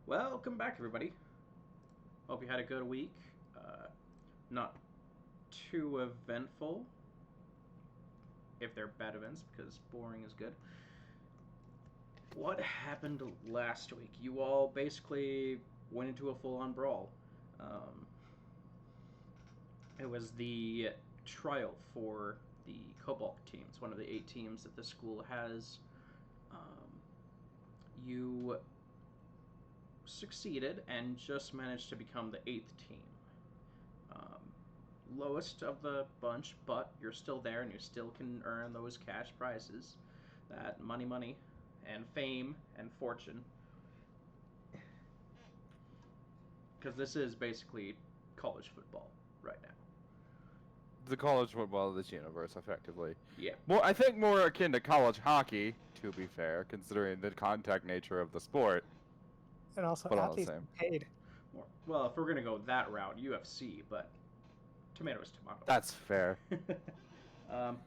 Welcome back, everybody. Hope you had a good week. Not too eventful, if they're bad events, because boring is good. What happened last week? You all basically went into a full-on brawl. Um, it was the trial for the Kolbalk team. It's one of the 8 teams that the school has. Um, you succeeded and just managed to become the 8th team. Um, Lowest of the bunch, but you're still there and you still can earn those cash prizes. That money, and fame and fortune. Because this is basically college football right now. The college football of this universe, effectively. Yeah. I think more akin to college hockey, to be fair, considering the contact nature of the sport. And also, But all the athletes same. paid. Well, if we're going to go that route, UFC, but tomato is tomato. That's fair. um,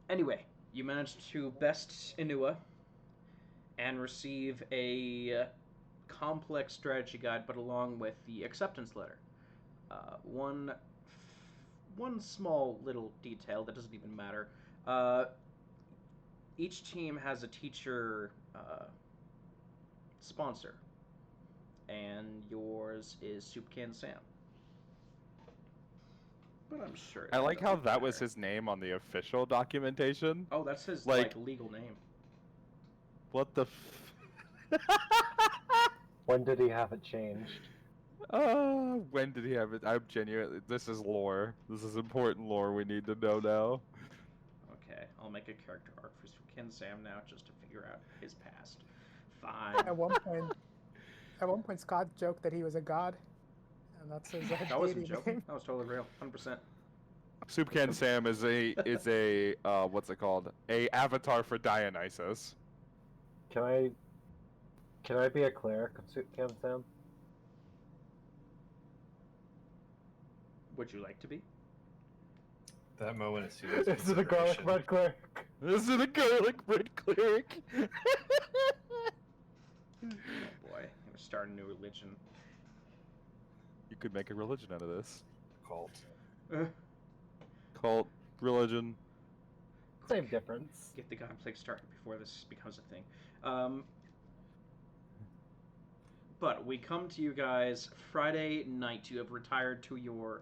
anyway, you managed to best Inua and receive a complex strategy guide, but along with the acceptance letter. One small little detail that doesn't even matter. Each team has a teacher sponsor, and yours is Soup Can Sam. But I'm sure. I like how that was his name on the official documentation. Oh, that's his like legal name. What the? When did he have it changed? When did he have it? I'm genuinely. This is lore. This is important lore we need to know now. Okay, I'll make a character arc for Soup Can Sam now just to figure out his past. Fine. At one point, Scott joked that he was a god, and that's his That wasn't deity joking. name. That was totally real. 100%. Soup Can Sam is a what's it called? A avatar for Dionysus. Can I be a cleric of Soup Can Sam? Would you like to be? That moment is serious. This is a garlic bread cleric. This is a garlic bread cleric. Oh boy, I'm gonna start a new religion. You could make a religion out of this. Cult. Cult, religion. Same difference. Get the gunplay started before this becomes a thing. But we come to you guys Friday night. You have retired to your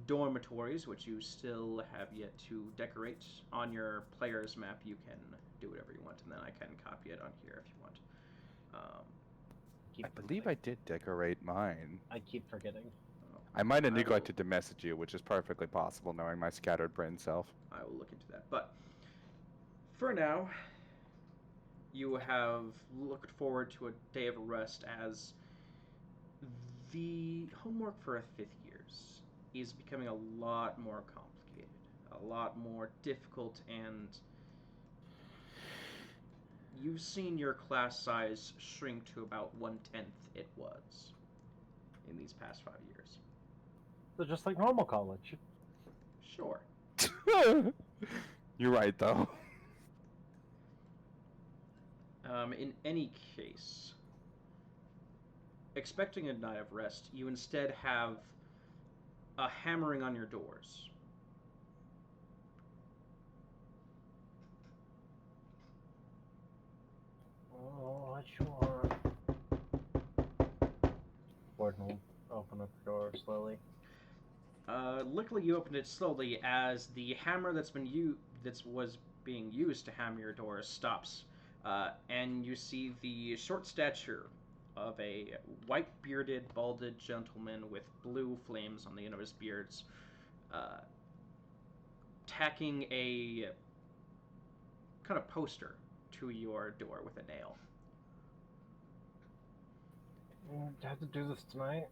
dormitories, which you still have yet to decorate. On your player's map, you can do whatever you want, and then I can copy it on here if you want. I believe I did decorate mine. I keep forgetting. I might have neglected to message you, which is perfectly possible knowing my scattered brain self. I will look into that. But for now, you have looked forward to a day of rest as the homework for 5th years is becoming a lot more complicated, a lot more difficult, and you've seen your class size shrink to about 1/10 it was in these past 5 years. So just like normal college. Sure. You're right, though. In any case, expecting a night of rest, you instead have a hammering on your doors. Oh, what you want? Warden will open up the door slowly. Luckily, you opened it slowly as the hammer that was being used to hammer your door stops, and you see the short stature of a white-bearded, balded gentleman with blue flames on the end of his beards, tacking a kind of poster to your door with a nail. You have to do this tonight.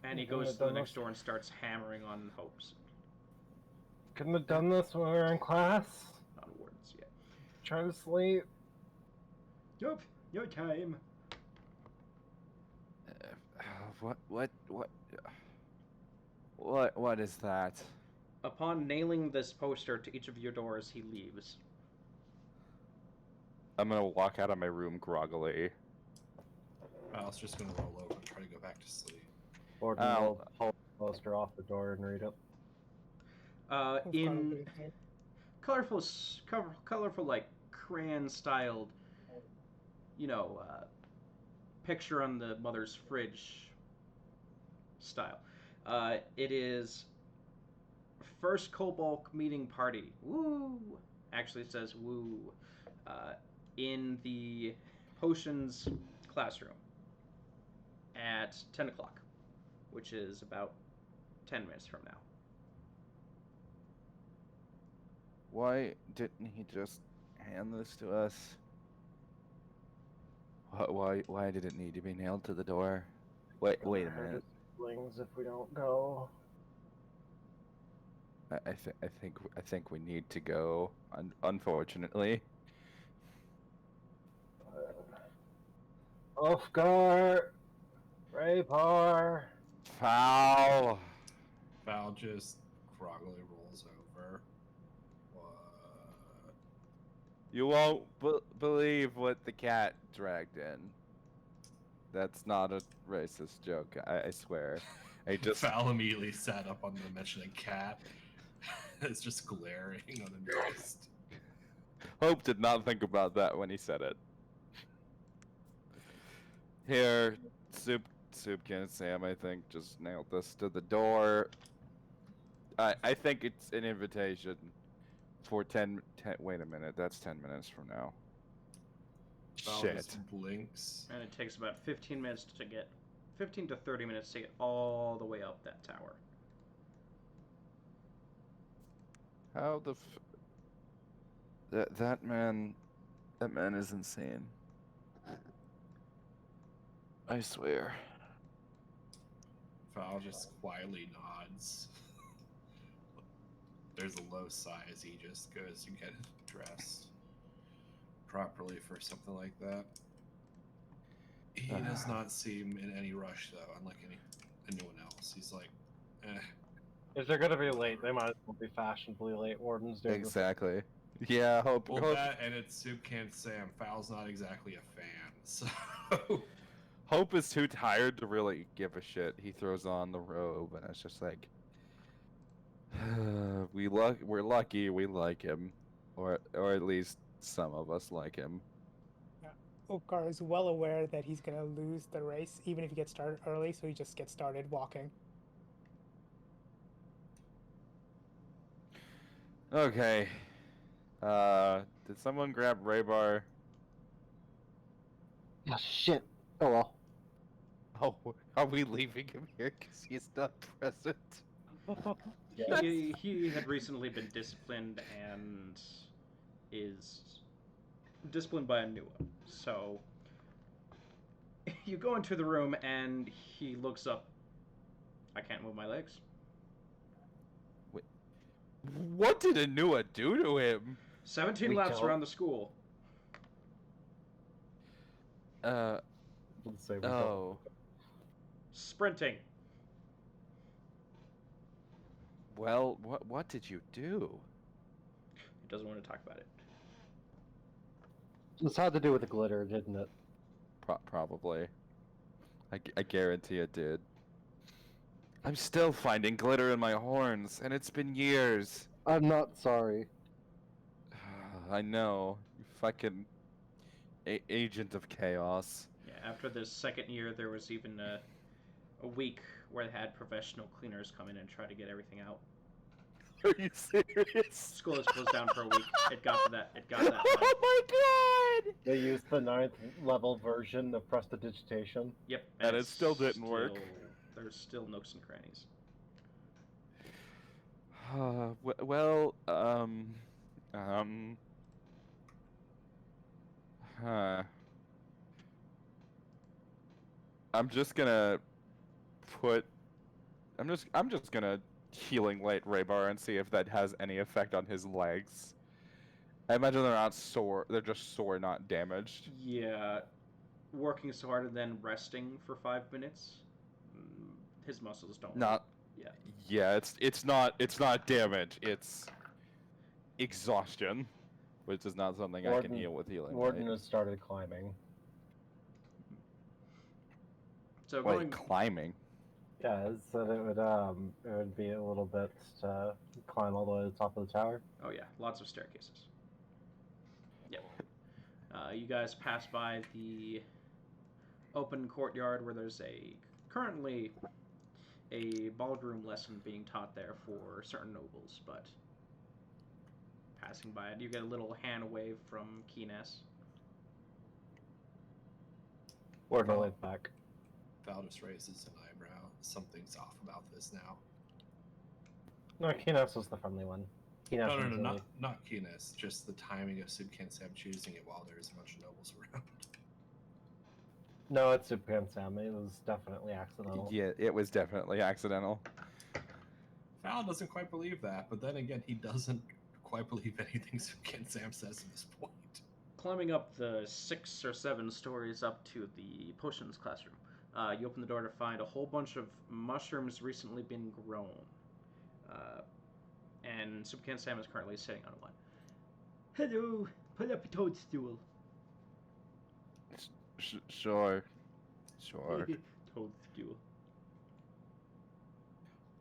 And he goes to the next door and starts hammering on hopes. Couldn't have done this when we were in class. On words, yeah. Try to sleep. Yup, your time. What is that? Upon nailing this poster to each of your doors, he leaves. I'm gonna walk out of my room groggily. Val's just gonna roll over and try to go back to sleep. Warden will pull the poster off the door and read it. Of course, In we think. colorful like crayon-styled, picture on the mother's fridge style. It is first Kolbalk meeting party. Woo! Actually, it says woo. In the potions classroom at 10 o'clock, which is about 10 minutes from now. Why didn't he just hand this to us? Why did it need to be nailed to the door? Wait a minute. Siblings if we don't go. I think we need to go. Unfortunately. Ulfgar, Rapar. Foul. Val just groggily rolls over. What? You won't believe what the cat dragged in. That's not a racist joke. I swear. I just Val immediately sat up on the mentioning cat. It's just glaring unamused. Hope did not think about that when he said it. Here, Soupkin and Sam, I think, just nailed this to the door. I think it's an invitation for 10 wait a minute, that's 10 minutes from now. Val Shit. just blinks. And it takes about 15 minutes to get 15 to 30 minutes to get all the way up that tower. How the that man is insane. I swear. Val just quietly nods. There's a low sigh as he just goes to get dressed properly for something like that. He does not seem in any rush, though, unlike anyone else. He's like, eh. If they're gonna be late, they might as well be fashionably late. Wardens do. Exactly. Yeah, hope. Well, that and it's Soup Can Sam. Val's not exactly a fan, so. Hope is too tired to really give a shit. He throws on the robe, and it's just like, we're lucky we like him, or at least some of us like him. Ulfgar is well aware that he's going to lose the race, even if he gets started early, so he just gets started walking. Okay. Did someone grab Raybar? Oh, shit. Oh well. Oh, are we leaving him here because he's not present? He had recently been disciplined and is disciplined by a new one. So you go into the room and he looks up. I can't move my legs. What did Anua do to him? 17 We laps don't. around the school. Let's say we Oh. Sprinting. Well, what did you do? He doesn't want to talk about it. This had to do with the glitter, didn't it? Probably. I guarantee it did. I'm still finding glitter in my horns, and it's been years. I'm not sorry. I know. You fucking agent of chaos. Yeah, after the second year, there was even a week where they had professional cleaners come in and try to get everything out. Are you serious? School is closed down for a week. It got to that. Oh my god! They used the 9th level version of prestidigitation. Yep. And it it's still didn't work. There's still nooks and crannies. Well, I'm just gonna put. I'm just gonna healing light Raybar and see if that has any effect on his legs. I imagine they're not sore. They're just sore, not damaged. Yeah, working so hard and then resting for 5 minutes. His muscles don't. Not. Yeah. Yeah, it's not damage. It's exhaustion, which is not something I can heal with healing Warden light. has started climbing. So Like going, climbing. Yeah, it said it would be a little bit to climb all the way to the top of the tower. oh yeah, lots of staircases. Yep. You guys pass by the open courtyard where there's currently a ballroom lesson being taught there for certain nobles, but passing by it, you get a little hand wave from Keeness. Or no way back. Val just raises an eyebrow. Something's off about this now. No, Kinos was the friendly one. Kinos No, was really- not Keenest. Just the timing of Subkan Sam choosing it while there's a bunch of nobles around. No, it's Subkan Sam. It was definitely accidental. Yeah, it was definitely accidental. Val doesn't quite believe that, but then again, he doesn't quite believe anything Subkan Sam says at this point. Climbing up the 6 or 7 stories up to the potions classroom, you open the door to find a whole bunch of mushrooms recently been grown. And Subkan Sam is currently sitting on one. Hello, put up a toadstool. Sure. Toadstool.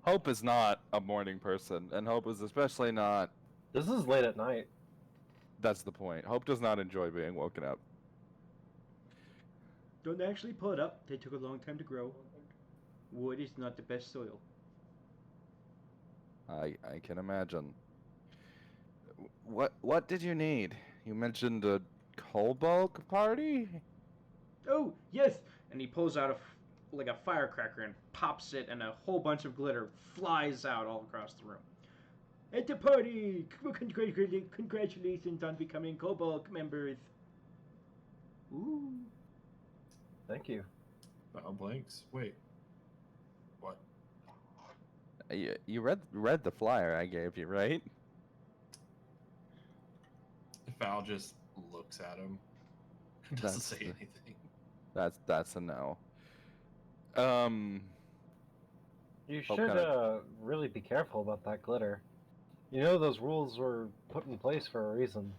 Hope is not a morning person, and Hope is especially not. This is late at night. That's the point. Hope does not enjoy being woken up. Don't actually pull it up. They took a long time to grow. Wood is not the best soil. I can imagine. What did you need? You mentioned a Kolbalk party? Oh, yes! And he pulls out like a firecracker and pops it, and a whole bunch of glitter flies out all across the room. At the party! Congratulations on becoming Kolbalk members. Ooh. Thank you. Val blinks. Wait. What? You read the flyer I gave you, right? Val just looks at him. Doesn't say anything. That's a no. You Hope should kinda- really be careful about that glitter. You know those rules were put in place for a reason.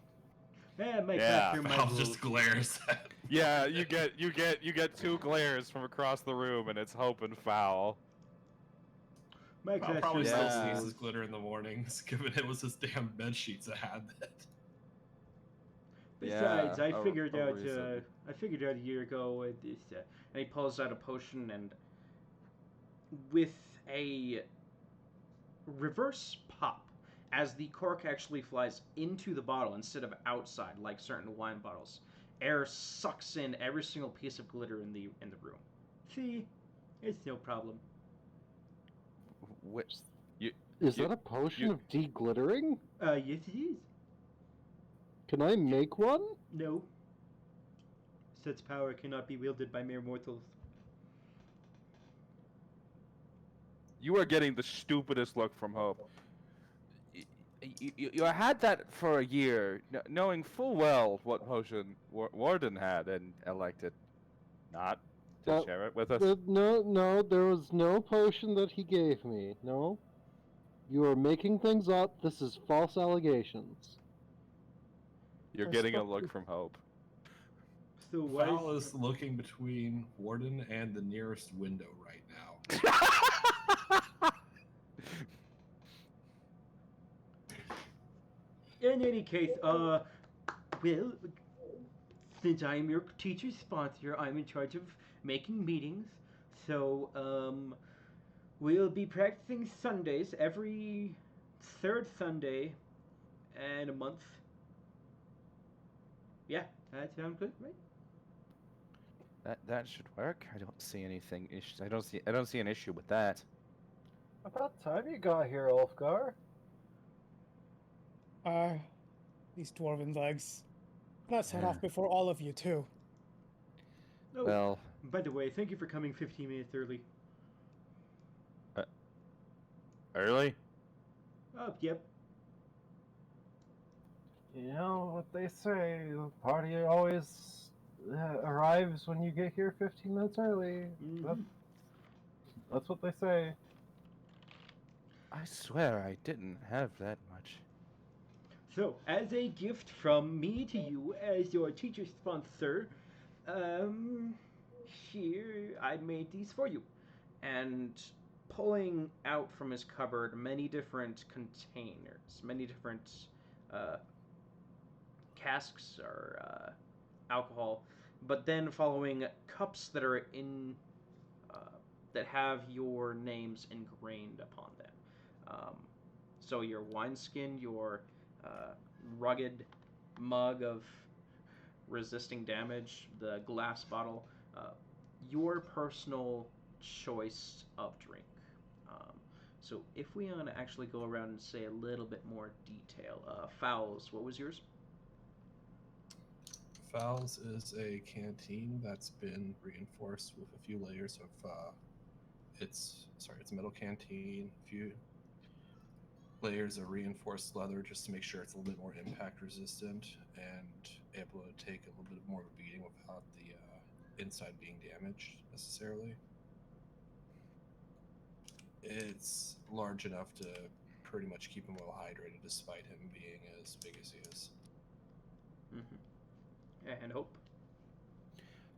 Yeah, my Yeah, classroom, my Val rules. just glares at him. Yeah, you get 2 glares from across the room, and it's Hope and Foul. My Val probably classroom, still my Yeah. sees rules. his glitter in the mornings, given it was his damn bed sheets that had that. Besides, Yeah, I figured a out reason. a year ago this, and he pulls out a potion, and with a reverse pop, as the cork actually flies into the bottle instead of outside like certain wine bottles, air sucks in every single piece of glitter in the room. See, it's no problem. Which you Is You- that a potion you- of deglittering? Yes it is. Can I make one? No. Such power cannot be wielded by mere mortals. you are getting the stupidest look from Hope. You had that for a year, knowing full well what potion Warden had and elected not to That- share it with us. No, there was no potion that he gave me. No. You are making things up. This is false allegations. You're I getting a spoke look to- from Hope. So why Val is is looking between Warden and the nearest window right now. in any case, well, since I'm your teacher's sponsor, I'm in charge of making meetings. So, we'll be practicing Sundays every third Sunday and a month. Yeah, that sounds good, right? That should work. I don't see anything. I don't see an issue with that. About time you got here, Ulfgar. These dwarven legs. Let's head off before all of you, too. Oh, Well, by the way, thank you for coming 15 minutes early. early. Oh, yep. You know what they say, the party always arrives when you get here 15 minutes early. Mhm. That's what they say. I swear I didn't have that much. So, as a gift from me to you, as your teacher sponsor, here, I made these for you. And pulling out from his cupboard many different containers, many different uh, casks or alcohol, but then following cups that are in uh, that have your names ingrained upon them. So your wineskin, your uh, rugged mug of resisting damage, the glass bottle, uh, your personal choice of drink. Um, so if we want to actually go around and say a little bit more detail, Fowls, what was yours? Fowls is a canteen that's been reinforced with a few layers of it's a metal canteen, a few layers of reinforced leather just to make sure it's a little bit more impact resistant and able to take a little bit more of a beating without the inside being damaged necessarily. It's large enough to pretty much keep him well hydrated despite him being as big as he is. Mm-hmm. And Hope?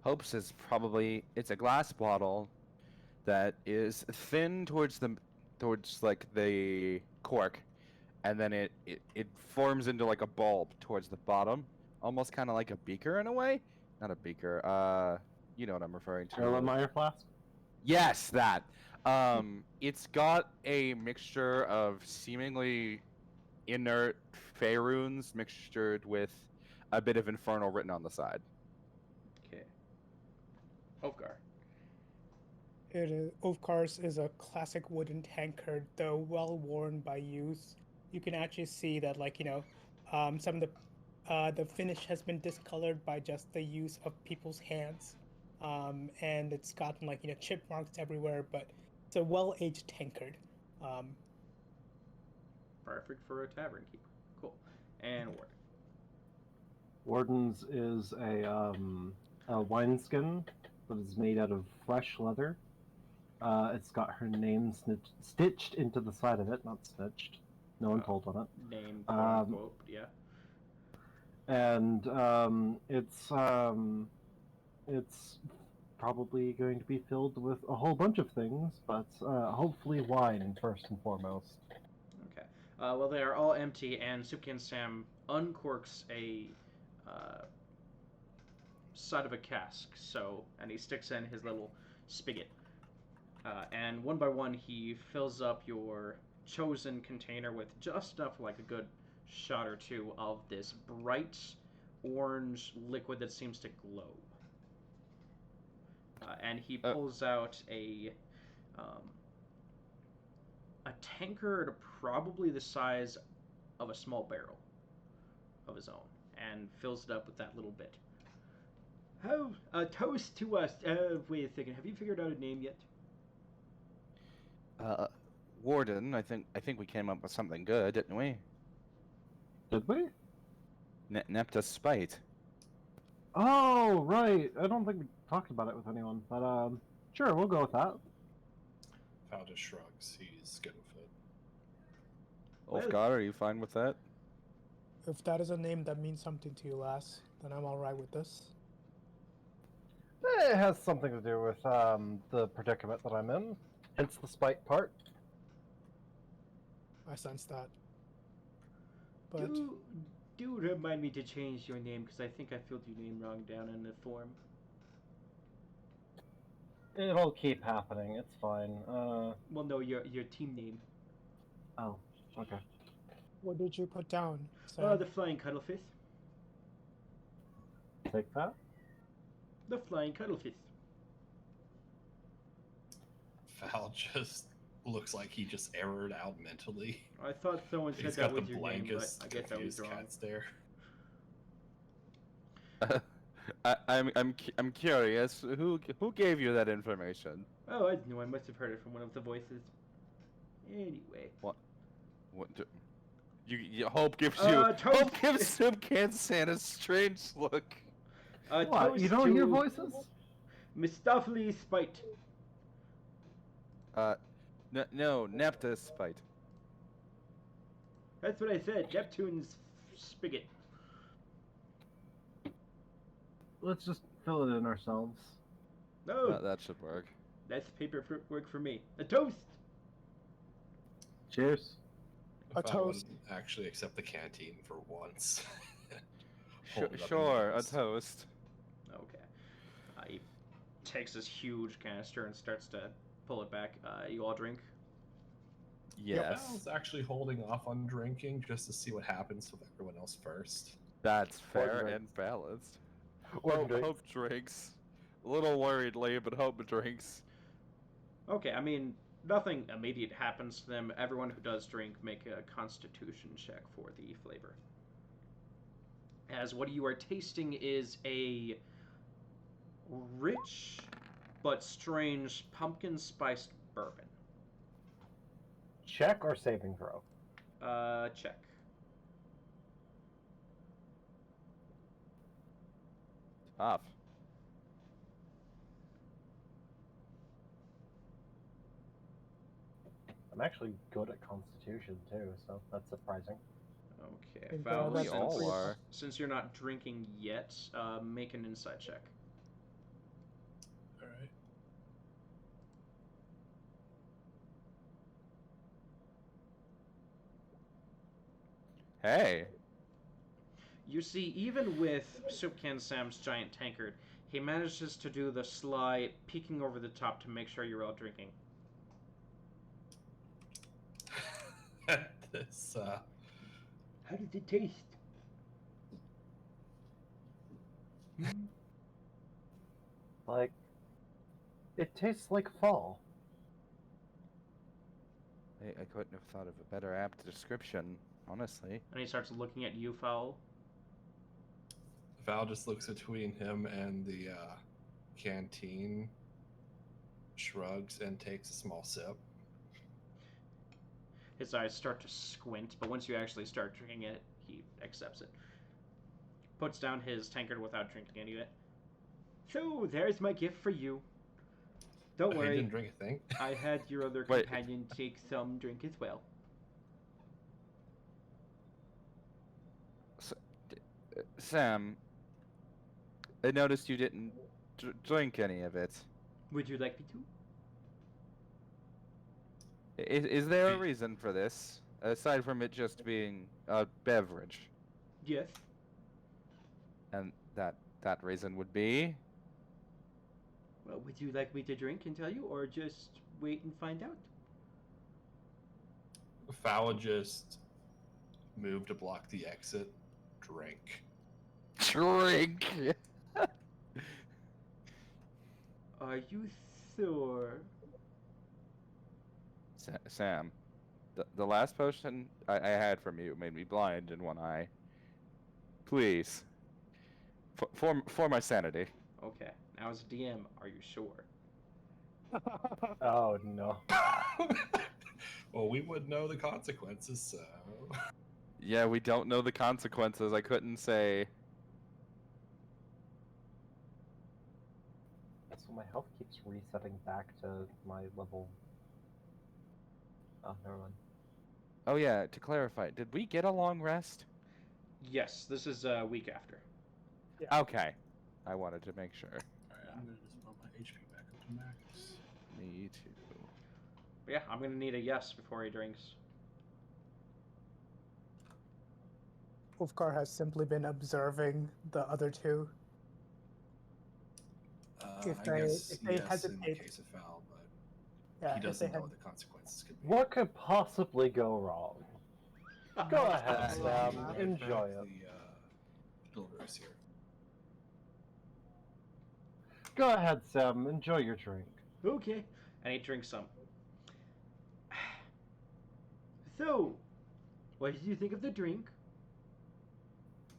Hope's is probably it's a glass bottle that is thin towards like the cork, and then it forms into like a bulb towards the bottom, almost kind of like a beaker in a way. Not a beaker. You know what I'm referring to. Erlenmeyer flask. Yes, that. It's got a mixture of seemingly inert fey runes mixtured with a bit of infernal written on the side. Okay. Hofgar. Of course, is a classic wooden tankard, though well worn by use. You can actually see that, some of the finish has been discolored by just the use of people's hands, and it's gotten chip marks everywhere. But it's a well-aged tankard. Um, Perfect for a tavern keeper. Cool. And Ward. Warden's is a wineskin that is made out of fresh leather. It's got her name stitched into the side of it, not stitched. No one told on it. Name, quote unquote, yeah. And it's probably going to be filled with a whole bunch of things, but hopefully wine first and foremost. Okay. Well, they are all empty, and Suki and Sam uncorks a side of a cask. And he sticks in his little spigot. And one by one, he fills up your chosen container with just enough, like a good shot or two of this bright orange liquid that seems to glow. And he pulls out a tankard probably the size of a small barrel of his own, and fills it up with that little bit. Oh, toast to us. Wait a second. Have you figured out a name yet? Warden, I think we came up with something good, didn't we? Did we? Nepta Spite. Oh, right. I don't think we talked about it with anyone, but sure, we'll go with that. Fowl just shrugs. He's good with it. Ulfgar, are you fine with that? if that is a name that means something to you, lass, then I'm all right with this. It has something to do with the predicament that I'm in. Hence the spite part. I sense that. But Do remind me to change your name, because I think I filled your name wrong down in the form. It'll keep happening. It's fine. Well, no, your team name. Oh, okay. what did you put down, Sam? The Flying Cuttlefish. Take that. The Flying Cuttlefish. Val just looks like he just errored out mentally. I thought someone said He's that got the was your name, but blankest, I guess I was confused wrong. cat stare. I'm curious. Who gave you that information? Oh, I knew. I must have heard it from one of the voices. Anyway. What? You Hope gives Toast. Hope gives Sim Kansan a strange look. What? You don't hear voices? Mistafli Spite. No, Nepta Spite. That's what I said. Neptune's spigot. Let's just fill it in ourselves. No, That should work. that's paperwork for me. A toast. Cheers. If A I would toast. actually accept the canteen for once. Sh- Hold it up in sure, a toast. toast. Okay. He takes this huge canister and starts to pull it back. You all drink. Yes. Val's actually holding off on drinking just to see what happens with everyone else first. That's fair drinks. and balanced. One drink. Hope drinks. A little worriedly, but Hope drinks. Okay, I mean, nothing immediate happens to them. Everyone who does drink, make a constitution check for the flavor. As what you are tasting is a rich but strange pumpkin spiced bourbon. Check or saving throw? Check. Tough. I'm actually good at Constitution too, so that's surprising. Okay, And, Val, that's We all pretty- are. since you're not drinking yet, make an insight check. Alright. Hey. You see, even with Soup Can Sam's giant tankard, he manages to do the sly peeking over the top to make sure you're all drinking. This, How does it taste? Like, it tastes like fall. I couldn't have thought of a better apt description, honestly. And he starts looking at you, Fowl. Val just looks between him and the canteen, shrugs, and takes a small sip. His eyes start to squint, but once you actually start drinking it, he accepts it. Puts down his tankard without drinking any of it. So, there's my gift for you. Don't He worry, didn't drink a thing. I had your other Wait. companion take some drink as well. Sam, I noticed you didn't drink any of it. Would you like me to? Is there a reason for this, aside from it just being a beverage? Yes. And that reason would be? Well, would you like me to drink and tell you, or just wait and find out? Val just moved to block the exit. Drink. Drink! Are you sure? Sam, the last potion I had from you made me blind in one eye. Please. For my sanity. Okay. Now as a DM, are you sure? Oh no. Well, we would know the consequences, so. Yeah, we don't know the consequences. I couldn't say. So my health keeps resetting back to my level. Oh, never mind. Oh yeah, to clarify, did we get a long rest? Yes, this is a week after. Okay. I wanted to make sure. Alright, I'm gonna just bump my HP back up to max. Me too. But yeah, I'm gonna need a yes before he drinks. Ulfgar has simply been observing the other two. If I they- guess if they yes in the hesitate- case of Val, but Yeah, he if they doesn't know had what the consequences could be. What could possibly go wrong? Go ahead, So Sam, you write enjoy back it. The deliveries here. Go ahead, Sam. Enjoy your drink. Okay. And he drinks some. So, what did you think of the drink?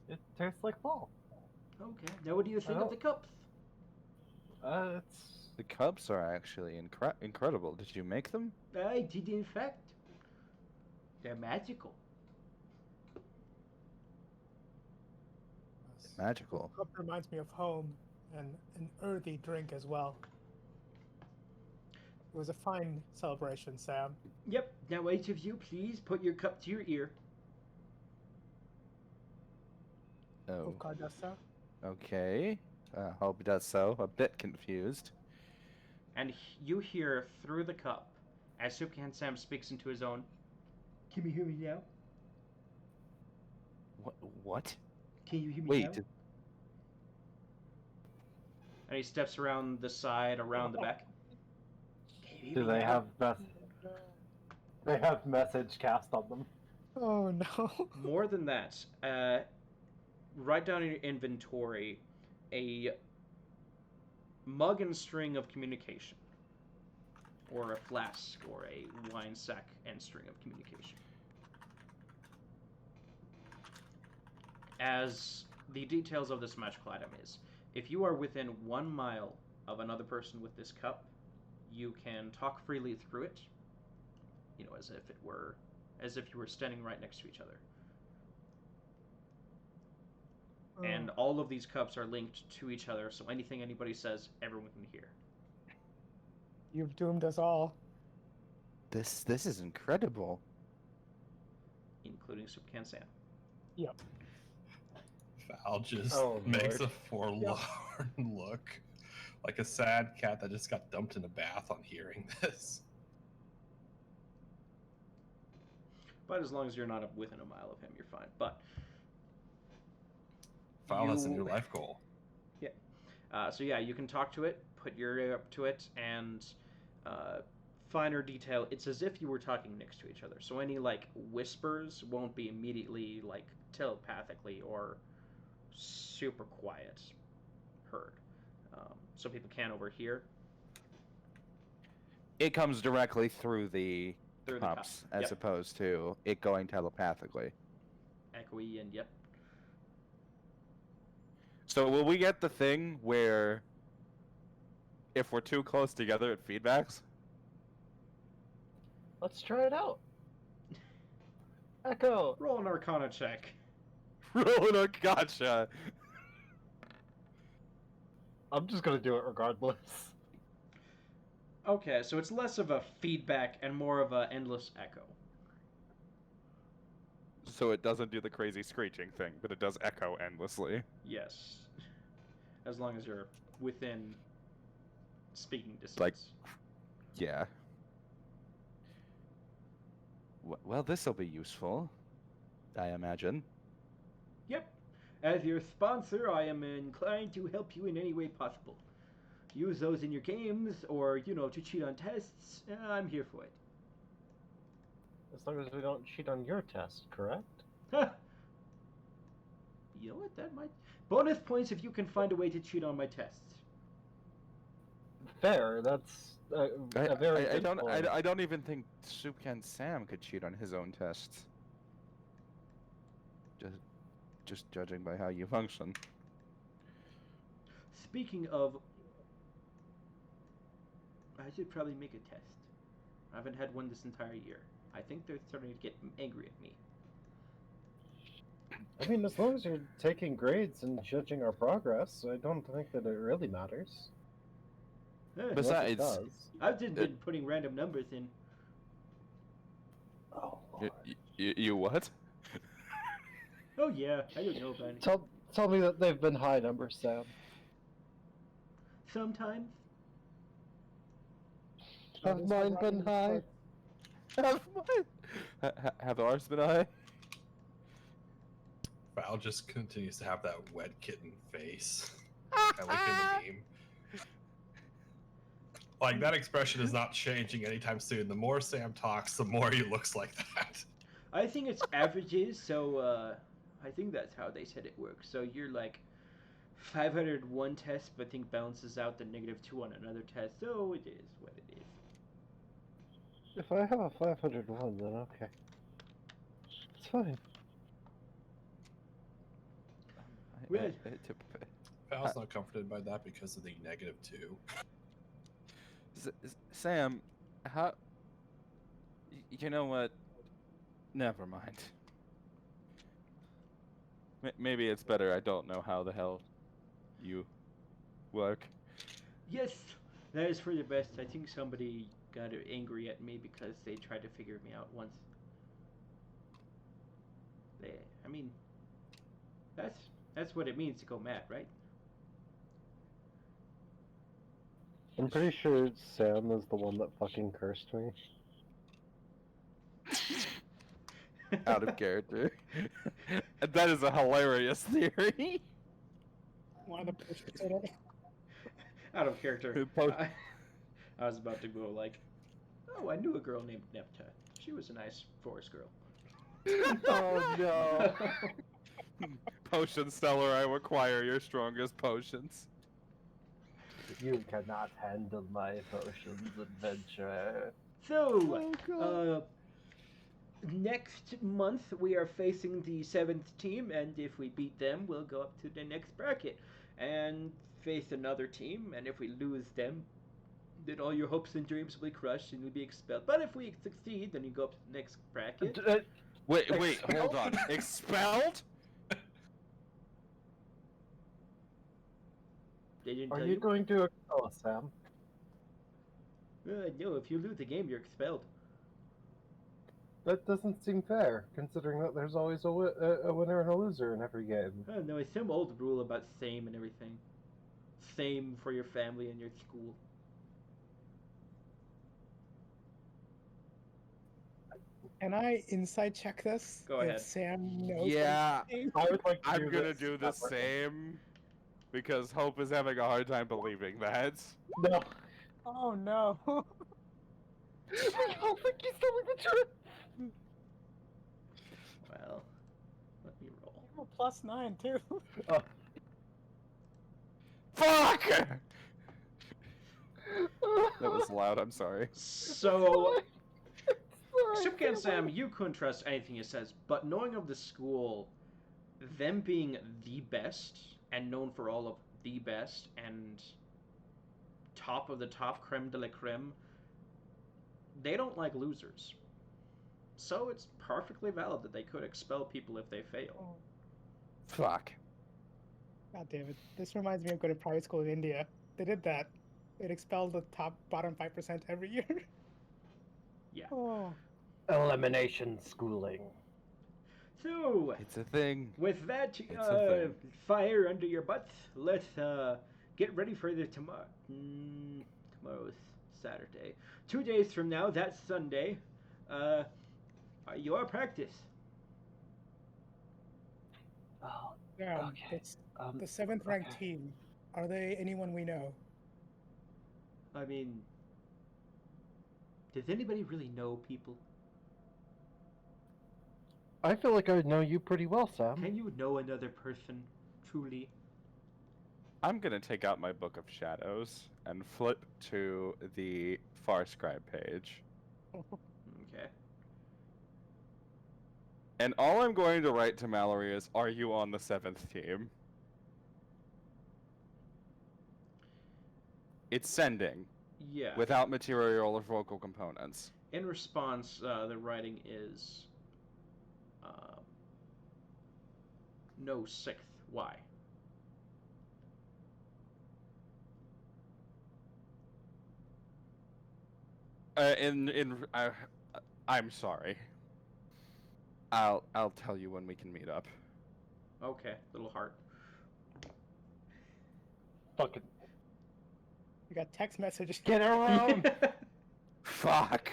It tastes like fall. Okay. Now what do you think of don't- the cups? It's The cups are actually incredible. Did you make them? I did, in fact. They're magical. Magical. Cup reminds me of home and an earthy drink as well. It was a fine celebration, Sam. Yep. Now each of you, please put your cup to your ear. Oh. Ulfgar does so. Okay. Hope does so. A bit confused. and you hear through the cup as Supcan Sam speaks into his own. Can you hear me now? What? Can you hear me Wait. now? And he steps around the side, around the back. Can you hear Do me they now? have they have message cast on them? Oh no. More than that, write down in your inventory a mug and string of communication, or a flask, or a wine sack and string of communication. As the details of this magical item is, if you are within 1 mile of another person with this cup, you can talk freely through it, as if you were standing right next to each other. And all of these cups are linked to each other, so anything anybody says, everyone can hear. You've doomed us all. This is incredible. Including Supcan Sam. Yep. Val just Oh, makes Lord. a forlorn look, like a sad cat that just got dumped in a bath on hearing this. But as long as you're not within a mile of him, you're fine. But Val, that's a new life goal. So yeah, you can talk to it, put your ear up to it, and finer detail. It's as if you were talking next to each other. So any whispers won't be immediately telepathically or super quiet heard, so people can't overhear. It comes directly through the Through the cups, cup. as opposed to it going telepathically. Echoey and yep. So will we get the thing where if we're too close together, it feedbacks? Let's try it out. Echo. Roll an Arcana check. Rolling a gotcha. I'm just gonna do it regardless. Okay, so it's less of a feedback and more of a endless echo. So it doesn't do the crazy screeching thing, but it does echo endlessly. Yes. As long as you're within speaking distance. Like- Yeah. Well, this'll be useful, I imagine. Yep. As your sponsor, I am inclined to help you in any way possible. Use those in your games, or, to cheat on tests. I'm here for it. As long as we don't cheat on your test, correct? You know what? That might... Bonus points if you can find a way to cheat on my tests. Fair. That's a very I good don't point. I don't even think Supcan Sam could cheat on his own tests. Just judging by how you function. Speaking of... I should probably make a test. I haven't had one this entire year. I think they're starting to get angry at me. I mean, as long as you're taking grades and judging our progress, I don't think that it really matters. Eh, Unless it Besides, does. I've just been putting random numbers in. Oh, Lord. you what? Oh yeah, I don't know about it. Tell me that they've been high numbers, Sam. Sometimes. Have mine been high? Have ours been high? Val just continues to have that wet kitten face. I like in the meme. Like, that expression is not changing anytime soon. The more Sam talks, the more he looks like that. I think it's averages, so I think that's how they said it works. So you're 501 tests, but I think balances out the -2 on another test. So it is what it is. If I have a 501, then okay. It's fine. Well- Val's not comforted by that because of the -2. Sam, how? You know what? Never mind. Maybe it's better I don't know how the hell you work. Yes, that is for the best. I think somebody got angry at me because they tried to figure me out once. I mean, that's what it means to go mad, right? I'm pretty sure Sam is the one that fucking cursed me. Out of character. That is a hilarious theory. One of the potions in it. Out of character. Who post- I was about to go like, oh, I knew a girl named Nepta. She was a nice forest girl. Oh no. Potion seller, I require your strongest potions. You cannot handle my potions, adventurer. So, God. next month we are facing the 7th team, and if we beat them, we'll go up to the next bracket and face another team, and if we lose them, then all your hopes and dreams will be crushed and you'll be expelled. But if we succeed, then you go up to the next bracket. Wait, hold on. Expelled? They didn't Are tell you going to expel us, Sam? No, if you lose the game, you're expelled. That doesn't seem fair, considering that there's always a winner and a loser in every game. No, it's some old rule about same and everything. Same for your family and your school. Can I inside check this? Go if ahead. Sam knows. Yeah, anything? I would like to I'm gonna this do the separately. same because Hope is having a hard time believing that. No. Oh no. I don't think he's telling the truth. Well, let me roll. You have a +9 too. Fuck! That was loud, I'm sorry. So, Sorry, Shipcan Sam, you couldn't trust anything he says, but knowing of the school, them being the best, and known for all of the best, and top of the top, creme de la creme, they don't like losers. So it's perfectly valid that they could expel people if they fail. Fuck. God damn it. This reminds me of going to private school in India. They did that. It expelled the bottom 5% every year. Yeah. Oh. Elimination schooling. So, It's a thing. with that It's a thing. fire under your butts, let's get ready for the tomorrow. Tomorrow's Saturday. 2 days from now, that's Sunday. Your practice. Oh, Yeah, okay. it's the 7th ranked okay. team. Are they anyone we know? I mean, does anybody really know people? I feel like I know you pretty well, Sam. Can you know another person, truly? I'm gonna take out my Book of Shadows and flip to the Far Scribe page. Okay. And all I'm going to write to Mallory is, are you on the 7th team? It's sending, Yeah. without material or vocal components. In response, the writing is no 6th. Why? I'm sorry. I'll tell you when we can meet up. Okay, little heart. Fucking You got text messages. get around. Fuck.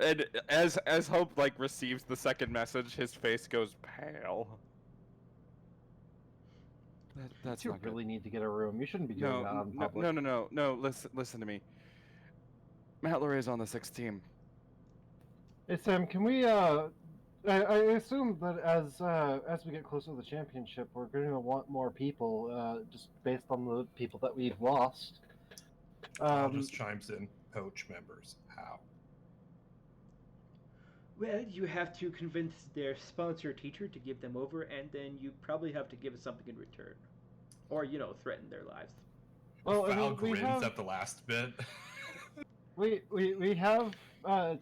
And as Hope like receives the second message, his face goes pale. That's You not good. really need to get a room. You shouldn't be doing that on public. No. Listen to me. Mallory is on the 6th team. Hey Sam, can we? I assume that as we get closer to the championship, we're going to want more people, just based on the people that we've lost. Just chimes in, poach members. How? Well, you have to convince their sponsor teacher to give them over, and then you probably have to give something in return. Or, threaten their lives. Well, I Val mean, we grins have at the last bit. we have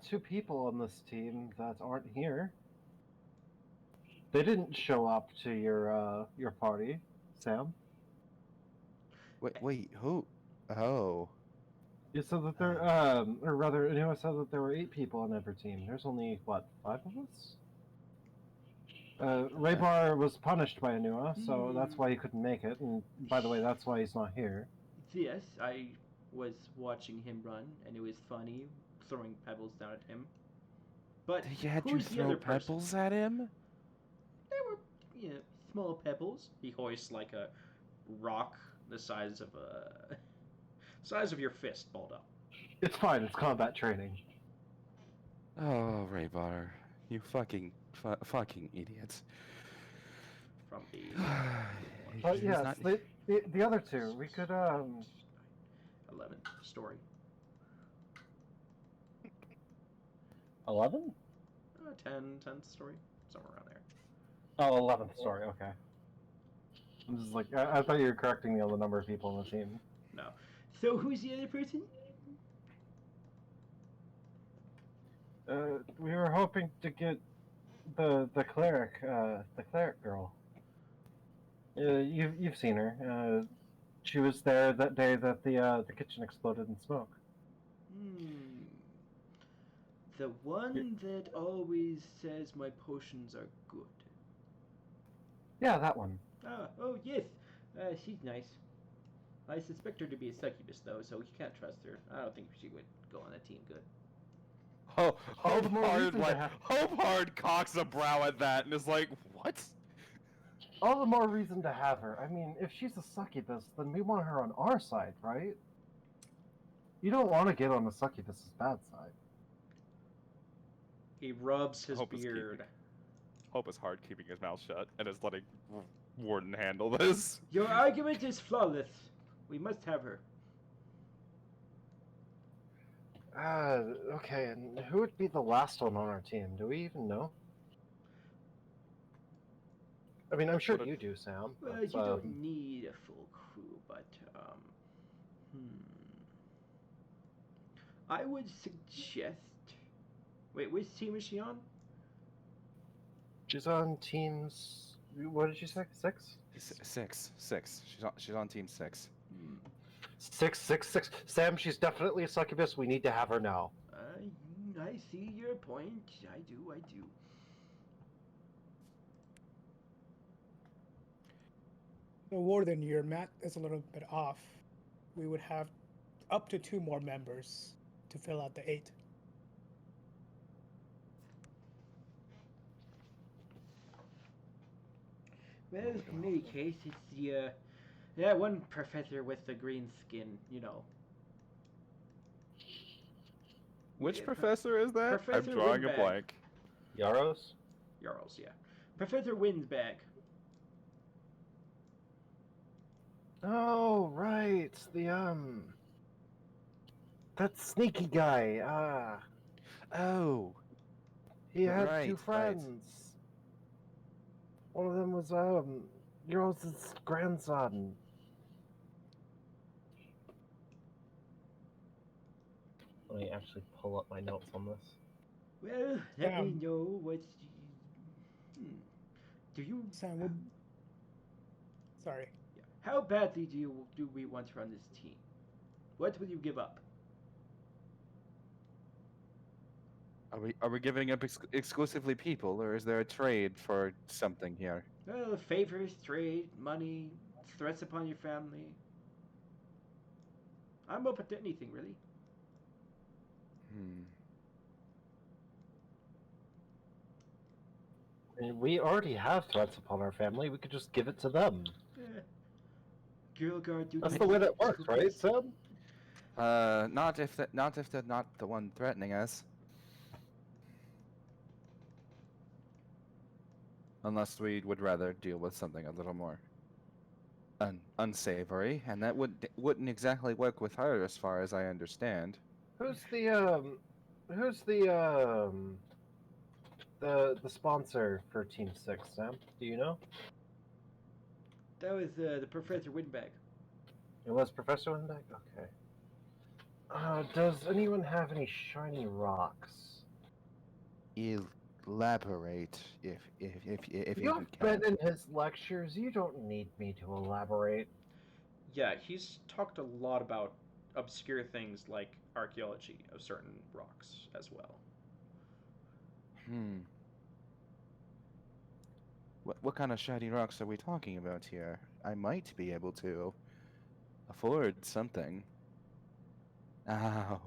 2 people on this team that aren't here. They didn't show up to your party, Sam. Wait, who? Oh. You said that there, or rather, Anua said that there were 8 people on every team. There's only, what, 5 of us? Raybar was punished by Anua, so that's why he couldn't make it, and by the way, that's why he's not here. Yes, I was watching him run, and it was funny throwing pebbles down at him. But You had you who's the other throw person? pebbles at him? They were, small pebbles. He hoists like a rock the size of a size of your fist, balled up. It's fine. It's combat training. Oh, Raybar, you fucking idiot. From a But He's yes, not- the other two, we could 11 story. 11? 10th story, somewhere around there. Oh, 11th story. Okay. I'm just like I thought you were correcting me on the number of people on the team. No. So who's the other person? We were hoping to get the cleric girl. You've seen her. She was there that day that the kitchen exploded in smoke. The one that always says my potions are good. Yeah, that one. Oh yes. She's nice. I suspect her to be a succubus though, so you can't trust her. I don't think she would go on a team good. Oh, All the more reason to have- Hope Hard cocks a brow at that and is like, what? All the more reason to have her. I mean, if she's a succubus, then we want her on our side, right? You don't want to get on the succubus's bad side. He rubs his Hope is beard. Hope is hard keeping his mouth shut and is letting Warden handle this. Your argument is flawless. We must have her. Okay, and who would be the last one on our team? Do we even know? I mean, I'm sure What a- you do, Sam. Well, but, you don't need a full crew, but I would suggest. Wait, which team is she on? She's on teams. What did you say? 6? Six. She's on team 6. 6. Sam, she's definitely a succubus. We need to have her now. I see your point. I do. So Warden, your math is a little bit off. We would have up to 2 more members to fill out the 8. Well, in any case, it's the that one professor with the green skin, Which Yeah, professor is that? Professor I'm drawing Windbag. a blank. Yaros? Jarls, yeah. Professor Windbag. Oh, right. That sneaky guy. Oh, He had Right, 2 right. friends. One of them was Yaros' grandson. Let me actually pull up my notes on this. Well, let me Sam. know what. Do you? Sam would. Sorry. Yeah. How badly do we want to run this team? What will you give up? are we giving up exclusively people, or is there a trade for something here? Well, favors, trade, money, threats upon your family. I'm open to anything, really. I mean, we already have threats upon our family. We could just give it to them. Girl guard duty. That's the way that works, right, Sam? Not if they're not the one threatening us. Unless we would rather deal with something a little more unsavory, and that wouldn't exactly work with her, as far as I understand. Who's the sponsor for Team 6, Sam? Do you know? That was the Professor Windbag. It was Professor Lindbeck? Okay. Does anyone have any shiny rocks? Elaborate, if you You've can. been in his lectures. You don't need me to elaborate. Yeah, he's talked a lot about obscure things like archaeology of certain rocks as well. What kind of shiny rocks are we talking about here? I might be able to afford something. Oh,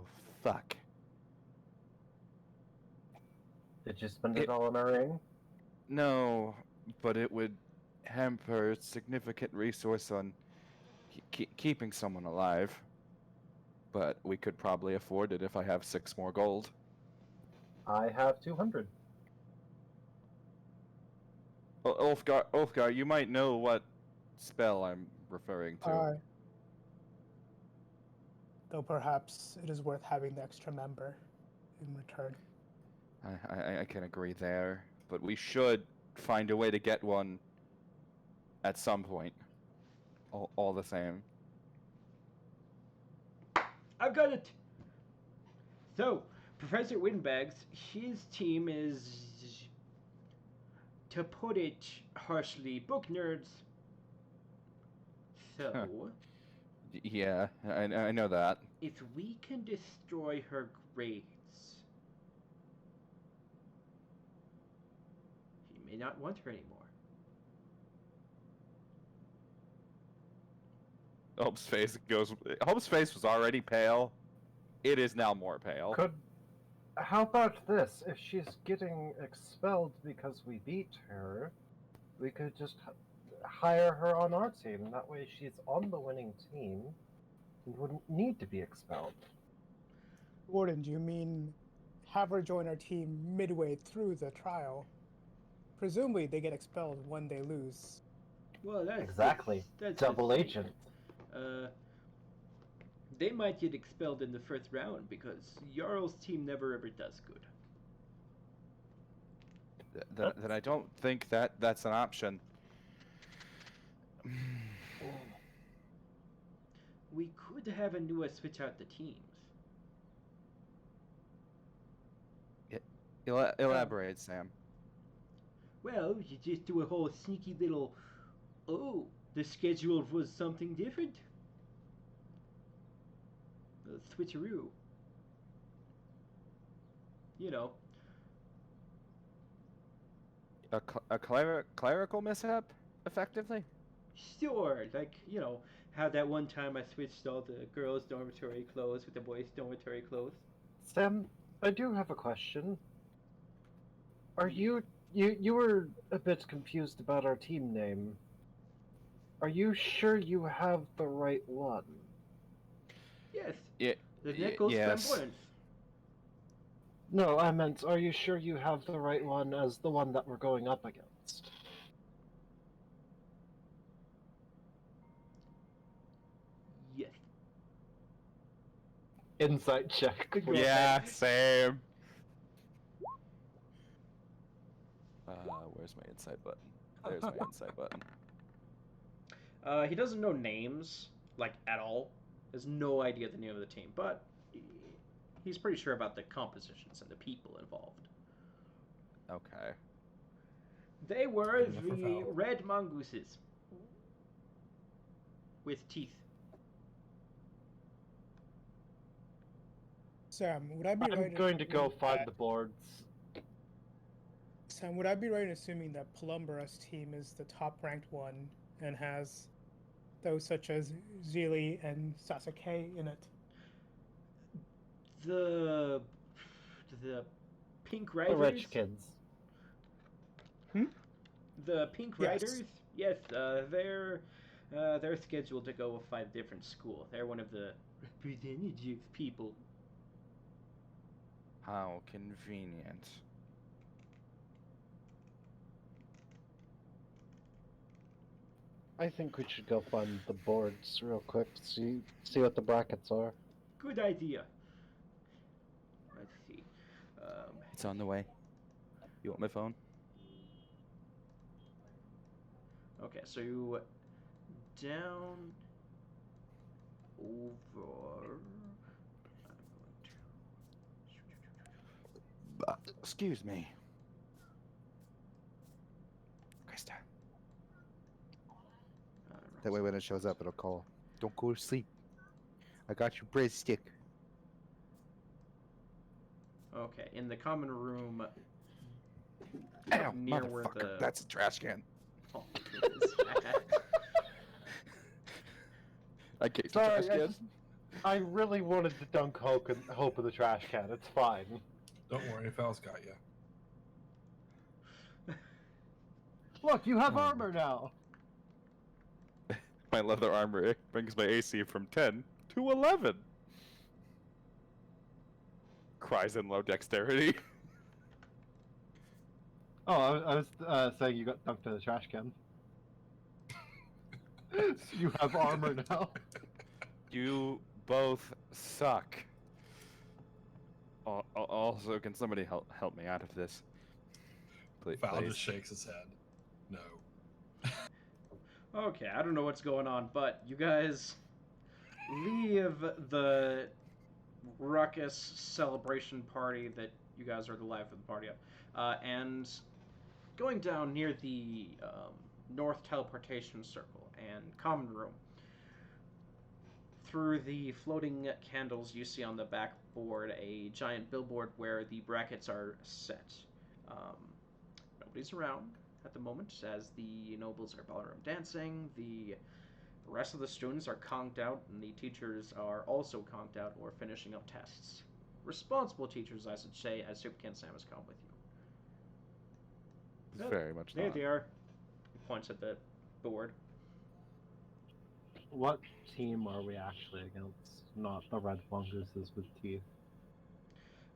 fuck. Did you spend it all on a ring? No, but it would hamper significant resource on keeping someone alive. But we could probably afford it if I have 6 more gold. I have 200. Ulfgar, you might know what spell I'm referring to. Though perhaps it is worth having the extra member in return. I can agree there, but we should find a way to get one at some point. All the same. I've got it. So, Professor Windbags, his team is, to put it harshly, book nerds. So, Huh. Yeah, I know that. if we can destroy her grades, he may not want her anymore. Hope's face was already pale. It is now more pale. How about this? If she's getting expelled because we beat her, we could just hire her on our team. That way she's on the winning team and wouldn't need to be expelled. Warden, do you mean have her join our team midway through the trial? Presumably they get expelled when they lose. Well, Exactly. That's Double agent. They might get expelled in the first round because Jarl's team never ever does good. Then I don't think that's an option. We could have Anua switch out the teams. Elaborate, Sam. Well, you just do a whole sneaky little, oh, the schedule was something different. A switcheroo. You know. A clerical mishap, effectively? Sure, like, how that one time I switched all the girls' dormitory clothes with the boys' dormitory clothes. Sam, I do have a question. Are you were a bit confused about our team name. Are you sure you have the right one? Yes. Yeah. The Nichols Yes. Flamboyance. No, I meant, are you sure you have the right one as the one that we're going up against? Yes. Insight check. Go Yeah, ahead. same. Where's my insight button? There's my insight button. He doesn't know names, like, at all. Has no idea the name of the team, but he's pretty sure about the compositions and the people involved. Okay. They were Good enough for the Val. red mongooses. With teeth. Sam, would I be right? I'm going to go assuming find that- the boards. Sam, would I be right in assuming that Palumbara's team is the top-ranked one and has those such as Zili and Sasuke in it? The Pink The Riders. rich kids. The Pink Yes. Riders. Yes, they're scheduled to go with 5 different schools. They're one of the representative people. How convenient. I think we should go find the boards real quick. See what the brackets are. Good idea. Let's see. It's on the way. You want my phone? Okay, so you down over. Excuse me. Krista. That way when it shows up, it'll call. Don't go to sleep. I got your breadstick. Okay, in the common room Ow, near where motherfucker. the That's a trash can. oh, it is. I kicked the Sorry, trash can. I really wanted to dunk Hope in the trash can. It's fine. Don't worry, Val's got you. Look, you have Oh. armor now. My leather armor brings my AC from 10 to 11. Cries in low dexterity. Oh, I was saying you got dunked in the trash can. You have armor now. You both suck. Also, can somebody help me out of this? Please. Val just shakes his head. No. Okay, I don't know what's going on, but you guys leave the ruckus celebration party that you guys are the life of the party of, and going down near the north teleportation circle and common room. Through the floating candles, you see on the backboard a giant billboard where the brackets are set. Nobody's around at the moment, as the nobles are ballroom dancing. The rest of the students are conked out, and the teachers are also conked out or finishing up tests. Responsible teachers, I should say, as Supercan Sam has come with you. Very much There not. they are. He points at the board. What team are we actually against? Not the red funguses with teeth.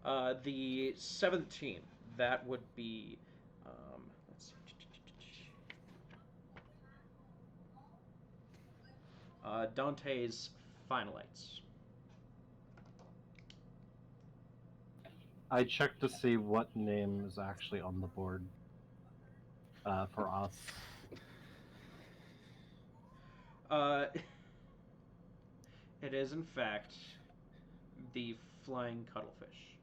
The 7th team, that would be, let's see. Dante's Finalites. I checked to see what name is actually on the board for us. It is, in fact, the Flying Cuttlefish.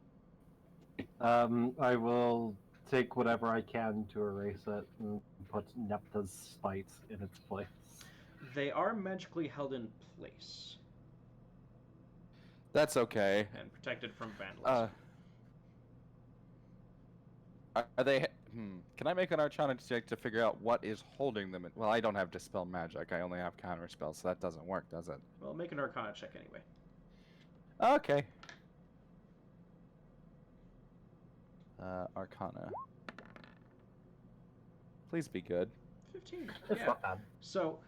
I will take whatever I can to erase it and put Nepta's spite in its place. They are magically held in place That's okay. and protected from vandalism. Are they? Can I make an Arcana check to figure out what is holding them? Well, I don't have Dispel Magic. I only have Counter Spell, so that doesn't work, does it? Well, make an Arcana check anyway. Okay. Arcana. Please be good. 15. It's Yeah. not bad. So,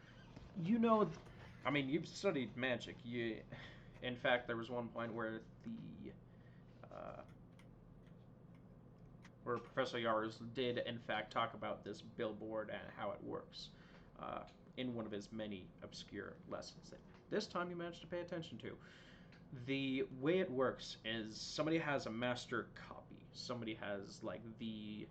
I mean, you've studied magic. In fact, there was one point where where Professor Yars did, in fact, talk about this billboard and how it works in one of his many obscure lessons that this time you managed to pay attention to. The way it works is somebody has a master copy. Somebody has, like, the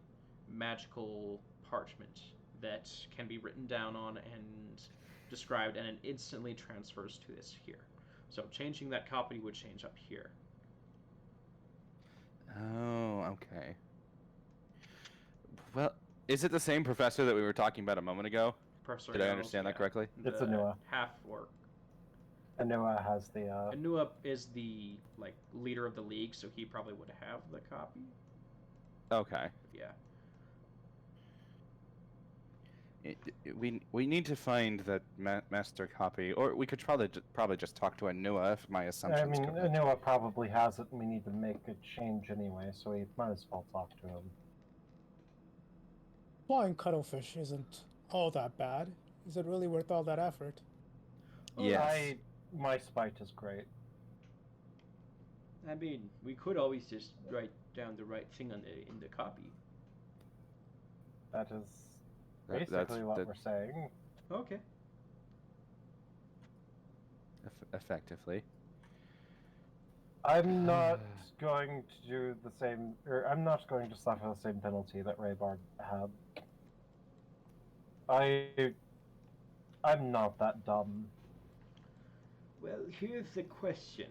magical parchment that can be written down on and described, and it instantly transfers to this here. So changing that copy would change up here. Oh, okay. Well, is it the same professor that we were talking about a moment ago? Professor Did I Yarls, understand that yeah. correctly? It's The Anua. half-orc. Anua has the. Anua is the, like, leader of the league, so he probably would have the copy. Okay. Yeah. We need to find that master copy, or we could probably just talk to Anua if my I assumption's mean, correct. Anua probably has it, and we need to make a change anyway, so we might as well talk to him. Flying cuttlefish isn't all that bad. Is it really worth all that effort? Yes. My spite is great. I mean, we could always just write down the right thing in the copy. That is That's- basically what that- we're saying. Okay. Effectively. I'm not going to do the same, or I'm not going to suffer the same penalty that Raybar had. I'm not that dumb. Well, here's the question.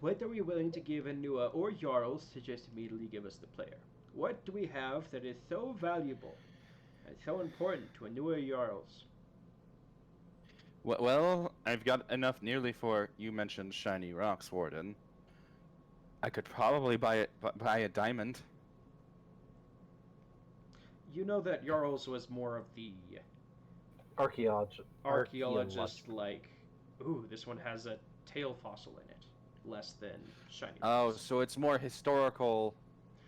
What are we willing to give Anua or Jarls to just immediately give us the player? What do we have that is so valuable and so important to Anua or Jarls? Well, I've got enough nearly for, you mentioned Shiny Rocks, Warden. I could probably buy a diamond. You know that Jarls was more of the Archaeologist, archaeologist, like, Ooh, this one has a tail fossil in it, less than shiny. Oh, rocks. so it's more historical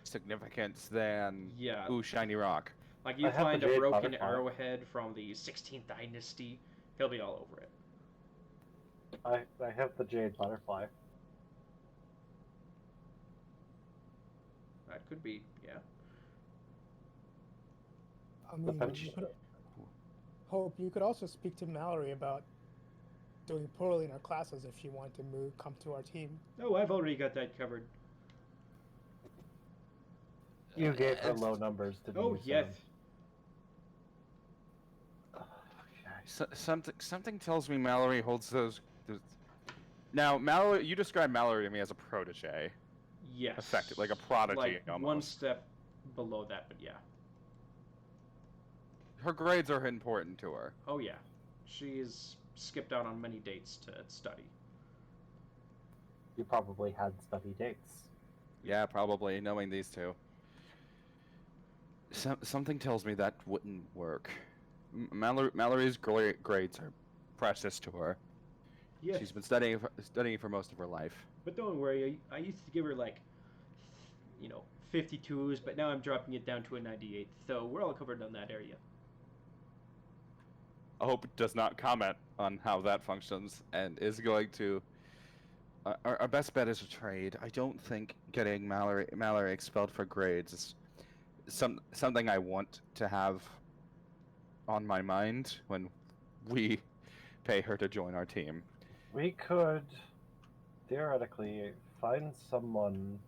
significance than Yeah, ooh, shiny rock. like you I have the find a jade broken butterfly. arrowhead from the 16th dynasty, he'll be all over it. I have the jade butterfly. That could be, yeah. I mean, bench- you could, Hope, you could also speak to Mallory about doing poorly in our classes if she wanted to come to our team. Oh, I've already got that covered. You gave her low numbers, didn't Oh, you? yes. Sam? Something tells me Mallory holds those. Now, Mallory, you described Mallory to me as a protege, Yes. effective, like a prodigy Like almost. one step below that, but yeah. Her grades are important to her. Oh, yeah. She's skipped out on many dates to study. You probably had study dates. Yeah, probably, knowing these two. Something tells me that wouldn't work. Mallory's grades are precious to her. Yes. She's been studying for most of her life. But don't worry, I used to give her like, 52s, but now I'm dropping it down to a 98. So we're all covered on that area. Hope does not comment on how that functions and is going to. Our best bet is a trade. I don't think getting Mallory expelled for grades is something I want to have on my mind when we pay her to join our team. We could theoretically find someone.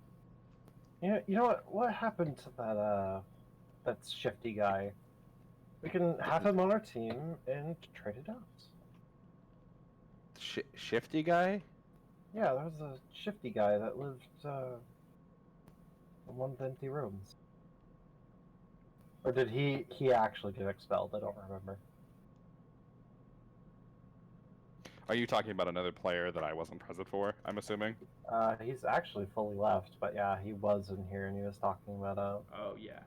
You know what? What happened to that shifty guy? We can have him on our team and trade it out. Shifty guy? Yeah, there was a shifty guy that lived in one of the empty rooms. Or did he actually get expelled? I don't remember. Are you talking about another player that I wasn't present for, I'm assuming? He's actually fully left, but yeah, he was in here and he was talking about Oh, yeah.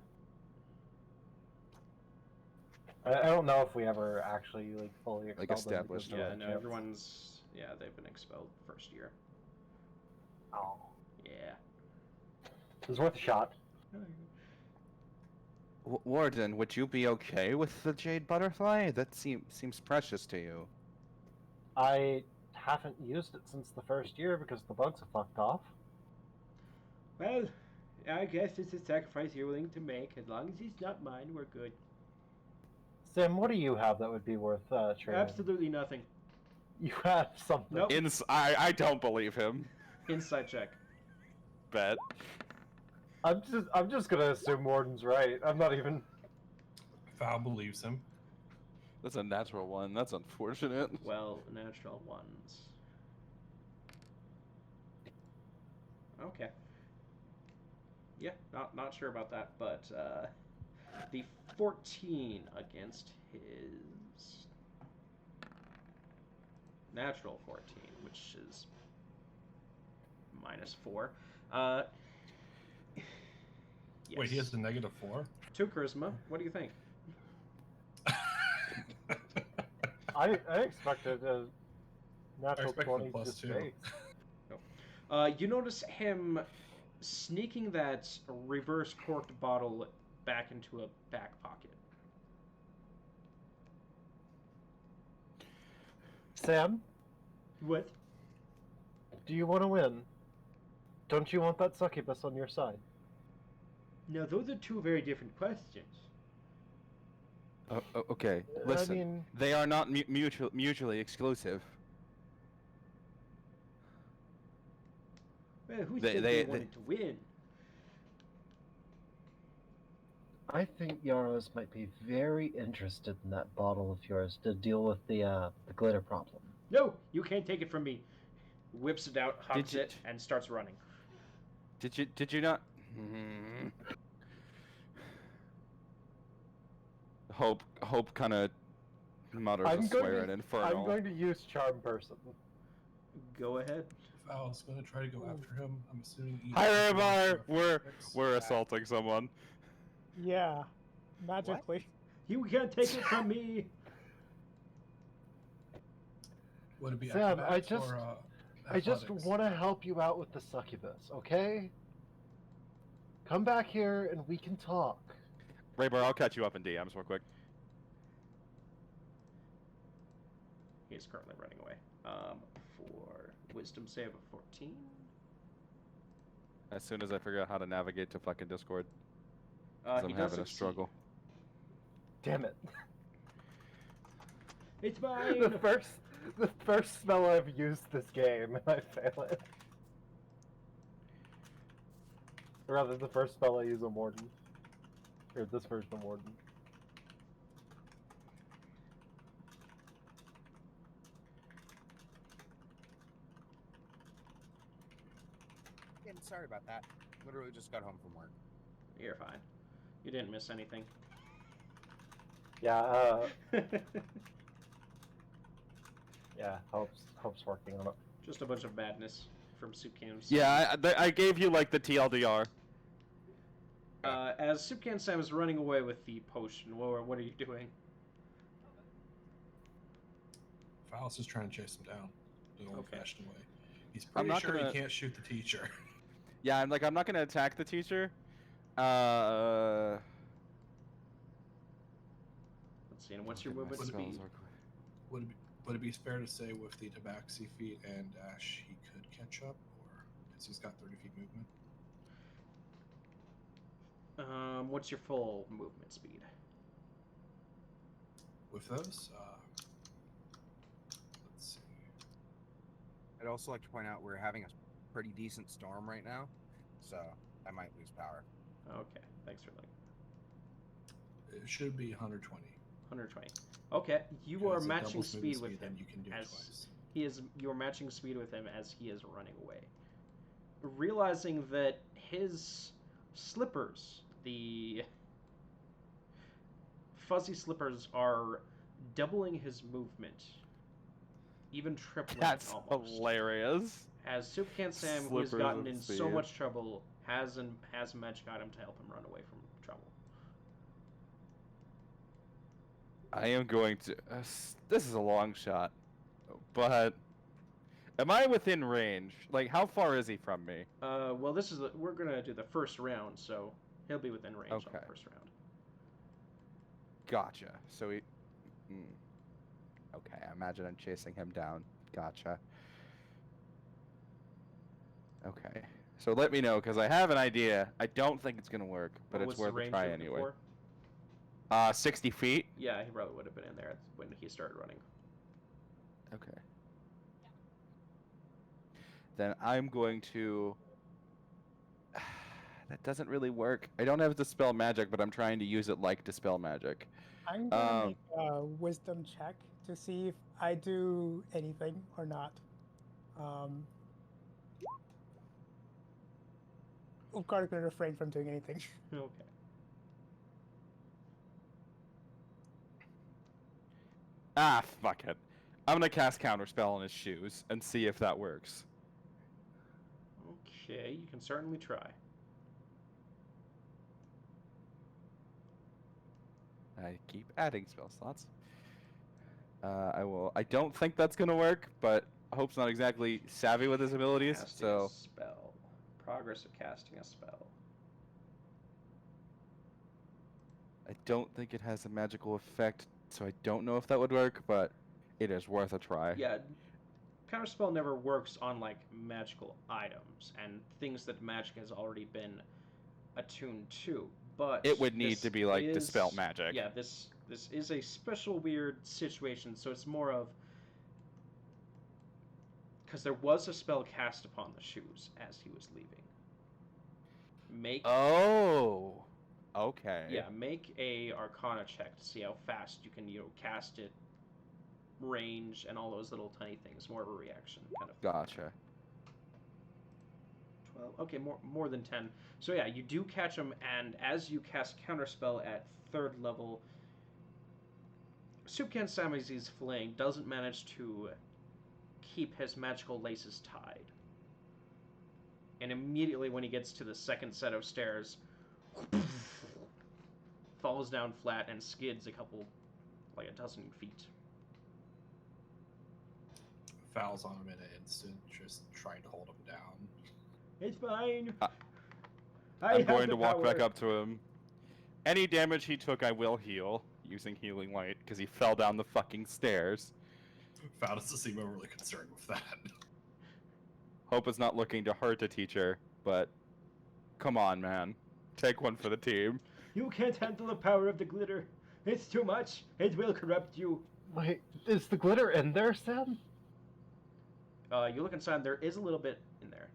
I don't know if we ever actually fully expelled him established because there Yeah, was a no, chance. everyone's... Yeah, they've been expelled first year. Oh. Yeah. It was worth a shot. Warden, would you be okay with the jade butterfly? That seems precious to you. I haven't used it since the first year because the bugs have fucked off. Well, I guess it's a sacrifice you're willing to make. As long as it's not mine, we're good. Sam, what do you have that would be worth trading? Absolutely nothing. You have something. Nope. I don't believe him. Inside check. Bet. I'm just gonna assume Warden's right. I'm not even. Val believes him. That's a natural one. That's unfortunate. Well, natural ones. Okay. Yeah, not sure about that, but the 14 against his natural 14, which is -4. Yes. Wait, he has the -4? 2 charisma. What do you think? I expected a natural expected 20 plus just 2. base. You notice him sneaking that reverse corked bottle back into a back pocket. Sam, What? do you want to win? Don't you want that succubus on your side? Now, those are two very different questions. Okay, listen. I mean, They are not mutually exclusive. Well, who They- said they- they wanted to win? I think Yaros might be very interested in that bottle of yours to deal with the glitter problem. No, you can't take it from me. Whips it out, hugs you- it, and starts running. Did you not? Hope kind of mutters a swear in Infernal. I'm going to use Charm Person. Go ahead. Val's gonna try to go after him. I'm assuming. Hi, Rabar! We're assaulting someone. Yeah, magically. You can't take it from me. Would it be Sam, acrobatics or I just athletics? want to help you out with the succubus, okay? Come back here and we can talk. Raybar, I'll catch you up in DMs real quick. He is currently running away. For wisdom save of 14. As soon as I figure out how to navigate to fucking Discord. 'Cause He I'm does having a succeed. struggle. Damn it. It's mine. The first spell I've used this game, and I fail it. Or rather, the first spell I use on Warden. Or this version of Warden. Yeah, sorry about that. Literally just got home from work. You're fine. You didn't miss anything. Yeah, yeah, Hope's working on it. Just a bunch of badness from Soup-Can. Yeah, I gave you like the TLDR. As Soup-Can Sam is running away with the potion, what are you doing? Faust is trying to chase him down the old-fashioned way. He's I'm pretty not sure gonna- he can't shoot the teacher. Yeah, I'm not gonna attack the teacher. Let's see, and what's your Look at my movement spells speed? real quick. Would it be fair to say with the Tabaxi feet and Ash he could catch up, or because he's got 30 feet movement? What's your full movement speed? With those, let's see. I'd also like to point out we're having a pretty decent storm right now, so I might lose power. Okay, thanks for letting. It should be 120. 120. Okay, you are Because it matching doubles movement speed with then him. you can do it as twice. you're matching speed with him as he is running away. Realizing that his slippers, the fuzzy slippers, are doubling his movement, even tripling That's it almost. hilarious. As Soup-Can Sam, who has Slippers gotten of in so speed. much trouble, has a magic item to help him run away from trouble. I am going to. This is a long shot, but am I within range? Like, how far is he from me? Well, we're gonna do the first round, so he'll be within range on the Okay. first round. Gotcha. So he. Okay, I imagine I'm chasing him down. Gotcha. Okay. So let me know, because I have an idea. I don't think it's gonna work, but What it's was the worth a range try you're looking anyway. for? 60 feet. Yeah, he probably would have been in there when he started running. Okay. Then I'm going to. That doesn't really work. I don't have Dispel Magic, but I'm trying to use it like Dispel Magic. I'm gonna make a wisdom check to see if I do anything or not. Of course, I'm gonna refrain from doing anything. Okay. Ah, fuck it. I'm gonna cast Counterspell on his shoes and see if that works. Okay, you can certainly try. I keep adding spell slots. I will. I don't think that's gonna work, but Hope's not exactly savvy with his abilities, Casting so. a spell. Progress of casting a spell. I don't think it has a magical effect, so I don't know if that would work, but it is worth a try. Yeah, counterspell never works on like magical items and things that magic has already been attuned to. But It would need this to be like is- Dispel Magic. Yeah, this is a special weird situation, so it's more of because there was a spell cast upon the shoes as he was leaving. Make Oh. Okay. Yeah, make a Arcana check to see how fast you can cast it, range, and all those little tiny things. More of a reaction kind of. Gotcha. 12. Okay, more than 10. So yeah, you do catch him, and as you cast Counterspell at 3rd level, Soup-Can Sam, as he's fleeing, doesn't manage to keep his magical laces tied. And immediately when he gets to the 2nd set of stairs, falls down flat and skids a dozen feet. Foul's on him in an instant, just trying to hold him down. It's fine. I- I I'm have going the to walk back power. up to him. Any damage he took, I will heal using healing light because he fell down the fucking stairs. Foul doesn't seem overly concerned with that. Hope is not looking to hurt the teacher, but come on, man. Take one for the team. You can't handle the power of the glitter. It's too much. It will corrupt you. Wait, is the glitter in there, Sam? You look inside. There is a little bit in there.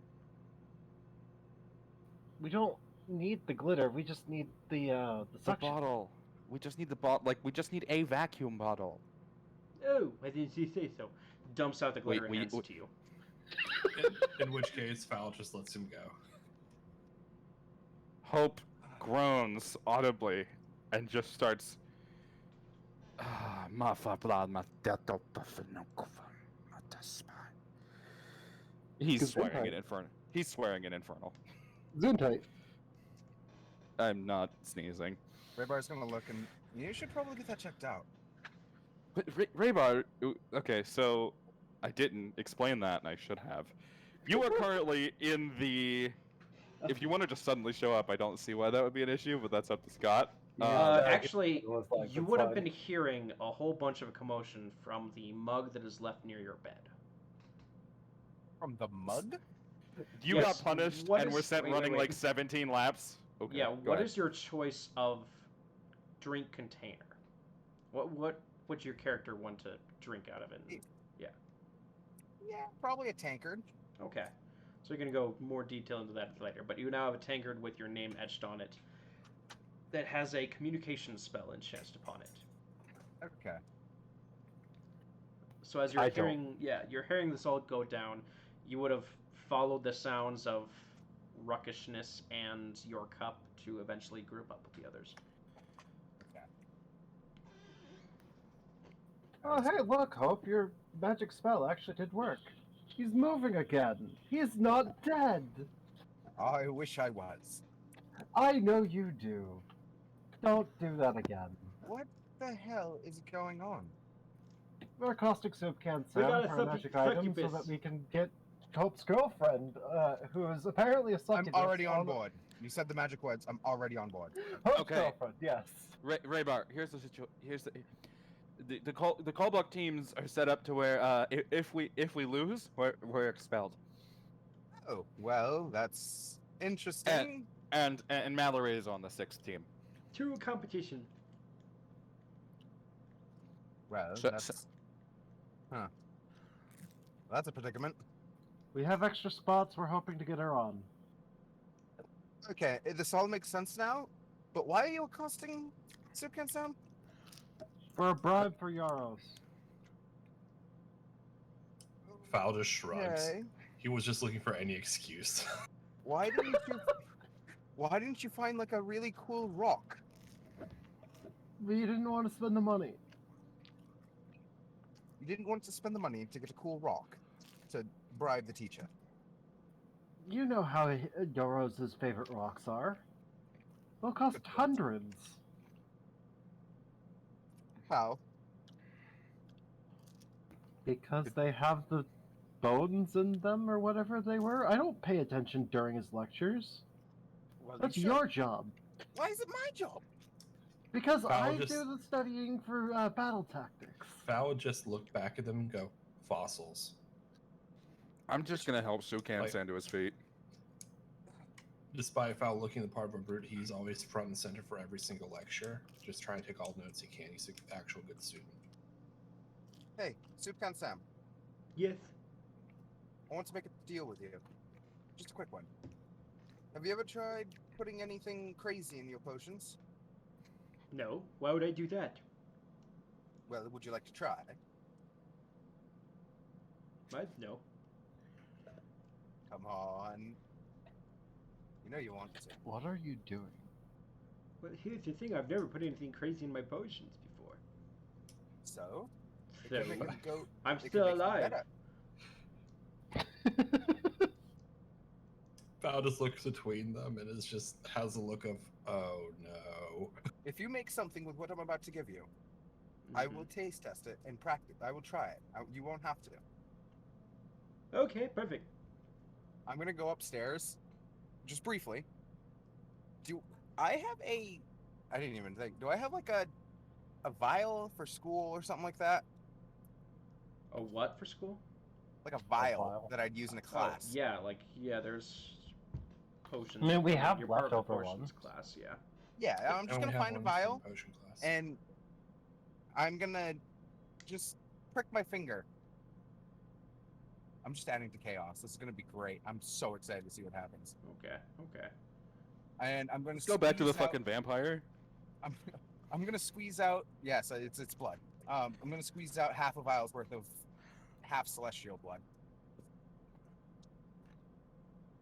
We don't need the glitter. We just need the The suction. bottle. We just need the bottle. Like, we just need a vacuum bottle. Oh, why didn't you say so? Dumps out the glitter and hands it to you. In which case, Foul just lets him go. Hope groans audibly and just starts. He's Good swearing vampire. in infernal. He's swearing in infernal. Zoom tight. I'm not sneezing. Raybar's gonna look and you should probably get that checked out. But Raybar, okay, so I didn't explain that, and I should have. You are currently in the. If you want to just suddenly show up, I don't see why that would be an issue, but that's up to Scott. Actually, it was like, you it's would have fine. been hearing a whole bunch of commotion from the mug that is left near your bed. From the mug? You Yes, got punished what and were is- sent wait, running wait. like 17 laps. Okay, Yeah, go what ahead. is your choice of drink container? What would your character want to drink out of it? Yeah, probably a tankard. Okay. So you're going to go more detail into that later, but you now have a tankard with your name etched on it that has a communication spell enchanted upon it. Okay. So as you're I don't. you're hearing this all go down, you would have followed the sounds of ruckishness and your cup to eventually group up with the others. Okay. Oh, hey, look, Hope, your magic spell actually did work. He's moving again. He's not dead. I wish I was. I know you do. Don't do that again. What the hell is going on? We're a caustic soup can, We Sam, got a for a magic item so succubus. that we can get Hope's girlfriend, who is apparently a I'm succubus. already on board. You said the magic words. I'm already on board. Hope's Okay. girlfriend, yes. Raybar, here's the situation. Here's the Kolbalk teams are set up to where if we lose, we're expelled. Oh, well, that's interesting. And Mallory is on the 6th team. True competition. Well, So- that's... Huh. That's a predicament. We have extra spots we're hoping to get her on. Okay, this all makes sense now, but why are you accosting Soup Sam? For a bribe for Yaros. Foul just shrugs. Okay. He was just looking for any excuse. Why didn't you... Why didn't you find, like, a really cool rock? We didn't want to spend the money. You didn't want to spend the money to get a cool rock to bribe the teacher. You know how Yaros' favorite rocks are. They'll cost Good point. hundreds. How? Because they have the bones in them or whatever they were. I don't pay attention during his lectures. Well, That's you should. your job. Why is it my job? Because Foul I just- do the studying for battle tactics. Foul would just look back at them and go, fossils. I'm just gonna help Sukan Like- stand to his feet. Despite Foul looking the part of a brute, he's always front and center for every single lecture. Just trying to take all notes he can. He's an actual good student. Hey, Soup Sam, Yes. I want to make a deal with you. Just a quick one. Have you ever tried putting anything crazy in your potions? No. Why would I do that? Well, would you like to try? What? No. Come on. You know you want to. What are you doing? Well, here's the thing. I've never put anything crazy in my potions before. So? It So, could make them go, I'm it could still make them alive. better. Foul just looks between them and is just has a look of, oh no. If you make something with what I'm about to give you, I Mhm. will taste test it and practice. I will try it. You won't have to. Okay, perfect. I'm gonna go upstairs, just briefly. Do I have a? I didn't even think. Do I have like a vial for school or something like that? A what for school? Like a vial, vial. that I'd use in a Oh, class. yeah, there's potions. I mean, we have you're part of the leftover potions ones. class, yeah. Yeah, I'm I just only gonna have find a one from vial potion class. and I'm gonna just prick my finger. I'm just adding to chaos. This is gonna be great. I'm so excited to see what happens. Okay, okay. And I'm gonna Let's go back to the squeeze out- fucking vampire. I'm, I'm gonna squeeze out. Yes, it's blood. I'm gonna squeeze out half a vial's worth of half celestial blood.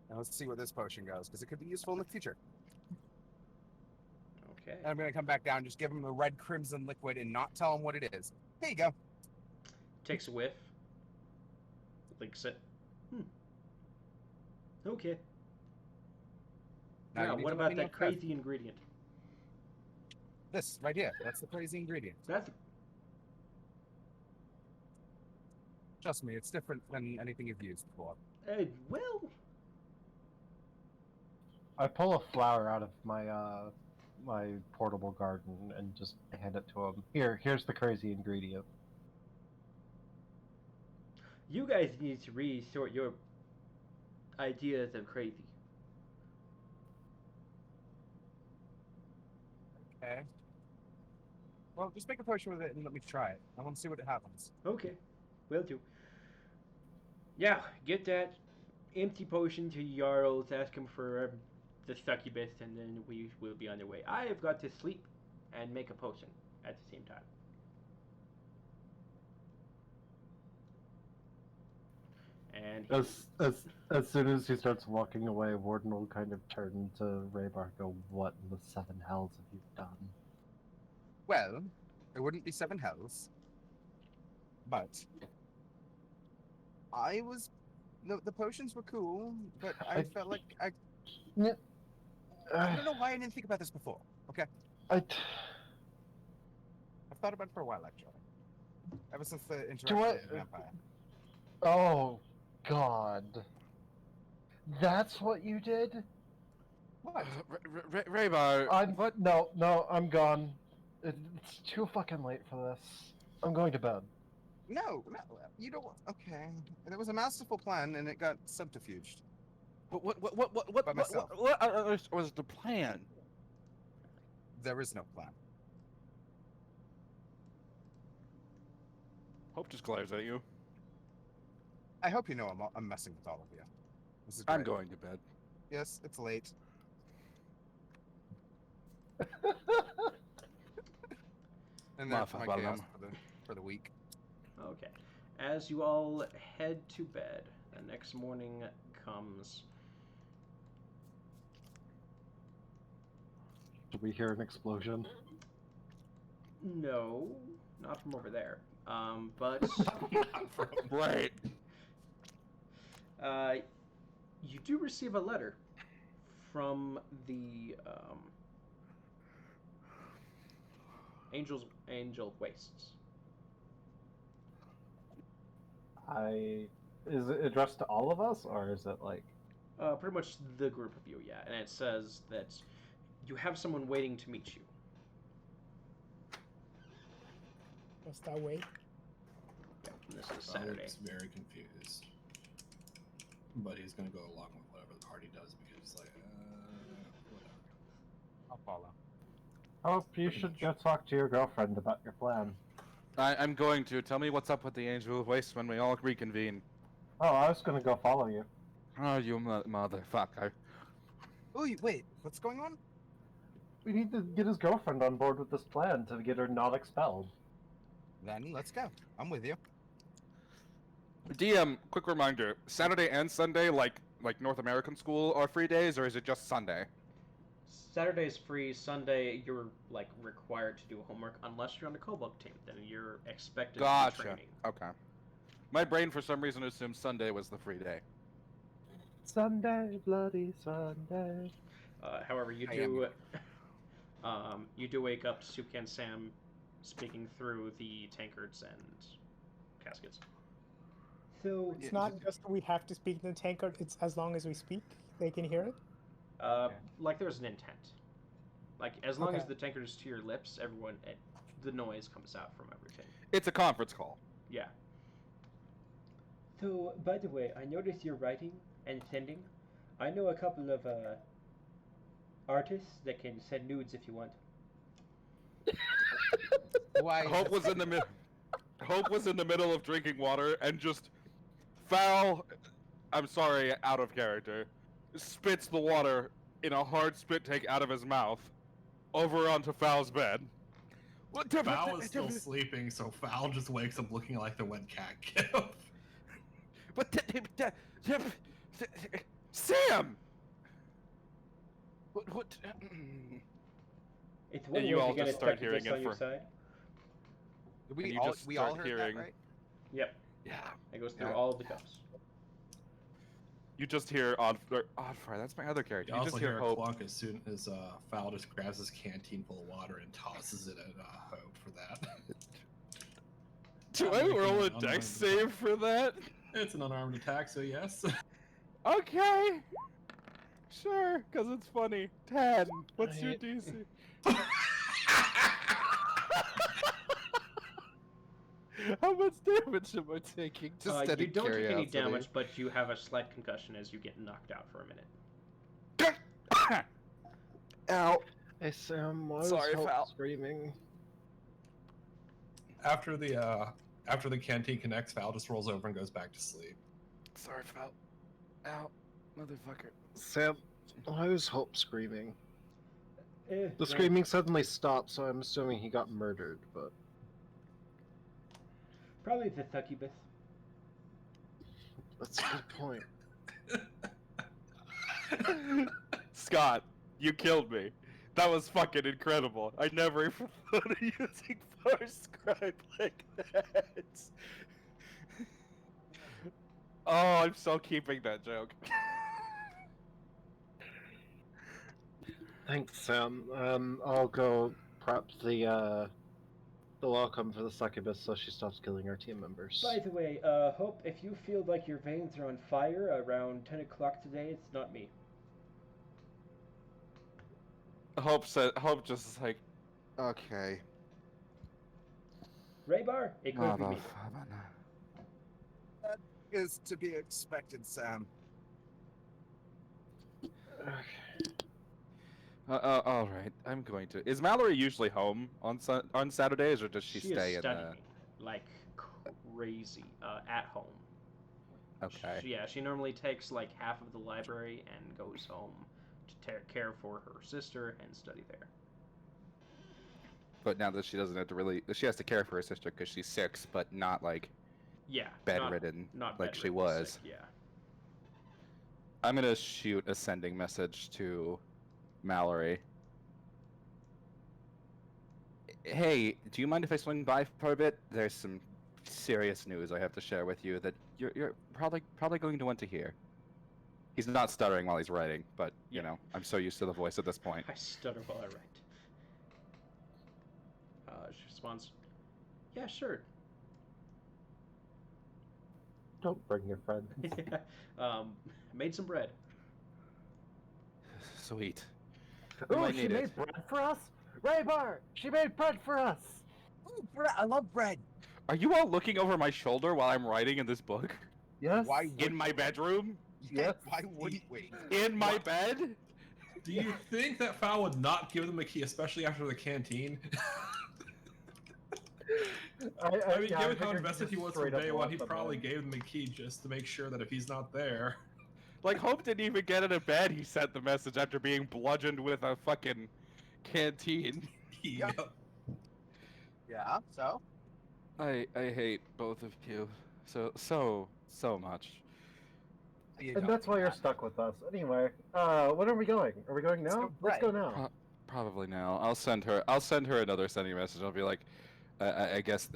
Now let's see where this potion goes, because it could be useful in the future. Okay. And I'm gonna come back down, just give him the red crimson liquid, and not tell him what it is. Here you go. Takes a whiff. Licks it. Okay. Now you Now, need what to let about me know that if that's- crazy ingredient? This right here. That's the crazy ingredient. That's Trust me, it's different than anything you've used before. well. I pull a flower out of my my portable garden and just hand it to him. Here's the crazy ingredient. You guys need to resort your ideas of crazy. Okay. Well, just make a potion with it and let me try it. I want to see what happens. Okay, will do. Yeah, get that empty potion to Jarls, ask him for the succubus, and then we will be on the way. I have got to sleep and make a potion at the same time. And As soon as he starts walking away, Warden will kind of turn to Raybar and go, "What in the seven hells have you done?" Well, it wouldn't be 7 hells, but I was. The potions were cool, but I felt like I don't know why I didn't think about this before. Okay, I've thought about it for a while actually. Ever since the interaction with the vampire. Oh, God. That's what you did? What? Raybar, what? No, I'm gone. It's too fucking late for this. I'm going to bed. No, you don't. Okay, there was a masterful plan, and it got subterfuged. By myself. What was the plan? There is no plan. Hope just glares at you. I hope you know I'm messing with all of you. This is I'm great. going to bed. Yes, it's late. And that's my chaos for the week. okay. As you all head to bed, the next morning comes. Did we hear an explosion? No, not from over there. But Right. you do receive a letter from the Angel Wastes. Is it addressed to all of us, or is it like... Pretty much the group of you, yeah. And it says that you have someone waiting to meet you. What's that way? Yeah, and this is Saturday. Alex very confused, but he's gonna go along with whatever the party does because he's like, whatever. I'll follow. Oh, you should go talk to your girlfriend about your plan. I'm going to. Tell me what's up with the Angel of Waste when we all reconvene. Oh, I was gonna go follow you. Oh, you motherfucker. Oh, wait, what's going on? We need to get his girlfriend on board with this plan to get her not expelled. Then let's go. I'm with you. DM, quick reminder: Saturday and Sunday, like North American school, are free days, or is it just Sunday? Saturday's free. Sunday, you're required to do homework unless you're on the Kolbalk team. Then you're expected to Gotcha. be training. Okay. My brain, for some reason, assumed Sunday was the free day. Sunday, bloody Sunday. However, you do wake up to Sukan Sam speaking through the tankards and caskets. So It's not just we have to speak in the tankard, it's as long as we speak, they can hear it. Like there's an intent. Like as long as Okay. the tankard is to your lips, the noise comes out from everything. It's a conference call. Yeah. So, by the way, I noticed you're writing and sending. I know a couple of artists that can send nudes if you want. Why? Hope was in the middle. Hope was in the middle of drinking water and just foul. I'm sorry, out of character. Spits the water in a hard spit take out of his mouth over onto Foul's bed. Foul is still sleeping, so Foul just wakes up looking like the wet cat killed. Sam. What? It's one And you way all to get just a start skepticus hearing on it your for- side. We you all just we all start heard hearing- that, right? Yep. Yeah. It goes through Yeah. all of the cups. You just hear Oddfire. That's my other character. You You also just hear hear a Hope. clunk as soon as Foul just grabs his canteen full of water and tosses it at Hope for that. Do I'm I making roll a an dex unarmed save attack. for that? It's an unarmed attack, so yes. Okay. Sure, because it's funny. 10. What's your I- DC? How much damage am I taking? Just You steady don't take any curiosity. damage, but you have a slight concussion as you get knocked out for a minute. Ow. Hey Sam, why Sorry, was Val. Help screaming? After the canteen connects, Foul just rolls over and goes back to sleep. Sorry, Val. Ow. Motherfucker. Sam, why was Hope screaming? The Right. screaming suddenly stopped, so I'm assuming he got murdered, but... Probably the succubus. That's a good point. Scott, you killed me. That was fucking incredible. I never even thought of using Power Scribe like that. Oh, I'm so keeping that joke. Thanks, Sam. I'll go prep the welcome for the succubus so she stops killing our team members. By the way, Hope, if you feel like your veins are on fire around 10 o'clock today, it's not me. Hope just is like, okay. Raybar, it could be me. That is to be expected, Sam. All right, I'm going to. Is Mallory usually home on Saturdays, or does she stay is in studying like crazy at home. Okay. She normally takes like half of the library and goes home to care for her sister and study there. But now that she doesn't have to she has to care for her sister because she's 6, but not like Yeah, bedridden not like she bedridden, was. sick, yeah. I'm gonna shoot a sending message to Mallory. Hey, do you mind if I swing by for a bit? There's some serious news I have to share with you that you're probably going to want to hear. He's not stuttering while he's writing, but you know, I'm so used to the voice at this point. I stutter while I write. She responds, "Yeah, sure." Don't bring your friend. Made some bread. Sweet. Oh, might she need it. made bread for us? Raybar, she made bread for us! Ooh, bread. I love bread. Are you all looking over my shoulder while I'm writing in this book? Yes? Why would In my bedroom? Yes. Why wouldn't we? In my What? bed? Do you think that Foul would not give them a key, especially after the canteen? I mean, yeah, I given how figured invested he just was from straight up day one, lost he them probably then. gave them a key just to make sure that if he's not there, Like, Hope didn't even get out of bed. He sent the message after being bludgeoned with a fucking canteen. Yeah. Yeah. So. I hate both of you so much. You And don't that's do why you're that. stuck with us. Anyway, when are we going? Are we going Let's now? go Let's go bread. now. Probably now. I'll send her another sending message. I'll be like, I guess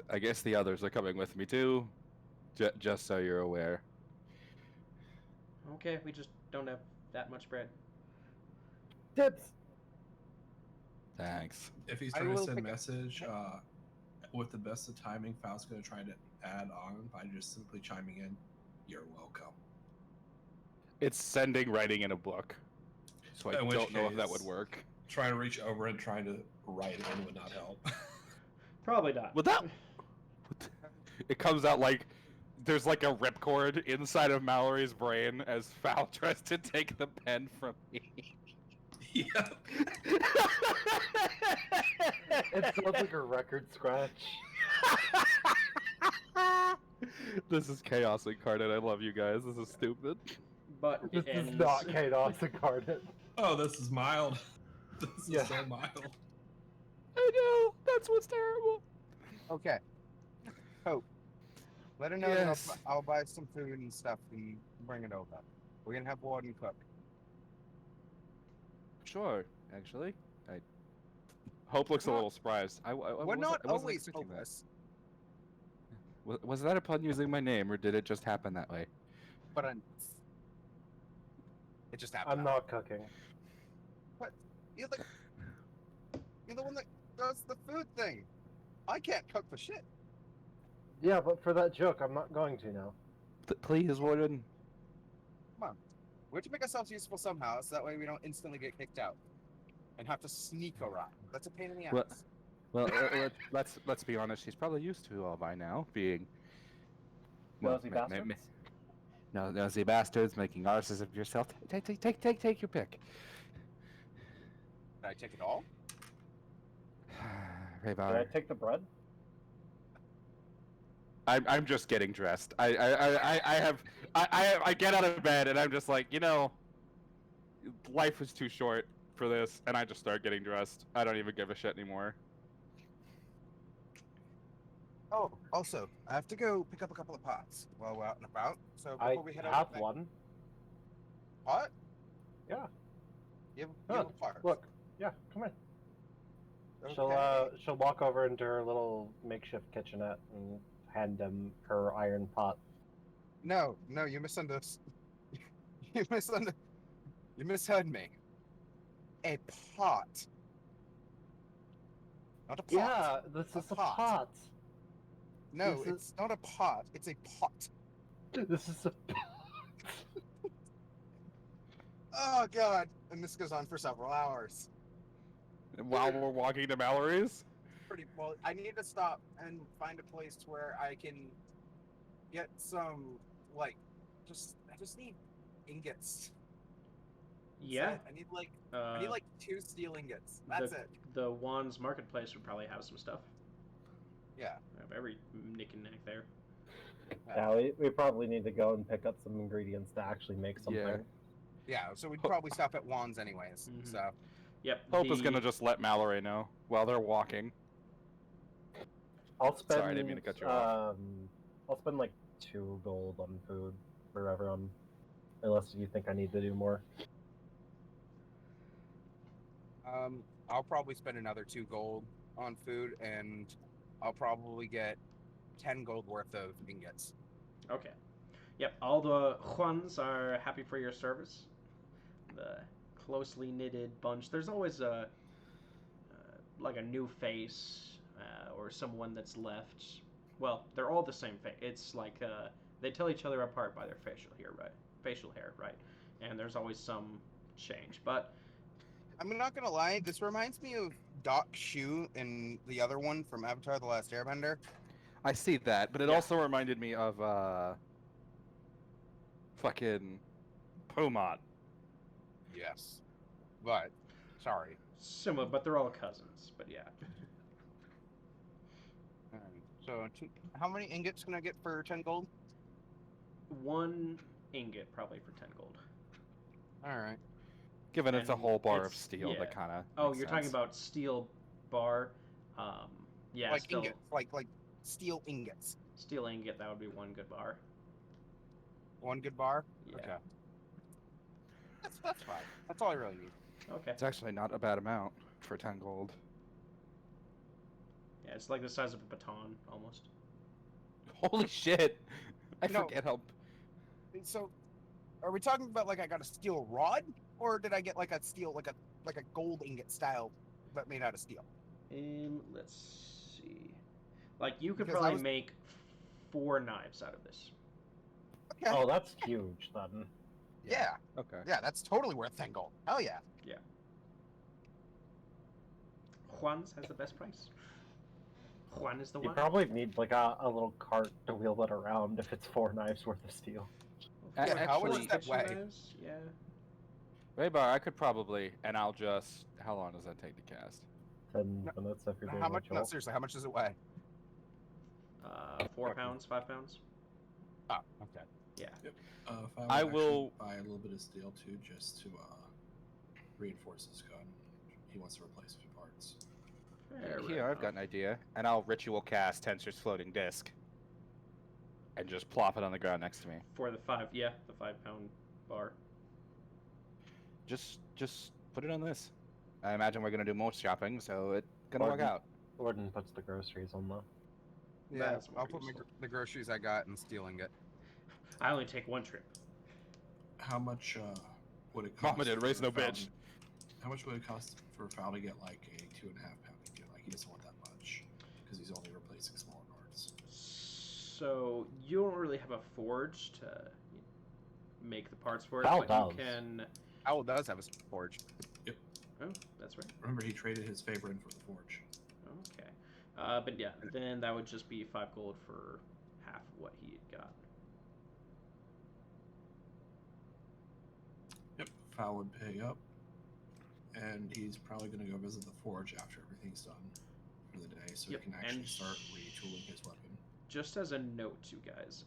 the others are coming with me too. Just so you're aware. Okay, we just don't have that much bread. Tips! Thanks. if he's I trying to will send pick up- message with the best of timing, Foul's going to try to add on by just simply chiming in. You're welcome. It's sending writing in a book. So I In which don't know if that would case- work. Trying to reach over and trying to write it in would not help. Probably not. Would that... It comes out like there's like a ripcord inside of Mallory's brain as Fowl tries to take the pen from me. Yeah. It sounds like a record scratch. This is chaos incarnate. I love you guys. This is stupid. But This it is ends. not chaos incarnate. Oh, this is mild. This Yeah. is so mild. I know. That's what's terrible. Okay. Hope. Let her know Yes. that I'll buy some food and stuff and bring it over. We're gonna have Warden cook. Sure. Actually, Hope looks a little surprised. I We're wasn't not expecting always that. hopeless, Was that upon using my name, or did it just happen that way? but it just happened. I'm not cooking. You're the one that does the food thing. I can't cook for shit. Yeah, but for that joke, I'm not going to now. Please, Warden. We have to make ourselves useful somehow, so that way we don't instantly get kicked out and have to sneak around. That's a pain in the Well- ass. Well, let's be honest. She's probably used to all by now being Nosy bastards? No, nosy bastards making arses of yourself. Take your pick. Did I take it all? Did I Raybar. take the bread? I'm just getting dressed. I get out of bed and I'm just like, life is too short for this, and I just start getting dressed. I don't even give a shit anymore. Oh, also, I have to go pick up a couple of pots while we're out and about. So I before we head have out, one. pot? Yeah. You Oh, have a pot. Look, yeah, come in. Okay. She'll walk over into her little makeshift kitchenette and hand him her iron pot. No, you misunderstood. You misheard me. A pot. Not a pot. Yeah, this A is a pot. pot. No, this it's not a pot. It's a pot. This is a Oh god. And this goes on for several hours. While we're walking to Mallory's? Pretty well. I need to stop and find a place where I can get some I just need ingots. Yeah. I need like 2 steel ingots. That's it. The Wands Marketplace would probably have some stuff. Yeah. I have every nick and neck there. Yeah, we probably need to go and pick up some ingredients to actually make something. Yeah. Yeah, so we'd probably stop at Wands anyways. Mhm. So Yep. Hope is gonna just let Mallory know while they're walking. I'll spend. Sorry, I didn't mean to cut you off. I'll spend like 2 gold on food for everyone, unless you think I need to do more. I'll probably spend another 2 gold on food, and I'll probably get 10 gold worth of ingots. Okay. Yep. All the Juans are happy for your service. The closely knitted bunch. There's always a new face or someone that's left. Well, they're all the same face. It's like they tell each other apart by their facial hair, right? And there's always some change, but I'm not gonna lie, this reminds me of Doc Shu and the other one from Avatar: The Last Airbender. I see that, but it Yeah. also reminded me of fucking Pomot. Yes, but sorry. similar. But they're all cousins. But yeah. So, how many ingots can I get for 10 gold? 1 ingot probably for 10 gold. All right. Given it's a And whole bar of it's- steel, yeah. that kind of. Oh, you're talking about steel bar. Yeah, like still ingots, like steel ingots. steel ingot. That would be 1 good bar. 1 good bar. Yeah. Okay. That's fine. That's all I really need. Okay. It's actually not a bad amount for 10 gold. Yeah, it's like the size of a baton almost. Holy shit! I No. forget how. So, are we talking about like I got a steel rod, or did I get like a steel, like a gold ingot style, but made out of steel? Let's see. Like you could Because I probably was- make 4 knives out of this. Okay. Oh, that's huge then. Yeah. Okay. Yeah, that's totally worth 10 gold. Hell yeah. Juan's has the best price. Juan is the You one. probably need like a little cart to wheel it around if it's 4 knives worth of steel. Well, Yeah, four- how much four does that kitchen weigh? knives, yeah. Raybar, I could probably, and I'll just. How long does that take to cast? 10 No, minutes if you're doing How much? No, ritual. seriously, how much does it weigh? 4 pounds, 5 pounds. Oh, okay. Yeah. If I, would I actually will- buy a little bit of steel too, just to reinforce his gun. He wants to replace a few parts. Fair Here, I've got an idea, and I'll ritual cast Tensor's floating disc, and just plop it on the ground next to me. For the 5, yeah, the 5-pound bar. Just put it on this. I imagine we're gonna do more shopping, so it's gonna work Gordon. out. Gordon puts the groceries on the. Yeah, That's more I'll put useful. the groceries I got in the steel ingot. I only take 1 trip. How much would it cost? Mama did raise for no Fal- bitch. How much would it cost for Foul to get like a 2.5 pound ingot? Like he doesn't want that much because he's only replacing smaller parts. So you don't really have a forge to make the parts for it, Val but does. you can. Owl does have a forge. Oh, that's right. Remember, he traded his favor in for the forge. Okay. But yeah, then that would just be 5 gold for half of what he had got. Yep, Foul would pay up, and he's probably going to go visit the forge after everything's done for the day, so Yep, he can actually and start retooling his weapon. Just as a note, you guys,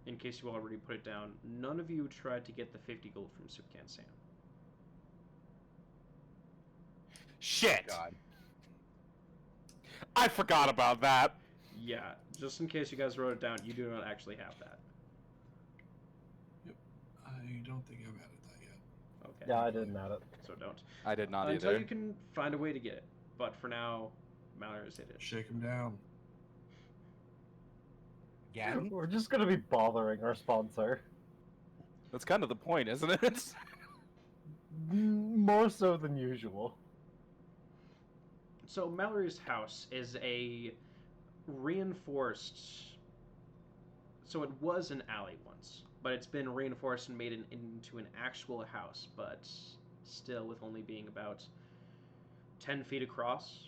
in case you already put it down, none of you tried to get the 50 gold from Soup-Can Sam. Shit! God. I forgot about that. Yeah, just in case you guys wrote it down, you do not actually have that. I don't think I've added that yet. Okay. Yeah, I didn't add it. So don't. I did not Until either. you can find a way to get it. But for now, Mallory's hit it. Shake him down. Again? We're just gonna be bothering our sponsor. That's kind of the point, isn't it? More so than usual. So Mallory's house is a reinforced. So it was an alley once, but it's been reinforced and made into an actual house, but still with only being about 10 feet across.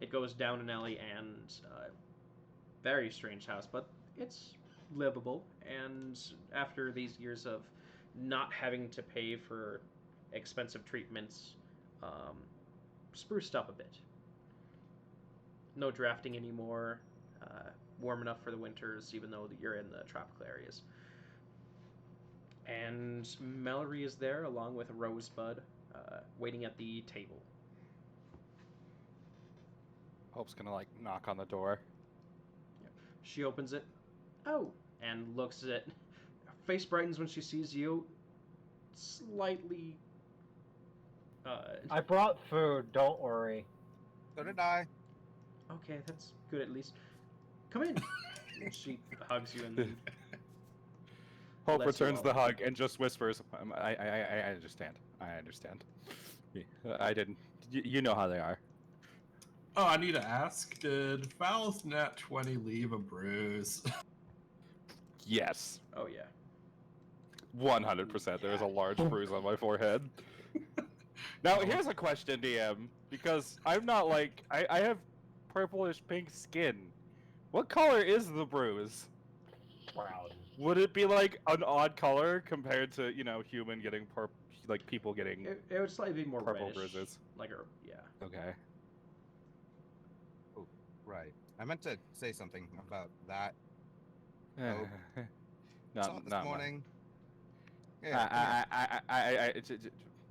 It goes down an alley and very strange house, but it's livable. And after these years of not having to pay for expensive treatments, spruced up a bit. No drafting anymore. Warm enough for the winters, even though you're in the tropical areas. And Mallory is there along with Rosebud, waiting at the table. Hope's gonna like knock on the door. She opens it. Oh, and looks at it. Face brightens when she sees you. Slightly. I brought food, don't worry. So did I. Okay, that's good at least. Come in. And she hugs you and then Hope lets you returns all the in. hug and just whispers, I understand. I understand. I didn't. You know how they are. Oh, I need to ask, did Foul's nat 20 leave a bruise? Yes. Oh yeah. 100%. There is a large bruise on my forehead. Now, here's a question, DM. Because I'm not like... I have purplish pink skin. What color is the bruise? Brown. Would it be like an odd color compared to, you know, human getting like people getting It would slightly be more purple reddish. bruises? Like a yeah. Okay. Oh, right. I meant to say something about that. not Saw it this not morning. mine. Yeah, come here.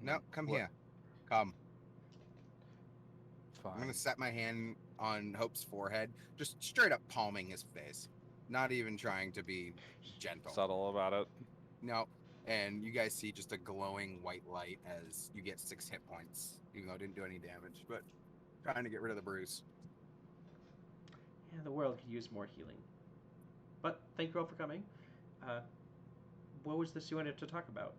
No, come what? here. Come. Fine. I'm gonna set my hand on Hope's forehead, just straight up palming his face. Not even trying to be gentle. Subtle about it. No. And you guys see just a glowing white light as you get 6 hit points, even though it didn't do any damage, but trying to get rid of the bruise. Yeah, the world could use more healing. But thank you all for coming. What was this you wanted to talk about?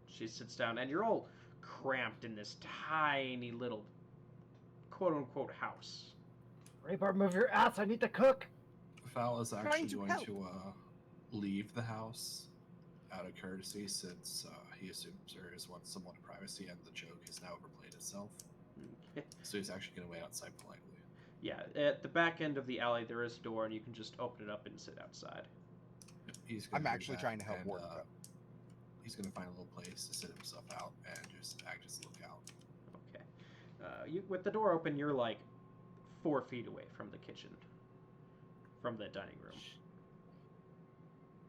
She sits down, and you're all cramped in this tiny little quote-unquote house. Raybar, move your ass, I need to cook! Foul is Trying actually to going help. to leave the house out of courtesy, since he assumes there is somewhat of privacy, and the joke has now overplayed itself. Okay. So he's actually going to wait outside politely. Yeah, at the back end of the alley there is a door, and you can just open it up and sit outside. He's gonna I'm do actually that, trying to help and, Warden though. He's going to find a little place to sit himself out and just act as a lookout. Okay. With the door open, you're like 4 feet away from the kitchen, from the dining room.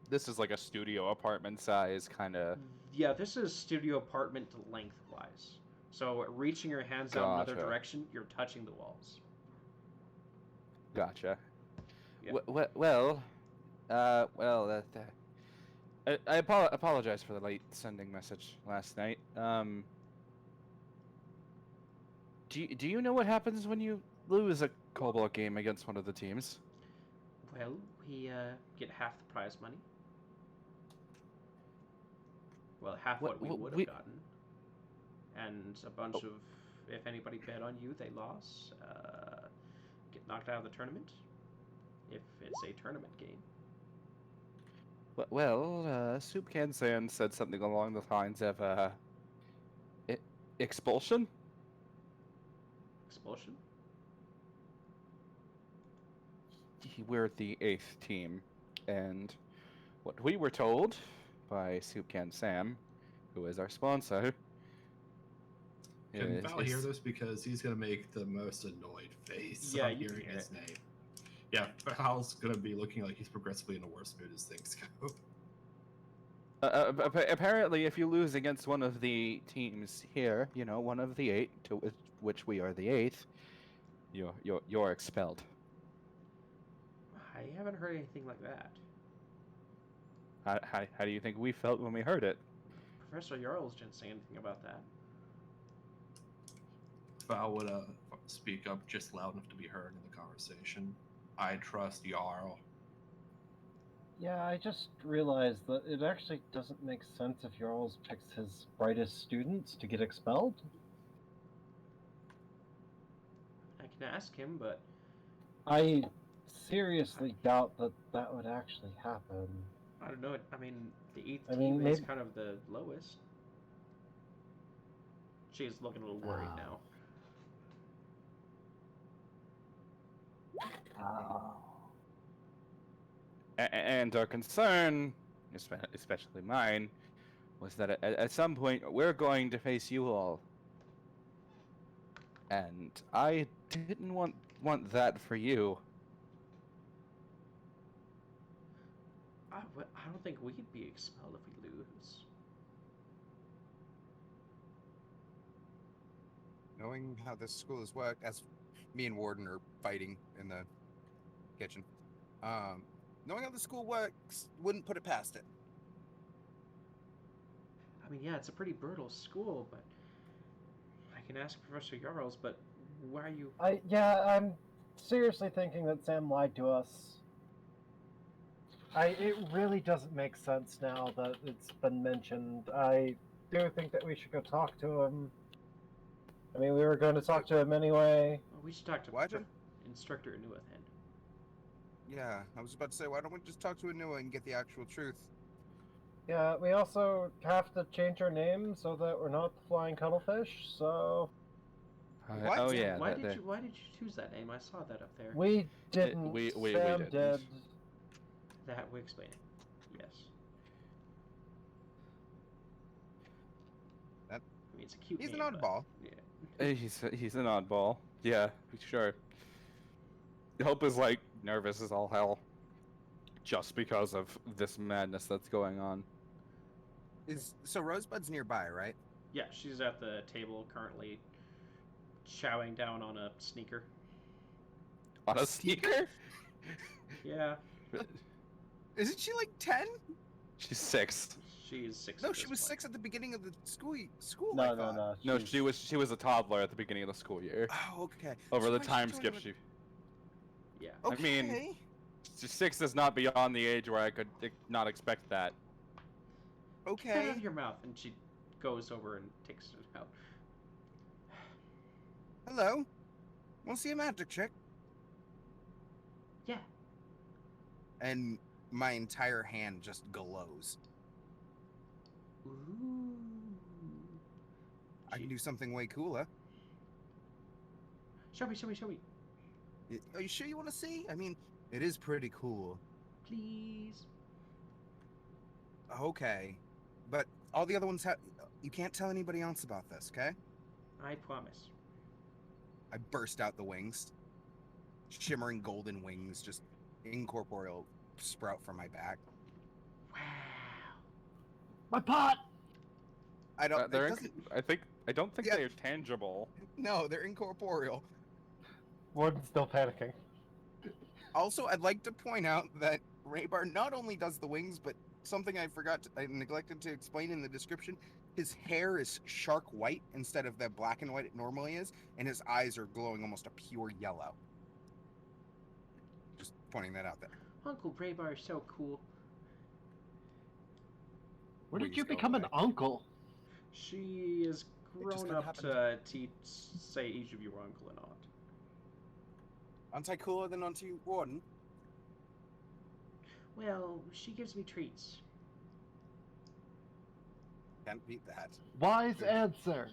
This is like a studio apartment size kind of. Yeah, this is studio apartment lengthwise. So reaching your hands out another Gotcha. direction, you're touching the walls. Gotcha. Yeah. Well, I apologize for the late sending message last night. Do you know what happens when you lose a Kolbalk game against one of the teams? Well, we get half the prize money. Well, half what we would have gotten. And a bunch of, if anybody bet on you, they lost. Get knocked out of the tournament. If it's a tournament game. Well, Soup Can San said something along the lines of expulsion. Expulsion? We're the 8th team, and what we were told by Soup Can Sam, who is our sponsor. Can Val hear this? Because he's going to make the most annoyed face on hearing his name. Yeah, Val's going to be looking like he's progressively in a worse mood as things go. Apparently, if you lose against one of the teams here, one of the 8, to which we are the 8th, you're expelled. I haven't heard anything like that. How do you think we felt when we heard it? Professor Jarls didn't say anything about that. Val would speak up just loud enough to be heard in the conversation. I trust Jarl. Yeah, I just realized that it actually doesn't make sense if Jarls picks his brightest students to get expelled. I can ask him, but... I seriously doubt that would actually happen. I don't know. I mean, the 8th team is kind of the lowest. She's looking a little worried now. And our concern, especially mine, was that at some point we're going to face you all. And I didn't want that for you. I don't think we'd be expelled if we lose. Knowing how this school has worked, as me and Warden are fighting in the kitchen, knowing how the school works, wouldn't put it past it. I mean, yeah, it's a pretty brutal school, but I can ask Professor Jarls, but why are you... I'm seriously thinking that Sam lied to us. It really doesn't make sense now that it's been mentioned. I do think that we should go talk to him. I mean, we were going to talk to him anyway. Well, we should talk to Instructor Anua then. Yeah, I was about to say, why don't we just talk to Anua and get the actual truth? Yeah, we also have to change our name so that we're not the Flying Cuttlefish, so... What? Oh yeah. Why did you choose that name? I saw that up there. We didn't. We Sam didn't. did. That we explain it. Yes. That. I mean, it's a cute He's name, an oddball. Yeah. He's an oddball. Yeah, sure. Hope is like nervous as all hell, just because of this madness that's going on. So Rosebud's nearby, right? Yeah, she's at the table currently, chowing down on a sneaker. On a sneaker? Yeah. Isn't she like 10? She's 6. She's 6. No, she was 6 at the beginning of the school. No. No, she was a toddler at the beginning of the school year. Oh, okay. Over So the why is time she skip, doing she. Yeah. Okay. I mean, 6 is not beyond the age where I could not expect that. Get that out Okay. of your mouth, and she goes over and takes it out. Hello. Want to see a magic trick? Yeah. And my entire hand just glows. Ooh. I can do something way cooler. Show me, show me, show me. Are you sure you want to see? I mean, it is pretty cool. Please. Okay, but all the other ones have. You can't tell anybody else about this, okay? I promise. I burst out the wings. Shimmering golden wings, just incorporeal, sprout from my back. Wow. My pot! I don't. It They're doesn't. I don't think Yeah. they're tangible. No, they're incorporeal. Warden's still panicking. Also, I'd like to point out that Raybar not only does the wings, but something I neglected to explain in the description. His hair is shark white instead of the black and white it normally is, and his eyes are glowing almost a pure yellow. Just pointing that out there. Uncle Raybar is so cool. When did Wings you go become an away. uncle? She is grown didn't up happen. to say each of you are uncle and aunt. Aren't I cooler than Auntie Warden? Well, she gives me treats. Can't beat that. Wise answer.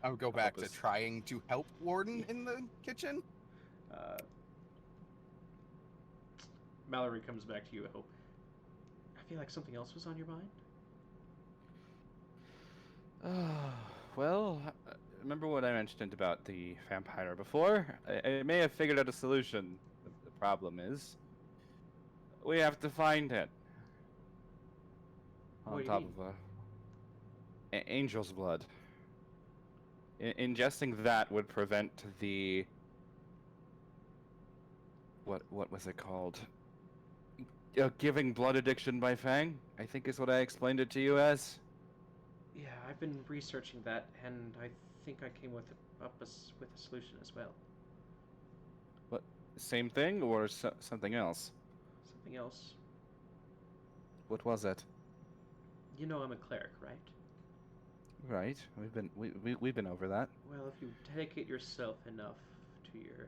I would go back to us. trying to help Warden in the kitchen. Mallory comes back to you, I hope. I feel like something else was on your mind. Well, remember what I mentioned about the vampire before? I may have figured out a solution. The problem is, we have to find it. What On do you top mean? of angel's blood. Ingesting that would prevent the... What was it called? Giving blood addiction by Fang, I think is what I explained it to you as. Yeah, I've been researching that, and I think I came with a solution as well. What? Same thing or something else? Something else. What was it? You know I'm a cleric, right? Right, we've been over that. Well, if you dedicate yourself enough to your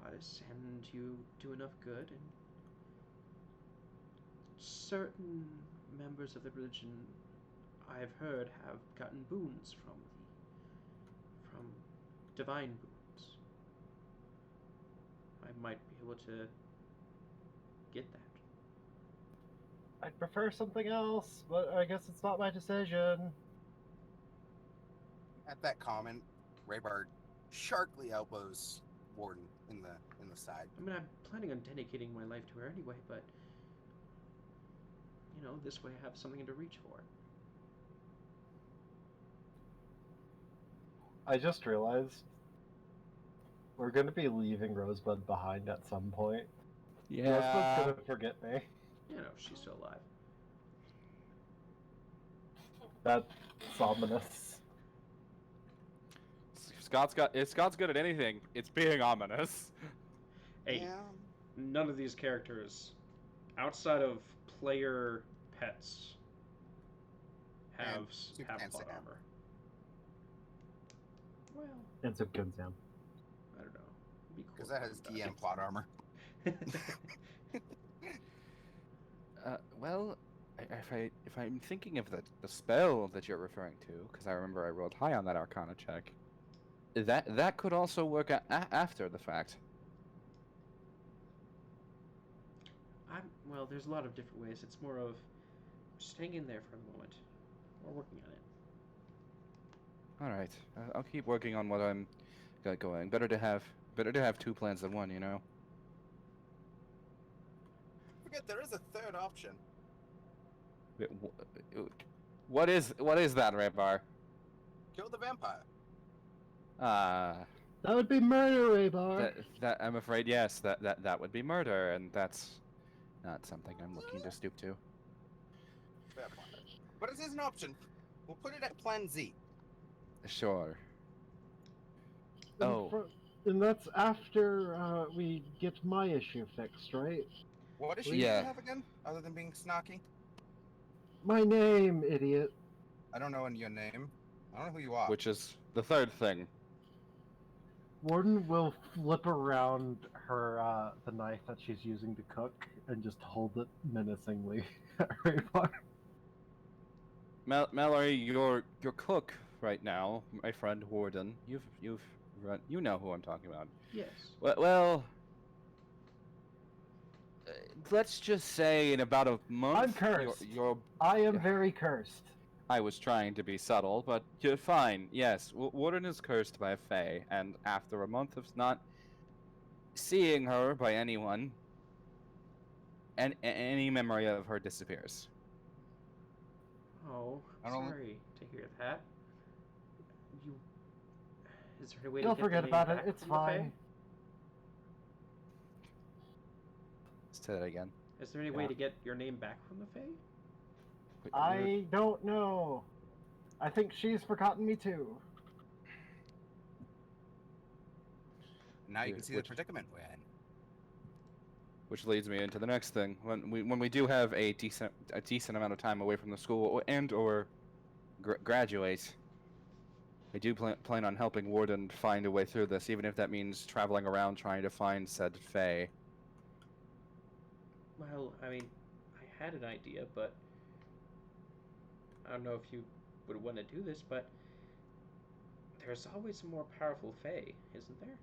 goddess and you do enough good, and certain members of the religion I've heard have gotten boons from divine boons. I might be able to get that. I'd prefer something else, but I guess it's not my decision. At that comment, Raybar sharply elbows Warden in the side. I mean, I'm planning on dedicating my life to her anyway, but you know, this way I have something to reach for. I just realized we're going to be leaving Rosebud behind at some point. Rosebud's going to forget me. You know, she's still alive. That's ominous. If Scott's good at anything, it's being ominous. Hey, Yeah. none of these characters, outside of player pets, have And Super plot Sam. armor. Well, It's a good Sam. I don't know. It'd be cool. Because that has DM plot armor. Well, if I'm thinking of the spell that you're referring to, because I remember I rolled high on that Arcana check, that could also work after the fact. Well, there's a lot of different ways. It's more of just hang in there for a moment. We're working on it. All right, I'll keep working on what I'm got going. Better to have two plans than one, you know. Forget there is a third option. What is that, Raybar? Kill the vampire. That would be murder, Raybar. That I'm afraid, yes, that would be murder, and that's not something I'm looking to stoop to. Fair point. But it is an option. We'll put it at Plan Z. Sure. And Oh. and that's after we get my issue fixed, right? What does she Yeah. have again, other than being snarky? My name, idiot. I don't know your name. I don't know who you are. Which is the third thing. Warden will flip around her the knife that she's using to cook and just hold it menacingly at Raybar. Mallory, your cook right now, my friend Warden. You've run. You know who I'm talking about. Yes. Well, let's just say in about a month. I'm cursed. Your I am very cursed. I was trying to be subtle, but you're fine. Yes, Warden is cursed by a fae, and after a month of not seeing her by anyone, and any memory of her disappears. Oh, I don't- sorry to hear that. You. Is there any way You'll to get forget the name about it. back It's from the Fae? fine. Say that again. Is there any way Yeah. to get your name back from the Fae? Wait, I don't know. I think she's forgotten me too. Now you can see the Which- predicament we're in. Which leads me into the next thing. When we do have a decent amount of time away from the school or graduate, I do plan on helping Warden find a way through this, even if that means traveling around trying to find said Fae. Well, I mean, I had an idea, but I don't know if you would want to do this, but there's always a more powerful Fae, isn't there?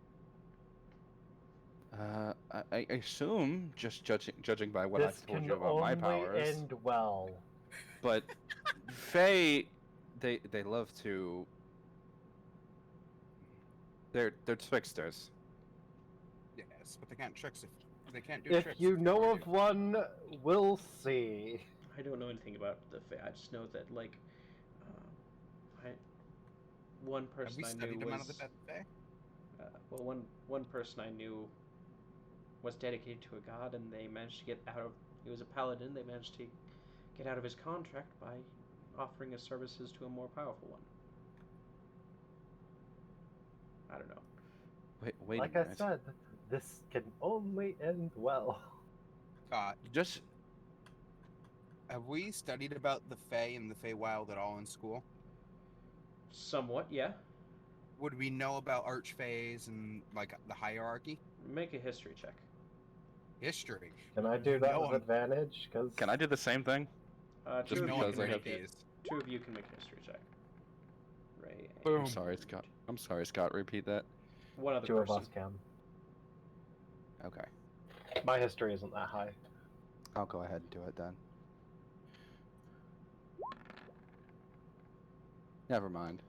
I assume, just judging by what this I've told can you about my only powers, end well. but Fae, they love to. They're tricksters. Yes, but they can't tricks if they can't do If tricks. you if know they of do. one, we'll see. I don't know anything about the Fae. I just know that, like, one Have person we I knew studied him out of was the dead Fae? well, one person I knew was dedicated to a god, and they managed to get out of. He was a paladin. They managed to get out of his contract by offering his services to a more powerful one. I don't know. Wait Like a I minute. said, this can only end well. Just Have we studied about the Fae and the Feywild at all in school? Somewhat, yeah. Would we know about Archfays and like the hierarchy? Make a history check. History. Can I do You that know with I'm- advantage? Cause can I do the same thing? Two Just of you because can I make have- it. Two of you can make a history check. Ray. I'm sorry, Scott. Repeat that. One other two of person. us can. Okay, My history isn't that high. I'll go ahead and do it then. Never mind.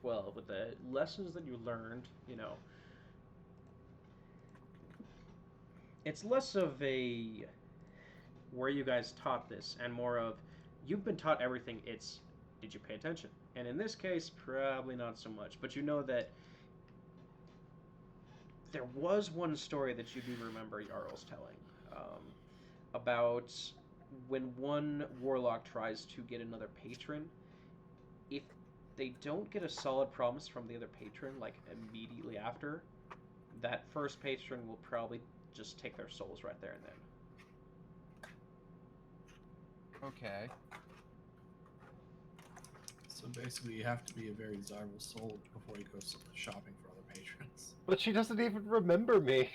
12. With the lessons that you learned, it's less of a where you guys taught this and more of you've been taught everything. It's did you pay attention? And in this case, probably not so much. But you know that there was one story that you do remember Jarl's telling about when one warlock tries to get another patron. If they don't get a solid promise from the other patron, like immediately after, that first patron will probably just take their souls right there and then. Okay. So basically, you have to be a very desirable soul before you go shopping for other patrons. But she doesn't even remember me.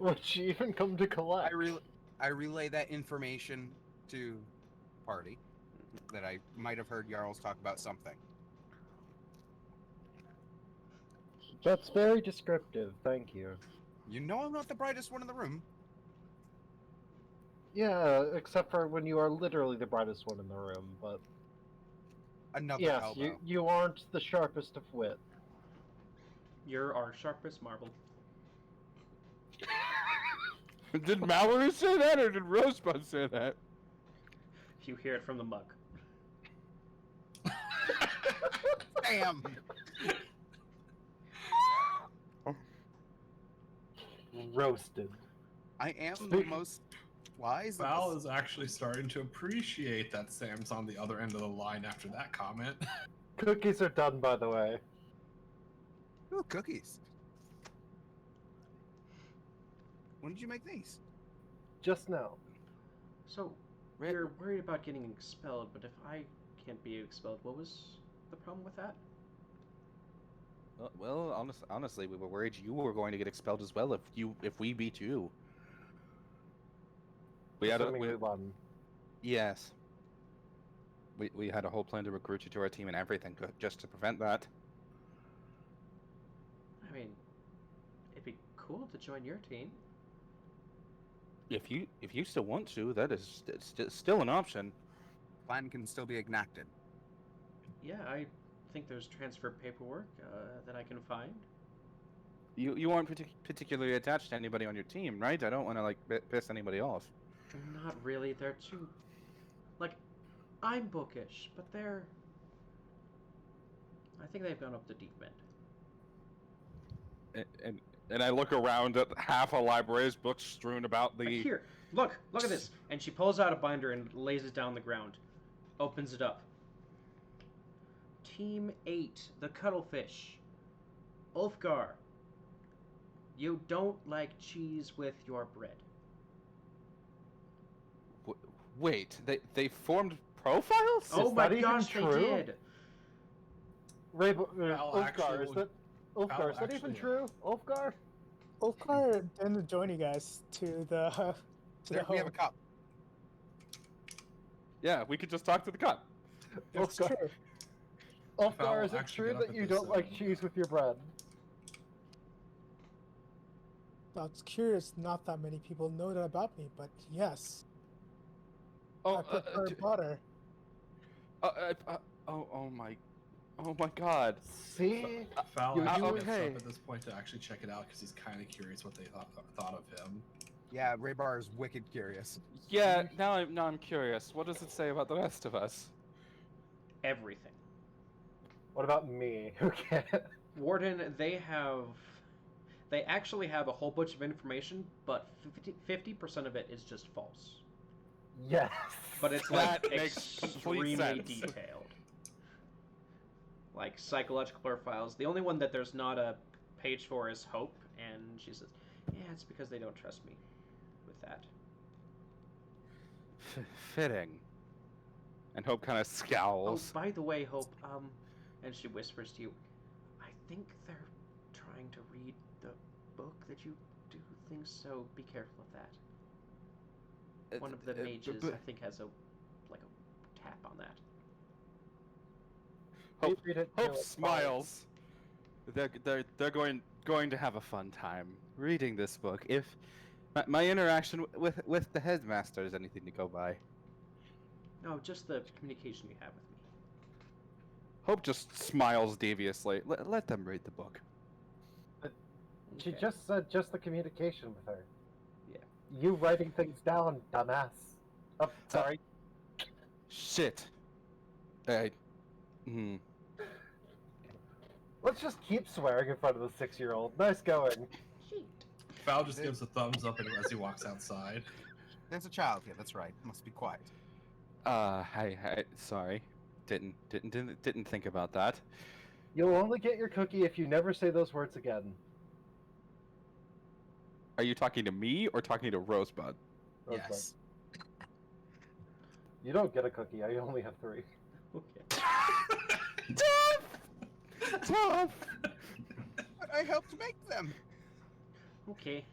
Would she even come to collect? I relay that information to party that I might have heard Jarls talk about something. That's very descriptive, thank you. You know I'm not the brightest one in the room. Yeah, except for when you are literally the brightest one in the room, but Another yes, elbow. you aren't the sharpest of wit. You're our sharpest marble. Did Mallory say that, or did Rosebud say that? You hear it from the mug. Damn! Roasted. I am the most wise. of Val the- is actually starting to appreciate that Sam's on the other end of the line after that comment. Cookies are done, by the way. Ooh, cookies. When did you make these? Just now. So, you're worried about getting expelled, but if I can't be expelled, what was the problem with that? Well, honestly, we were worried you were going to get expelled as well if we beat you. Assuming we won. Yes. We had a whole plan to recruit you to our team and everything just to prevent that. I mean, it'd be cool to join your team. If you still want to, that is still an option. Plan can still be enacted. Yeah, I think there's transfer paperwork that I can find. You aren't particularly attached to anybody on your team, right? I don't want to like piss anybody off. Not really. They're too, like, I'm bookish, but they're. I think they've gone up the deep end. And I look around at half a library's books strewn about the. Here, look at this. And she pulls out a binder and lays it down on the ground. Opens it up. Team 8, the Cuttlefish. Ulfgar. You don't like cheese with your bread. Wait, they formed profiles? Oh Is my that even gosh, they true? did. Ulfgar, is that even actually- true? Ulfgar? Ulfgar ended join you guys to the There, we have a home. cup. Yeah, we could just talk to the cop. It's Ulfgar, true. Ulfgar, I'll is it actually true get up that at you this, don't like cheese with your bread? That's curious. Not that many people know that about me, but yes, Oh, I prefer butter. oh my God. See? Foul You- actually okay. gets up at this point to actually check it out because he's kind of curious what they thought of him. Yeah, Raybar is wicked curious. Yeah, now I'm curious. What does it say about the rest of us? Everything. What about me? Who can't? Warden, they actually have a whole bunch of information, but 50% of it is just false. Yes. But it's That like makes complete extremely sense. detailed. Like psychological profiles. The only one that there's not a page for is Hope, and she says, "Yeah, it's because they don't trust me with that." Fitting. And Hope kind of Oh, scowls. by the way, Hope, and she whispers to you, "I think they're trying to read the book that you do things, so be careful of that." One of the mages, I think, has a tap on that. Hope, Read it, Hope no, it's smiles. They're going to have a fun time reading this book. If my interaction with the headmaster is anything to go by. No, just the communication you have with me. Hope just smiles deviously. Let them read the book. She Okay. just said just the communication with her. Yeah. You writing things down, dumbass. Oh, sorry. Shit. Let's just keep swearing in front of the 6-year-old. Nice going. Foul just gives a thumbs up as he walks outside. There's a child here. That's right. Must be quiet. I sorry. Didn't think about that. You'll only get your cookie if you never say those words again. Are you talking to me or talking to Rosebud? Rosebud. Yes. You don't get a cookie. I only have 3. Okay. Tough. But I helped make them. Okay.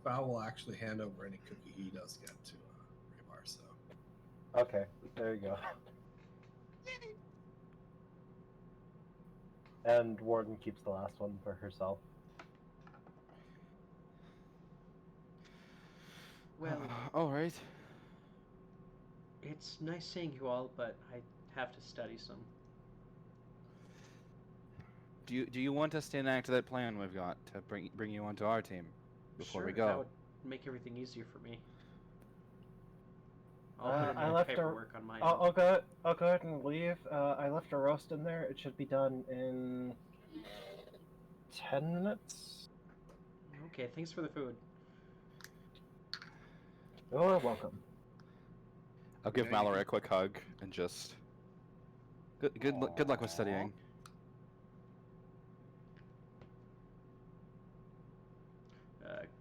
Foul will actually hand over any cookie he does get to Raybar, so. Okay, there you go. And Warden keeps the last one for herself. Well, All right. it's nice seeing you all, but I have to study some. Do you want us to enact that plan we've got to bring you onto our team before Sure, we go? that would make everything easier for me. I'll put in I my left a- paperwork on my I'll go ahead and leave. I left a roast in there. It should be done in 10 minutes. Okay, thanks for the food. You're welcome. I'll give You know, you Mallory can- a quick hug and just good luck with studying.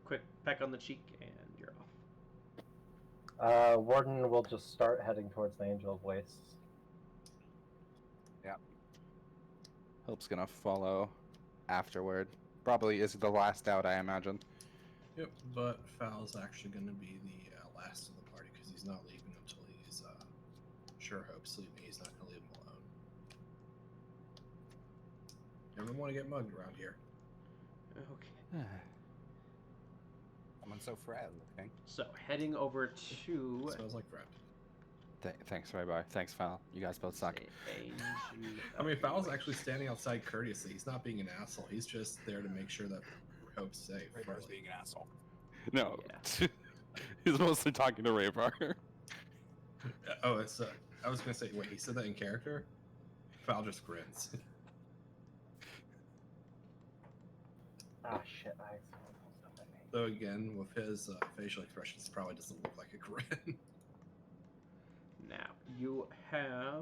Quick peck on the cheek, and you're off. Warden will just start heading towards the Angel of Wastes. Philip's gonna follow afterward. Probably is the last out, I imagine. Yep, but Fal's actually going to be the last of the party because he's not leaving until he's sure hopes leaving. He's not going to leave him alone. Never want to get mugged around here. Okay. Someone so frail looking. So heading over to Smells like bread. Thanks, Raybar. Thanks, Fal. You guys both suck. I mean, Fal's actually standing outside courteously. He's not being an asshole. He's just there to make sure that Hope's safe. Raybar's being an asshole. No. Yeah. He's mostly talking to Raybar. Oh, it's. I was gonna say, wait, he said that in character. Fal just grins. Ah, shit. Though again, with his facial expressions, it probably doesn't look like a grin. Now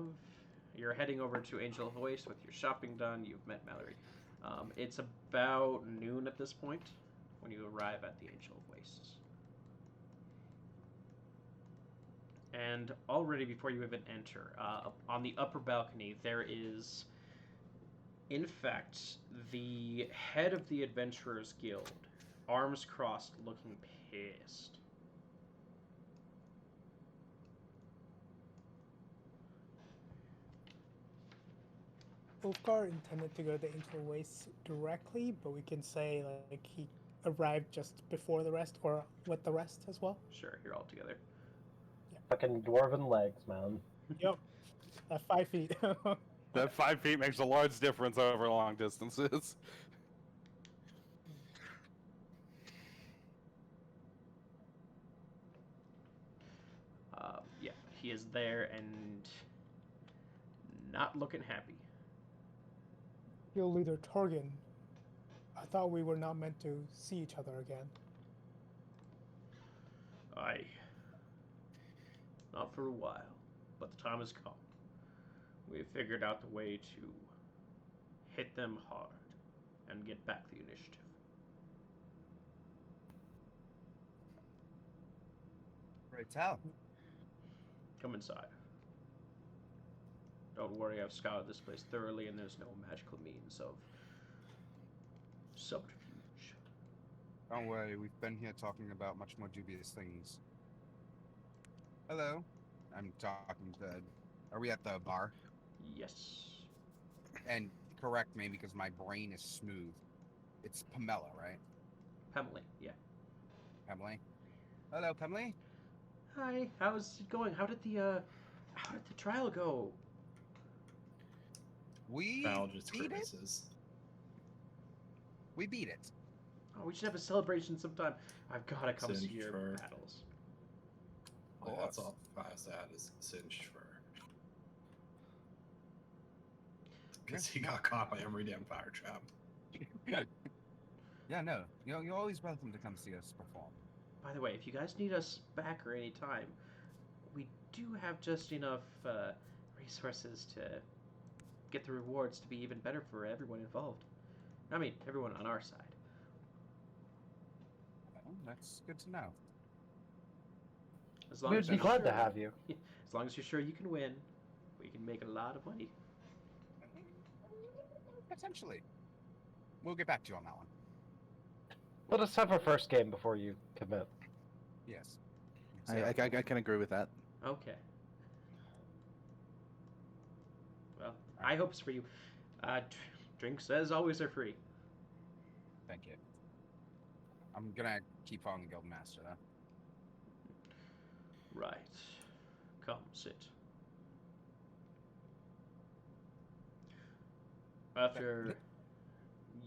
you're heading over to Angel of Waste with your shopping done. You've met Mallory. It's about noon at this point when you arrive at the Angel of Wastes. And already before you even enter, on the upper balcony, there is, in fact, the head of the Adventurers Guild, arms crossed, looking pissed. Ulfgar intended to go to the Angel Waste directly, but we can say like he arrived just before the rest or with the rest as well. Sure, you're all together. Fucking dwarven legs, man. Yep. At 5 feet. That 5 feet makes a large difference over long distances. Yeah, he is there and not looking happy. Guild leader Torgen, I thought we were not meant to see each other again. Aye. Not for a while, but the time has come. We've figured out the way to hit them hard and get back the initiative. Right, tell. Come inside. Don't worry, I've scoured this place thoroughly and there's no magical means of subterfuge. Don't worry, we've been here talking about much more dubious things. Hello. I'm talking to... Are we at the bar? Yes. And correct me because my brain is smooth. It's Pamela, right? Pemberley, yeah. Pemberley? Hello, Pemberley? Hi, how's it going? How did the trial go? We Fal just beat it? grimaces. We beat it. Oh, we should have a celebration sometime. I've gotta come see Singed your fur. battles. Like, that's all Fal's at is singed fur. Because he got caught by every damn fire trap. Yeah, no. You're always welcome to come see us perform. By the way, if you guys need us back or any time, we do have just enough resources to get the rewards to be even better for everyone involved. I mean, everyone on our side. Well, that's good to know. As long We'd as be you're glad to sure- have you. As long as you're sure you can win, we can make a lot of money. Potentially. We'll get back to you on that one. Let us have our first game before you commit. Yes. I can agree with that. Okay. Well, high hopes for you. Drinks, as always, are free. Thank you. I'm gonna keep following the guild master though. Right. Come, sit. After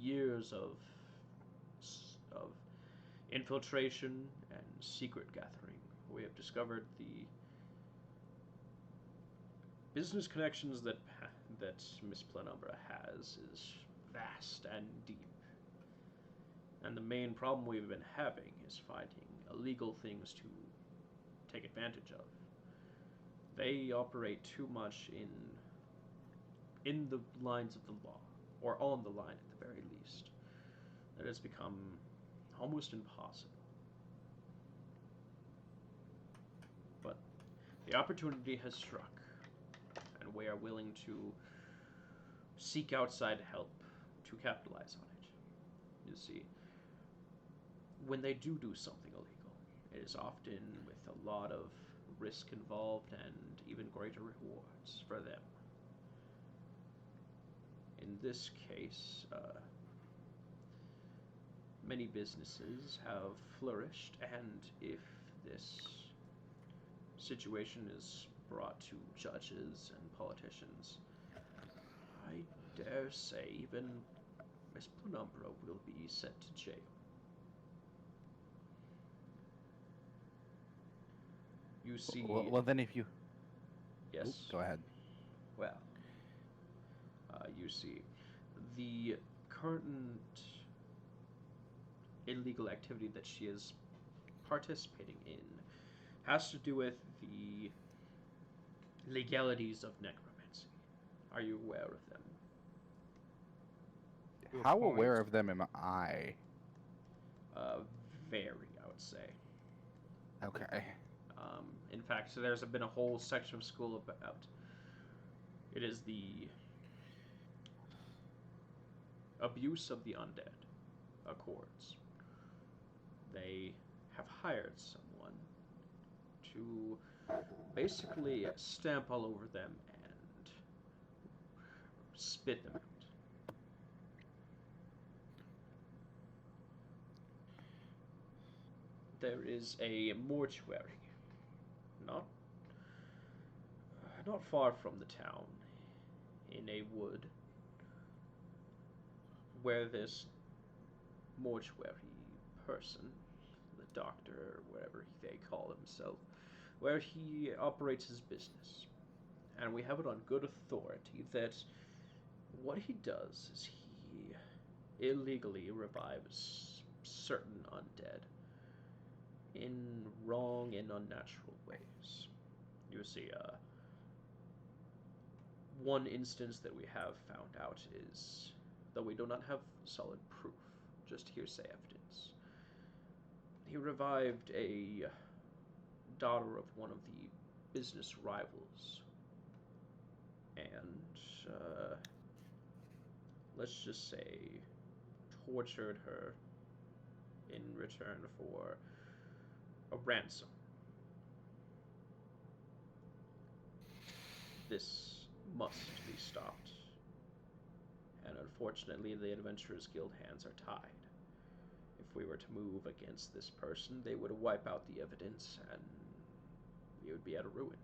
years of infiltration and secret gathering, we have discovered the business connections that Miss Plenumbra has is vast and deep. And the main problem we've been having is finding illegal things to take advantage of. They operate too much in the lines of the law, or on the line at the very least. That has become almost impossible. But the opportunity has struck, and we are willing to seek outside help to capitalize on it. You see, when they do something illegal, it is often with a lot of risk involved and even greater rewards for them. In this case, many businesses have flourished, and if this situation is brought to judges and politicians, I dare say even Miss Penumbra will be sent to jail. You see, Well, then if you yes. go ahead. Well, you see, the current illegal activity that she is participating in has to do with the legalities of necromancy. Are you aware of them? To a How point. aware of them am I? Very, I would say. Okay. In fact, so there's been a whole section of school about it is the abuse of the undead accords. They have hired someone to basically stamp all over them and spit them out. There is a mortuary not not far from the town in a wood where this mortuary person, the doctor or whatever they call himself, where he operates his business. And we have it on good authority that what he does is he illegally revives certain undead in wrong and unnatural ways. You see, one instance that we have found out is, though we do not have solid proof, just hearsay evidence, he revived a daughter of one of the business rivals, and let's just say tortured her in return for a ransom. This must be stopped, and unfortunately the Adventurers Guild hands are tied. If we were to move against this person, they would wipe out the evidence, and we would be at a ruin.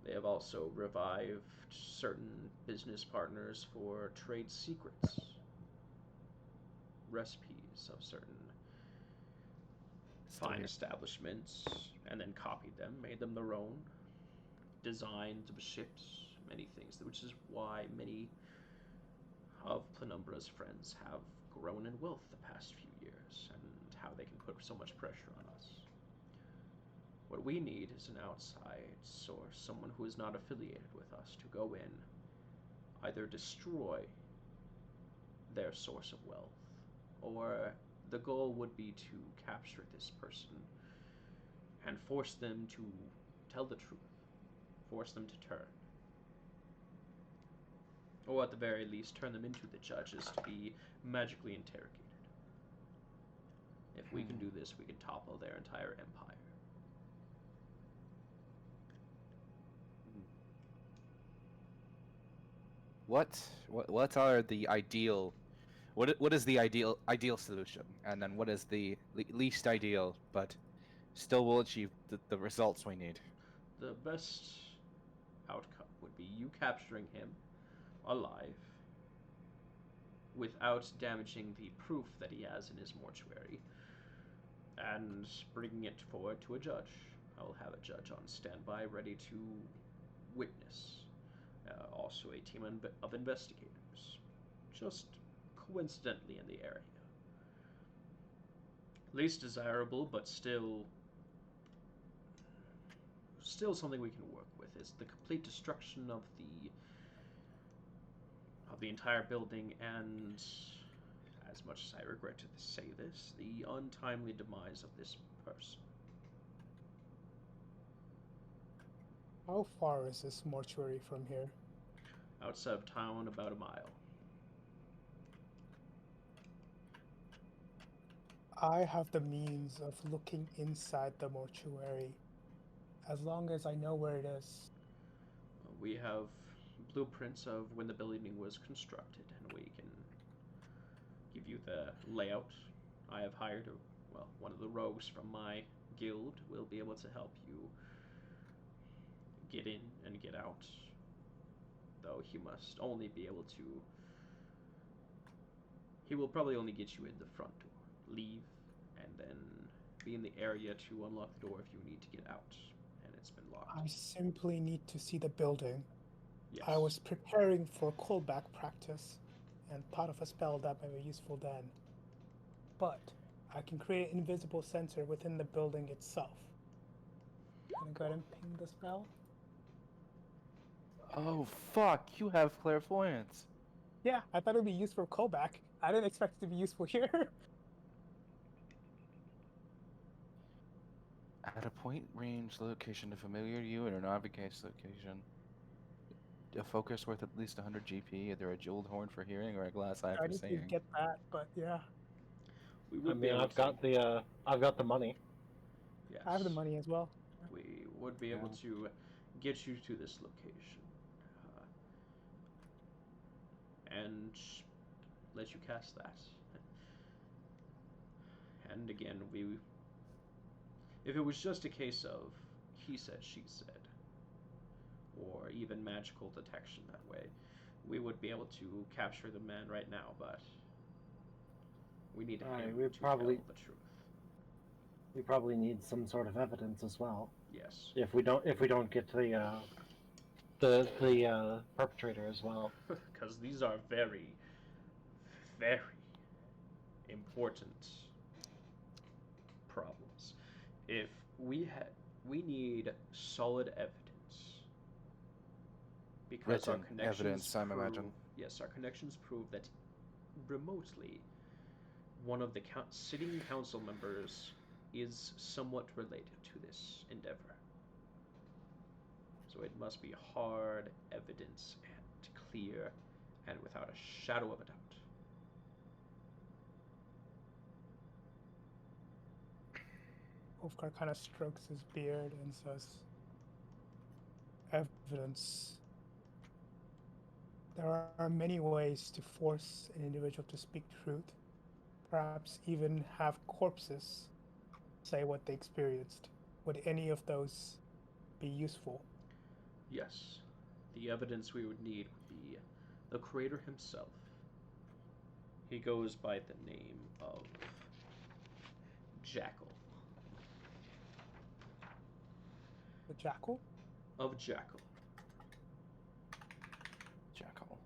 They have also revived certain business partners for trade secrets, recipes of certain fine establishments, and then copied them, made them their own, designs of ships, many things, which is why many of Penumbra's friends have grown in wealth the past few years, and how they can put so much pressure on us. What we need is an outside source, someone who is not affiliated with us, to go in, either destroy their source of wealth, or the goal would be to capture this person and force them to tell the truth, force them to turn. Or at the very least, turn them into the judges to be magically interrogated. If we can do this, we can topple their entire empire. What are the ideal? What is the ideal solution? And then what is the least ideal, but still will achieve the results we need? The best outcome would be you capturing him alive without damaging the proof that he has in his mortuary, and bringing it forward to a judge. I will have a judge on standby ready to witness. Also a team of investigators, just coincidentally in the area. Least desirable, but still something we can work with, is the complete destruction of the entire building, and as much as I regret to say this, the untimely demise of this person. How far is this mortuary from here? outside of town, about a mile. I have the means of looking inside the mortuary, as long as I know where it is. We have blueprints of when the building was constructed, and we can give you the layout. I have hired one of the rogues from my guild will be able to help you get in and get out. Though he must only be able to. He will probably only get you in the front door. Leave, and then be in the area to unlock the door if you need to get out, and it's been locked. I simply need to see the building. Yes. I was preparing for Kolbalk practice and thought of a spell that might be useful then. But I can create an invisible sensor within the building itself. Gonna go ahead and ping the spell. Oh fuck! You have clairvoyance. Yeah, I thought it would be used for Kolbalk. I didn't expect it to be useful here. At a point range location familiar to you in a navigation location. A focus worth at least 100 GP, either a jeweled horn for hearing or a glass eye I for need to seeing. get that, but yeah. We I would be mean, able I've got the money. Yes. I have the money as well. We would be able to get you to this location. And let you cast that. And again, if it was just a case of he said, she said, or even magical detection that way, we would be able to capture the man right now, but we need him to tell the truth. We probably need some sort of evidence as well. Yes. If we don't get the perpetrator as well. Because these are very, very important problems. If we need solid evidence, because our Written connections evidence, I imagine. Yes, our connections prove that remotely one of the sitting council members is somewhat related to this endeavor. So it must be hard evidence and clear and without a shadow of a doubt. Wolfgar kind of strokes his beard and says, evidence. There are many ways to force an individual to speak truth, perhaps even have corpses say what they experienced. Would any of those be useful? Yes. The evidence we would need would be the creator himself. He goes by the name of Jackal. The Jackal? Of Jackal. Jackal.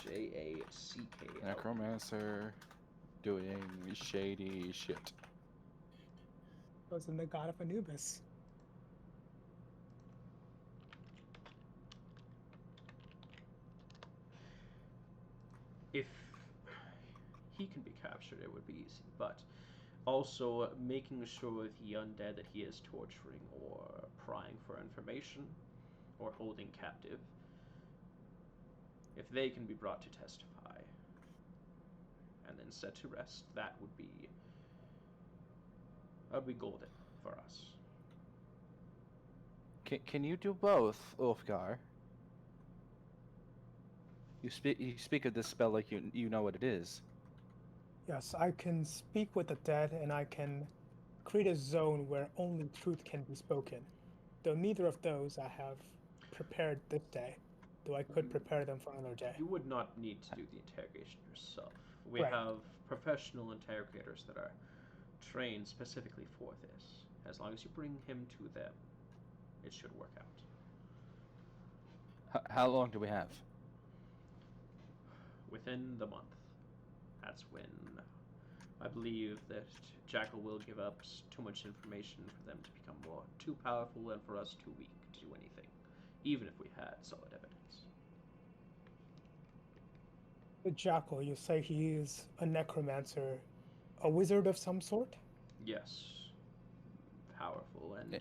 Jackal. Necromancer doing shady shit. Goes in the god of Anubis. If he can be captured, it would be easy, but also making sure the undead that he is torturing or prying for information or holding captive, if they can be brought to testify and then set to rest, that would be golden for us. Can you do both, Ulfgar? You speak of this spell like you know what it is. Yes, I can speak with the dead and I can create a zone where only truth can be spoken. Though neither of those I have prepared this day, though I could prepare them for another day. You would not need to do the interrogation yourself. We Right. have professional interrogators that are trained specifically for this. As long as you bring him to them, it should work out. How long do we have? Within the month. That's when I believe that Jackal will give up too much information for them to become too powerful and for us too weak to do anything, even if we had solid evidence. The Jackal, you say he is a necromancer, a wizard of some sort? Yes. Powerful, and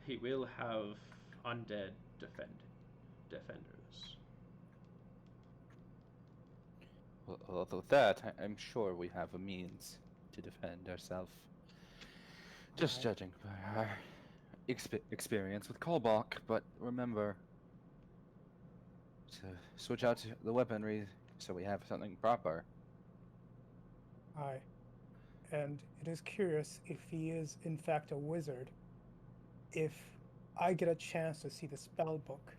he will have undead defenders. Well, with that, I'm sure we have a means to defend ourselves. Just Alright. judging by our experience with Kolbalk, but remember to switch out the weaponry so we have something proper. Aye. And it is curious if he is in fact a wizard. If I get a chance to see the spell book,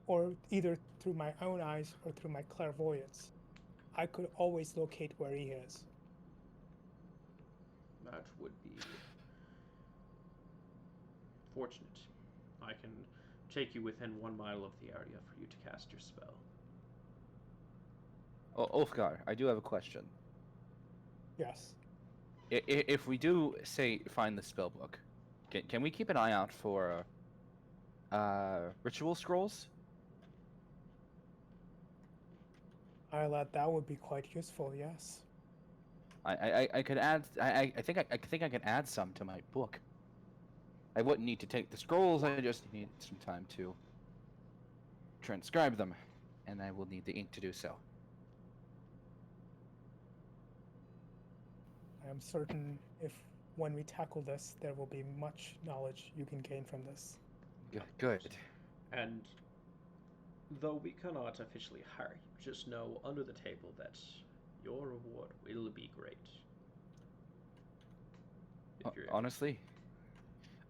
or either through my own eyes or through my clairvoyance, I could always locate where he is. That would be fortunate. I can take you within 1 mile of the area for you to cast your spell. Oh, Ulfgar, I do have a question. Yes. If we do, say, find the spell book, can we keep an eye out for ritual scrolls? That would be quite useful, yes. I could add. I think I can add some to my book. I wouldn't need to take the scrolls. I just need some time to transcribe them, and I will need the ink to do so. I am certain when we tackle this, there will be much knowledge you can gain from this. Good. And though we cannot officially hire you, just know under the table that your reward will be great. Honestly,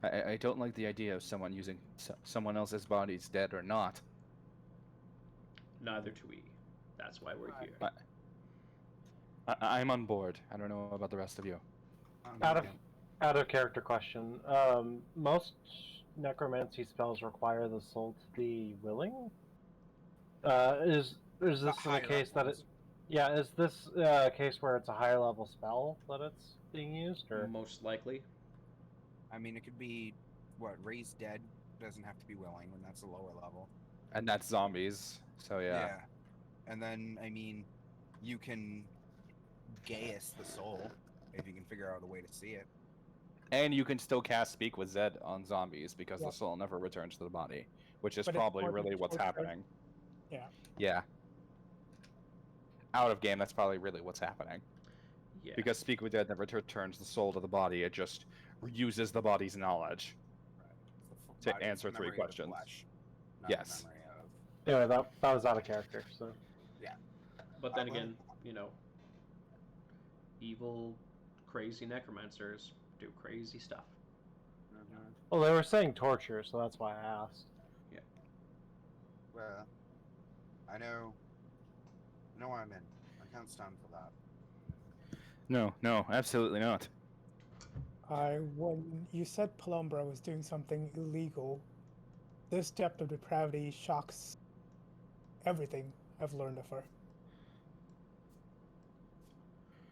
I don't like the idea of someone using someone else's bodies, dead or not. Neither do we. That's why we're here. I'm on board. I don't know about the rest of you. Out of character question. Most necromancy spells require the soul to be willing. Is this the case that it? Yeah, is this a case where it's a higher level spell that it's being used, or Most likely. I mean, it could be raise dead doesn't have to be willing when that's a lower level. And that's zombies. So yeah. And then I mean, you can Gaius the soul if you can figure out a way to see it. And you can still cast Speak with Zed on zombies because Yep. the soul never returns to the body, which is But it's probably more than really what's torture. happening. Yeah. Yeah. Out of game, that's probably really what's happening. Yeah. Because Speak with Dead never returns the soul to the body, it just uses the body's knowledge. Right. To answer 3 questions. Flesh, Yes. yeah, that was out of character. So But then again, evil, crazy necromancers do crazy stuff. well, they were saying torture, so that's why I asked. Yeah. Well, I know where I'm in. I can't stand for that. No, absolutely not. When you said Penumbra was doing something illegal, this depth of depravity shocks everything I've learned of her.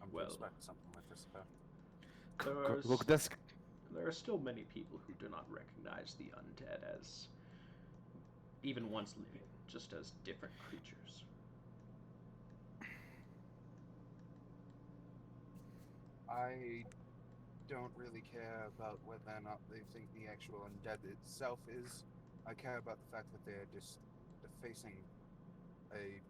I'm Well, expecting something like this. Look, this. There are still many people who do not recognize the undead as even once living, just as different creatures. I don't really care about whether or not they think the actual undead itself is. I care about the fact that they're facing a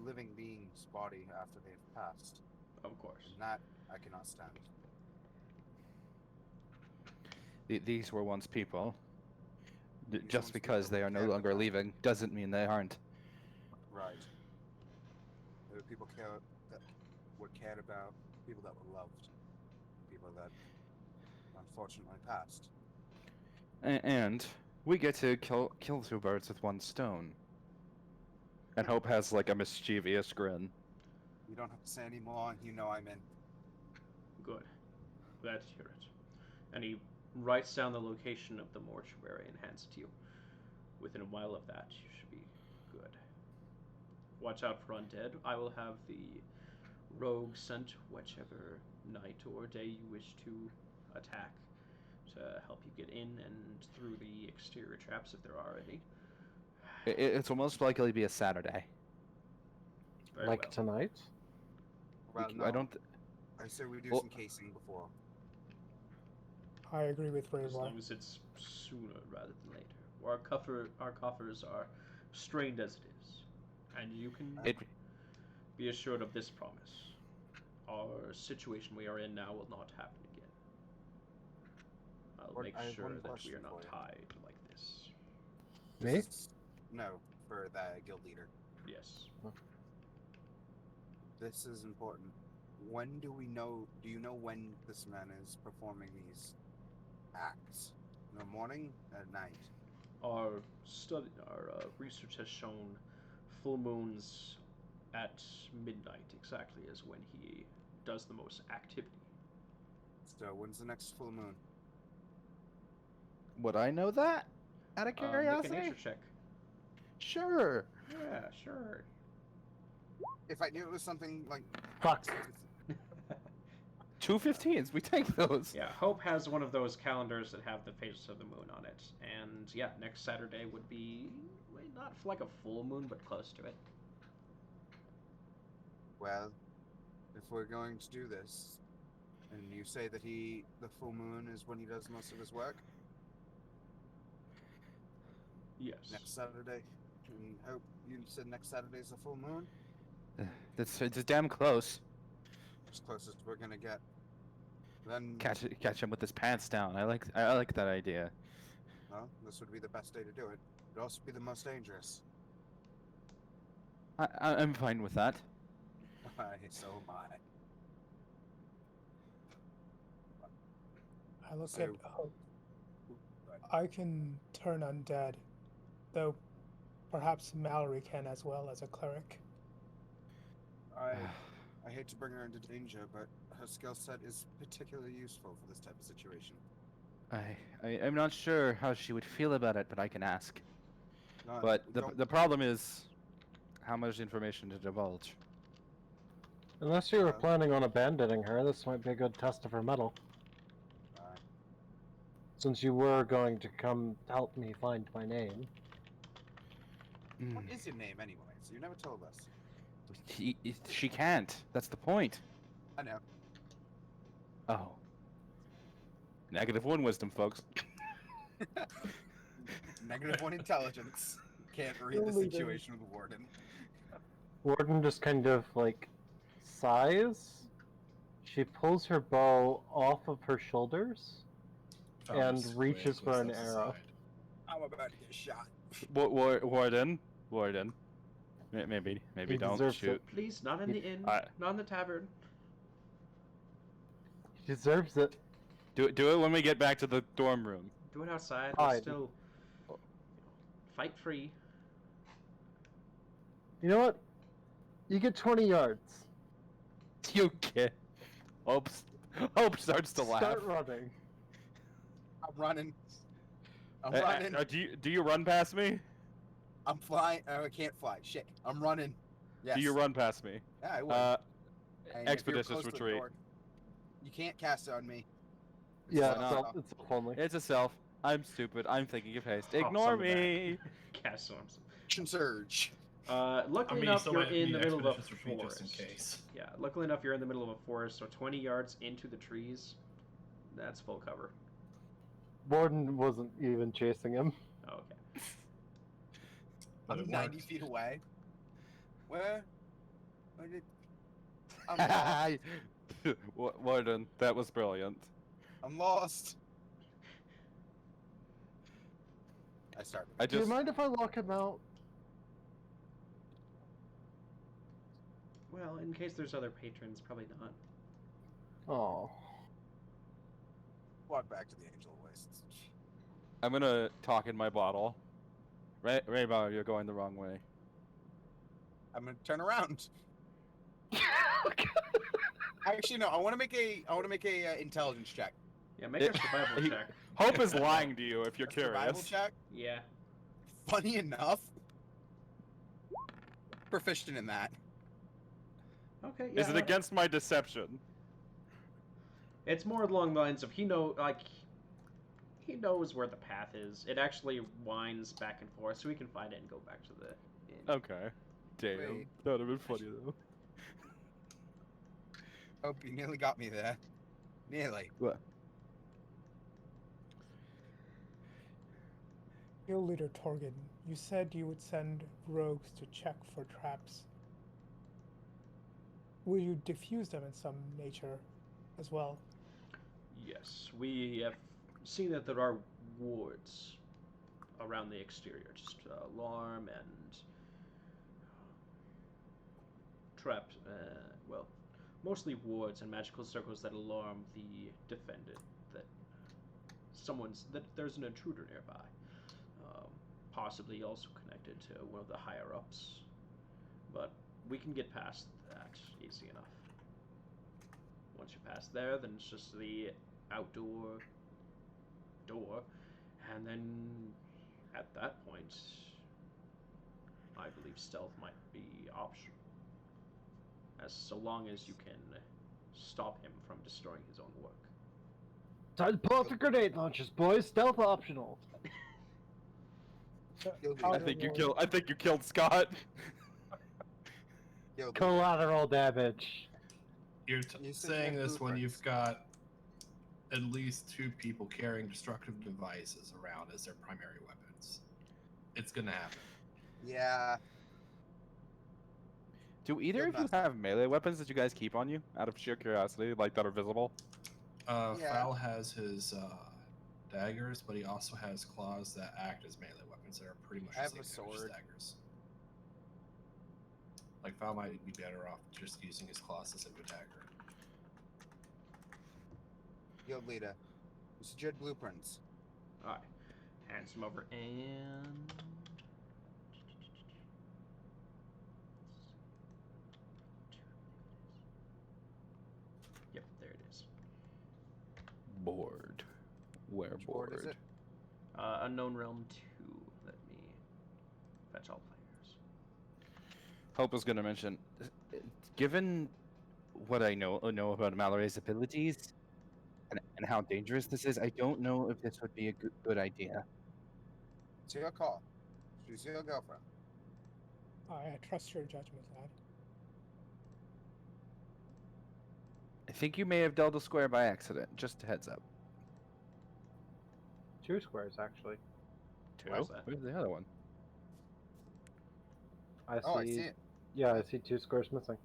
living being's body after they've passed. Of course. And that I cannot stand. These were once people. These Just once because people they are no cared longer about- leaving doesn't mean they aren't. Right. There were people that were cared about, people that were loved, people that unfortunately passed. And we get to kill 2 birds with 1 stone. And Hope has like a mischievous grin. You don't have to say any more. You know I'm in. Good. Glad to hear it. And he writes down the location of the mortuary and hands it to you. Within a mile of that, you should be good. Watch out for undead. I will have the rogue sent whichever night or day you wish to attack to help you get in and through the exterior traps if there are any. It will most likely be a Saturday. Very like well. tonight. Well, no. I don't. I say we do Well- some casing before. I agree with As Raybar. long as it's sooner rather than later. Our coffers are strained as it is. And you can It Be assured of this promise. Our situation we are in now will not happen again. I'll Or- make I have sure one that we question are not for you. tied like this. This Me? is- No, for the guild leader. Yes. This is important. When do we know? Do you know when this man is performing these acts? In the morning, at night. Our research has shown full moons at midnight exactly is when he does the most activity. So when's the next full moon? Would I know that? Out of Make a curiosity? nature check. Sure. Yeah, sure. If I knew it was something like Fuck. 2 15s. We take those. Yeah, Hope has one of those calendars that have the phases of the moon on it, and yeah, next Saturday would be not like a full moon, but close to it. Well, if we're going to do this, and you say that the full moon is when he does most of his work, Yes. next Saturday, and hope you said next Saturday is a full moon, It's damn close. as close as we're gonna get. Then, Catch him with his pants down. I like that idea. well, this would be the best day to do it. It'd also be the most dangerous. I'm fine with that. So am I. I look So- at Hope. I can turn undead, though perhaps Mallory can as well as a cleric. I hate to bring her into danger, but her skill set is particularly useful for this type of situation. I'm not sure how she would feel about it, but I can ask. No, But don't- the problem is how much information to divulge. Unless you were planning on abandoning her, this might be a good test of her mettle. Since you were going to come help me find my name. What is your name, anyways? You never told us. She can't. That's the point. I know. Oh. -1 wisdom, folks. -1 intelligence. Can't read the Only then. situation with Warden. Warden just kind of like sighs. She pulls her bow off of her shoulders and Thomas reaches for an steps arrow. aside. I'm about to get shot. Warden. Maybe He don't deserves shoot. it. Please, not in the inn, not in the tavern. He deserves it. Do it when we get back to the dorm room. Do it outside. Fine. Let's still fight free. You know what? You get 20 yards. You kid. Hope starts to laugh. Start running. I'm running. I'm running. Do you run past me? I'm flying. Oh, I can't fly. Shit. I'm running. Yes. Do you run past me? Yeah, I will. And if you're Expeditious close to the retreat. door, you can't cast it on me. Yeah, Why not? it's only. It's a self. I'm stupid. I'm thinking of haste. Hops Ignore on the back. me. Cast storms. Action surge. Luckily I mean, enough, still you're might be in the middle of a expeditious retreat forest. just in case. Yeah, luckily enough, you're in the middle of a forest, so 20 yards into the trees, that's full cover. Warden wasn't even chasing him. Oh, okay. But I'm it 90 worked. feet away. Where did... I'm lost. Warden, that was brilliant. I'm lost. I started. Do you mind if I lock him out? Well, in case there's other patrons, probably not. Oh. Walk back to the Angel Wastes. I'm gonna talk in my bottle. Raybar, you're going the wrong way. I'm gonna turn around. Actually, no. I want to make a intelligence check. Yeah, make a survival He- check. Hope is lying to you if you're A survival curious. check. Yeah. Funny enough, proficient in that. Okay, yeah. Is it no, against my deception? It's more along the lines of he knows where the path is. It actually winds back and forth, so we can find it and go back to the inn. Okay. Damn. Wait. That would have been funny though. Hope you nearly got me there. Nearly. What? Guild leader Torgen, you said you would send rogues to check for traps. will you diffuse them in some nature as well? Yes, we have seen that there are wards around the exterior, just alarm and traps. Well, mostly wards and magical circles that alarm the defendant that there's an intruder nearby. Possibly also connected to one of the higher ups, but we can get past that easy enough. Once you pass there, then it's just the outdoor door, and then at that point, I believe stealth might be optional, as so long as you can stop him from destroying his own work. Time to pull out the grenade launchers, boys. Stealth optional. I think you killed Scott. Collateral damage. You're You said saying you had this when blueprints. you've got at least 2 people carrying destructive devices around as their primary weapons. It's gonna happen. Yeah. Do either You'll of you mess have melee weapons that you guys keep on you, out of sheer curiosity, like that are visible? Yeah. Fowl has his daggers, but he also has claws that act as melee weapons that are pretty much I the have same a damage as sword. daggers. Like Fowl might be better off just using his claws as a dagger. Guild leader. Mr. Judd blueprints. Alright, hands him over and. Yep, there it is. Board. Where Which board is it? Unknown Realm 2. Let me fetch all players. Hope was going to mention, given what I know about Mallory's abilities and how dangerous this is, I don't know if this would be a good idea. It's your call. She's your girlfriend. I trust your judgment, lad. I think you may have dealt a square by accident. Just a heads up. 2 squares, actually. Where's that? Where's the other one? I Oh, I see it. Yeah, I see 2 squares missing.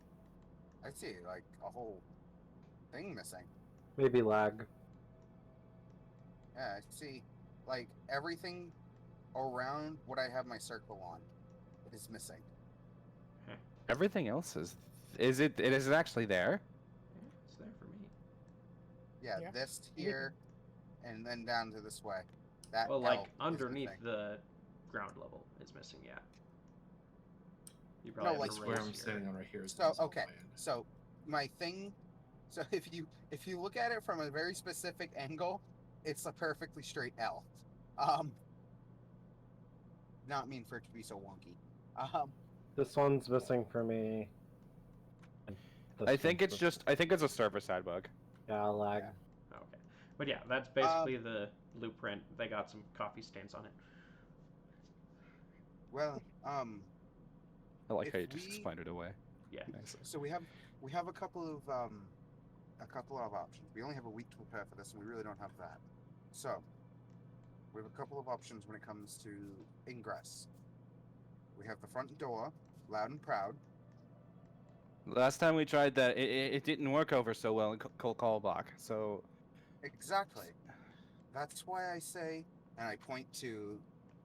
I see, like, a whole thing missing. Maybe lag. Yeah, I see, like, everything around what I have my circle on is missing. Everything else is. Is it? It is actually there. Yeah, it's there for me. Yeah, Yeah. this here, and then down to this way. That Well, L like is underneath missing. the ground level is missing. Yeah. You No, probably like have to Where raise I'm here. standing on right here is So visible okay, on my end. so my thing, so if you look at it from a very specific angle, it's a perfectly straight L. Not mean for it to be so wonky. This one's missing for me. This I think one's it's just. I think it's a server side bug. Yeah, lag. Yeah. Okay, but yeah, that's basically the blueprint. They got some coffee stains on it. Well, I like If how you just we- explained it away. Yeah. Nice. so we have a couple of options. We only have a week to prepare for this, and we really don't have that. So we have a couple of options when it comes to ingress. We have the front door, loud and proud. Last time we tried that, it didn't work over so well in Kolbalk. So Exactly. That's why I say, and I point to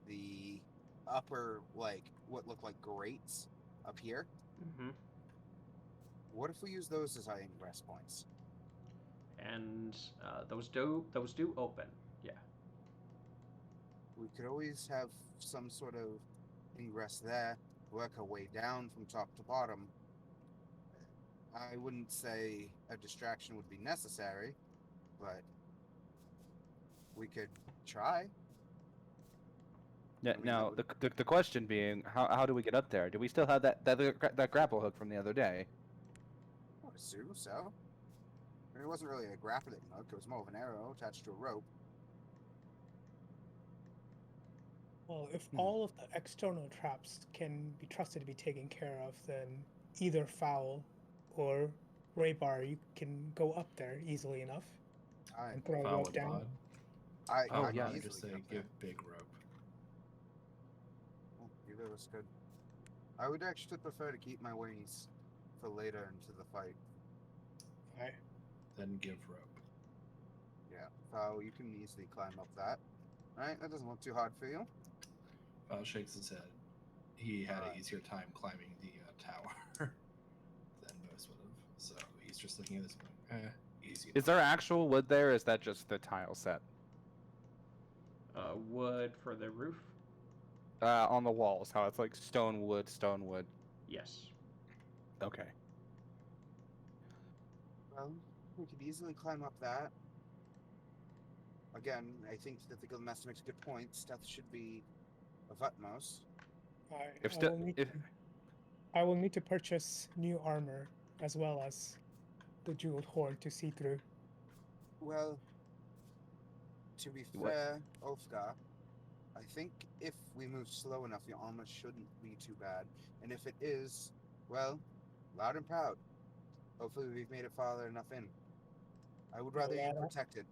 the upper, like, what look like grates up here. Mm-hmm. What if we use those as our ingress points? And those do open. Yeah. We could always have some sort of ingress there, work our way down from top to bottom. I wouldn't say a distraction would be necessary, but we could try. yeah. I mean, Now that the question being, how do we get up there? Do we still have that grapple hook from the other day? I would assume so. I mean, it wasn't really a grappling hook, it was more of an arrow attached to a rope. Well, if all of the external traps can be trusted to be taken care of, then either Fowl or Raybar, you can go up there easily enough I, and throw a Foul rope would down. mod. I Oh, could yeah, I'd easily just say get up there. give big rope. Oh, either was good. I would actually prefer to keep my wings for later into the fight. Aye. Then give rope. Yeah, Fowl, you can easily climb up that. Right? That doesn't look too hard for you. Val shakes his head. He had Alright. an easier time climbing the tower than most would have. So he's just looking at this going, easy. Is there actual wood there? Or is that just the tile set? Wood for the roof? On the walls, how it's like stone wood, stone wood. Yes. Okay. Well, we could easily climb up that. Again, I think that the Guildmaster makes a good point. Stealth should be of utmost. I will need to purchase new armor as well as the jeweled horn to see through. Well, to be What? fair, Ulfgar, I think if we move slow enough, your armor shouldn't be too bad. And if it is, well, loud and proud. Hopefully we've made it far enough in. I would rather you Well, protect it,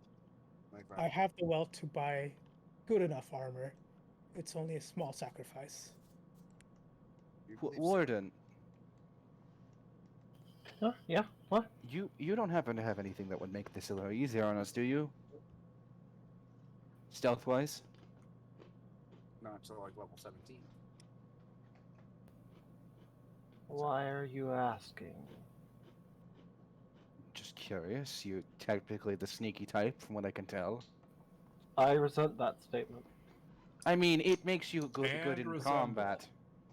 my friend. I have the wealth to buy good enough armor. It's only a small sacrifice. You believe so? Warden, Huh? Yeah? What? you don't happen to have anything that would make this a little easier on us, do you? Stealth-wise? Not until like level 17. Why are you asking? Just curious. You're technically the sneaky type, from what I can tell. I resent that statement. I mean, it makes you good And in resemble. combat.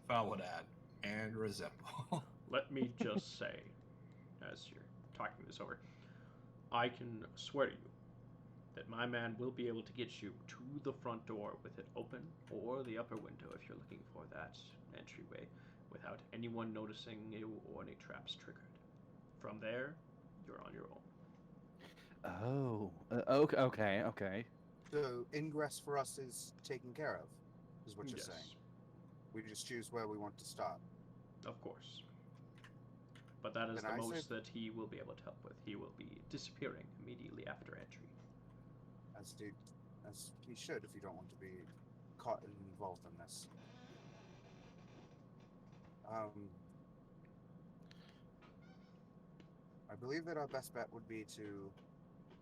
Val would add, and resemble. Let me just say, as you're talking this over, I can swear to you that my man will be able to get you to the front door with it open, or the upper window if you're looking for that entryway, without anyone noticing you or any traps triggered. From there, you're on your own. Oh, okay. So ingress for us is taken care of, is what you're Yes, saying. We just choose where we want to stop. of course. But that is Then the I say- most that he will be able to help with. He will be disappearing immediately after entry. As he should if you don't want to be caught and involved in this. I believe that our best bet would be to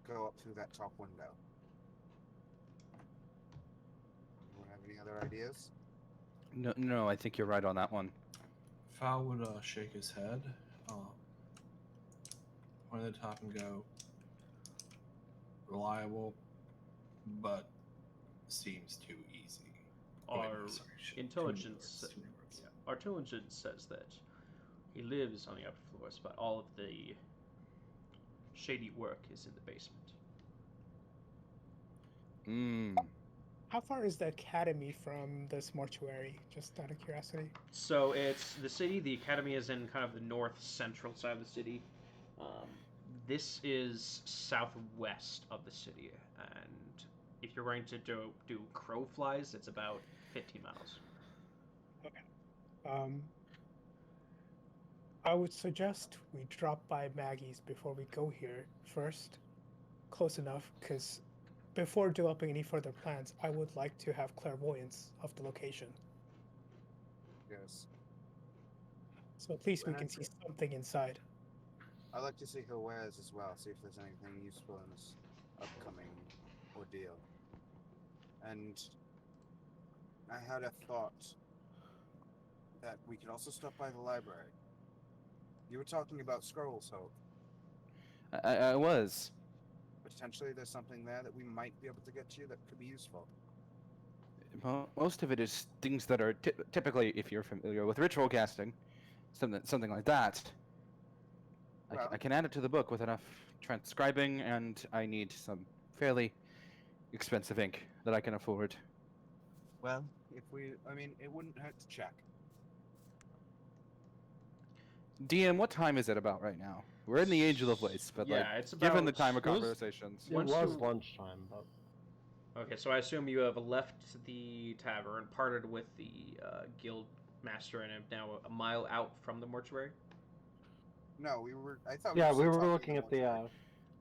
go up through that top window. Anyone have any other ideas? No, I think you're right on that one. Val would shake his head, point at the top and go, reliable, but seems too easy. Our Too intelligence, many words. our intelligence says that he lives on the upper floors, but all of the shady work is in the basement. How far is the academy from this mortuary? Just out of curiosity. So it's the city. The academy is in kind of the north central side of the city. This is southwest of the city, and if you're going to do crow flies, it's about 15 miles. Okay. I would suggest we drop by Maggie's before we go here first. Close enough, because before developing any further plans, I would like to have clairvoyance of the location. Yes. So at least we When can I- see something inside. I'd like to see her wares as well, see if there's anything useful in this upcoming ordeal. And I had a thought that we could also stop by the library. You were talking about scrolls, Hope. I was. Potentially there's something there that we might be able to get you that could be useful. Most of it is things that are typically, if you're familiar with ritual casting, something like that. Well- I can add it to the book with enough transcribing, and I need some fairly expensive ink that I can afford. Well, it wouldn't hurt to check. DM, what time is it about right now? We're in the age of the voice, but Yeah, it's given the about- time of It was- conversations. It Once was you- lunchtime, but Okay, so I assume you have left the tavern, parted with the guild master, and are now a mile out from the mortuary. No, I thought yeah, were we still were talking looking at the mortuary.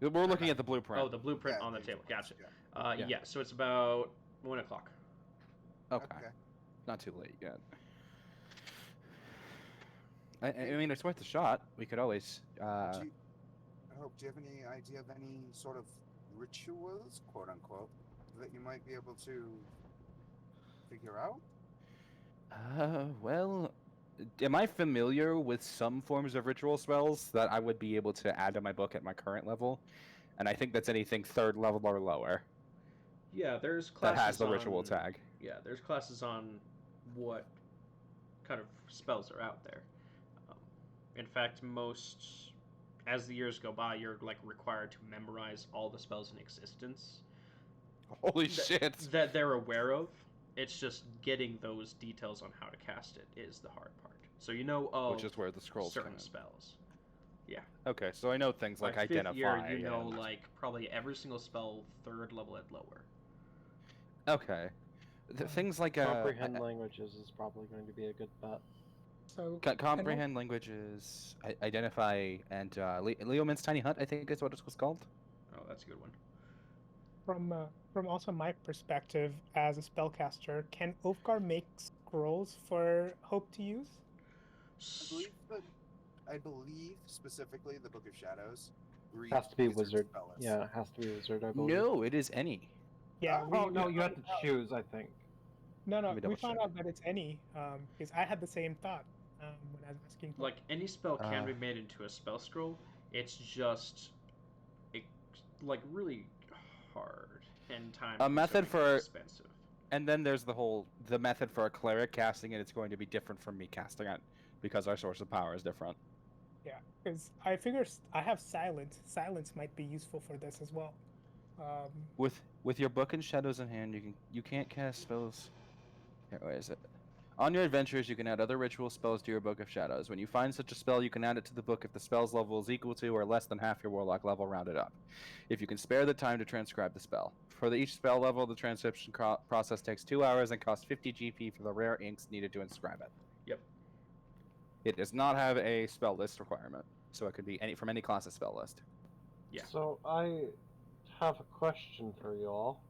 We're looking at the blueprint. Oh, the blueprint Yeah, on the the table. Gotcha. yeah. Yeah. Yeah, so it's about 1 o'clock. Okay. Not too late yet. I mean, it's worth a shot. We could always. Do you, do you have any idea of any sort of rituals, quote unquote, that you might be able to figure out? Well, am I familiar with some forms of ritual spells that I would be able to add to my book at my current level? And I think that's anything 3rd level or lower Yeah, there's that classes has the on, ritual tag. Yeah, there's classes on what kind of spells are out there. Um, in fact, most, as the years go by, you're like required to memorize all the spells in existence Holy shit! that they're aware of. It's just getting those details on how to cast it is the hard part. So you know of Which is where the scrolls come certain in. spells. Yeah. Okay, so I know things like By 5th identify. year, you know and... like probably every single spell 3rd level and lower. Okay. Things like comprehend languages is probably going to be a good bet. So comprehend languages, identify, and Leomund's Tiny Hut, I think is what it was called. Oh, that's a good one. from also my perspective as a spellcaster, can Ulfgar make scrolls for Hope to use? I believe specifically the Book of Shadows. Has to be wizard. spell lists. Yeah, it has to be wizard, I believe. No, it is any. Yeah. No, you have to choose, I think. No, Let me we double found check. out that it's any, because I had the same thought when I was asking. Like any spell can be made into a spell scroll. It's just like really hard and time. A method for expensive. And then there's the method for a cleric casting it. It's going to be different from me casting it because our source of power is different. Yeah, because I figure I have silence. Silence might be useful for this as well. With your book and shadows in hand, you can't cast spells. Here, where is it? On your adventures, you can add other ritual spells to your book of shadows. When you find such a spell, you can add it to the book if the spell's level is equal to or less than half your warlock level rounded up. If you can spare the time to transcribe the spell. For each spell level, the transcription process takes 2 hours and costs 50 GP for the rare inks needed to inscribe it. Yep. It does not have a spell list requirement, so it could be from any class's spell list. Yeah. So I have a question for you all.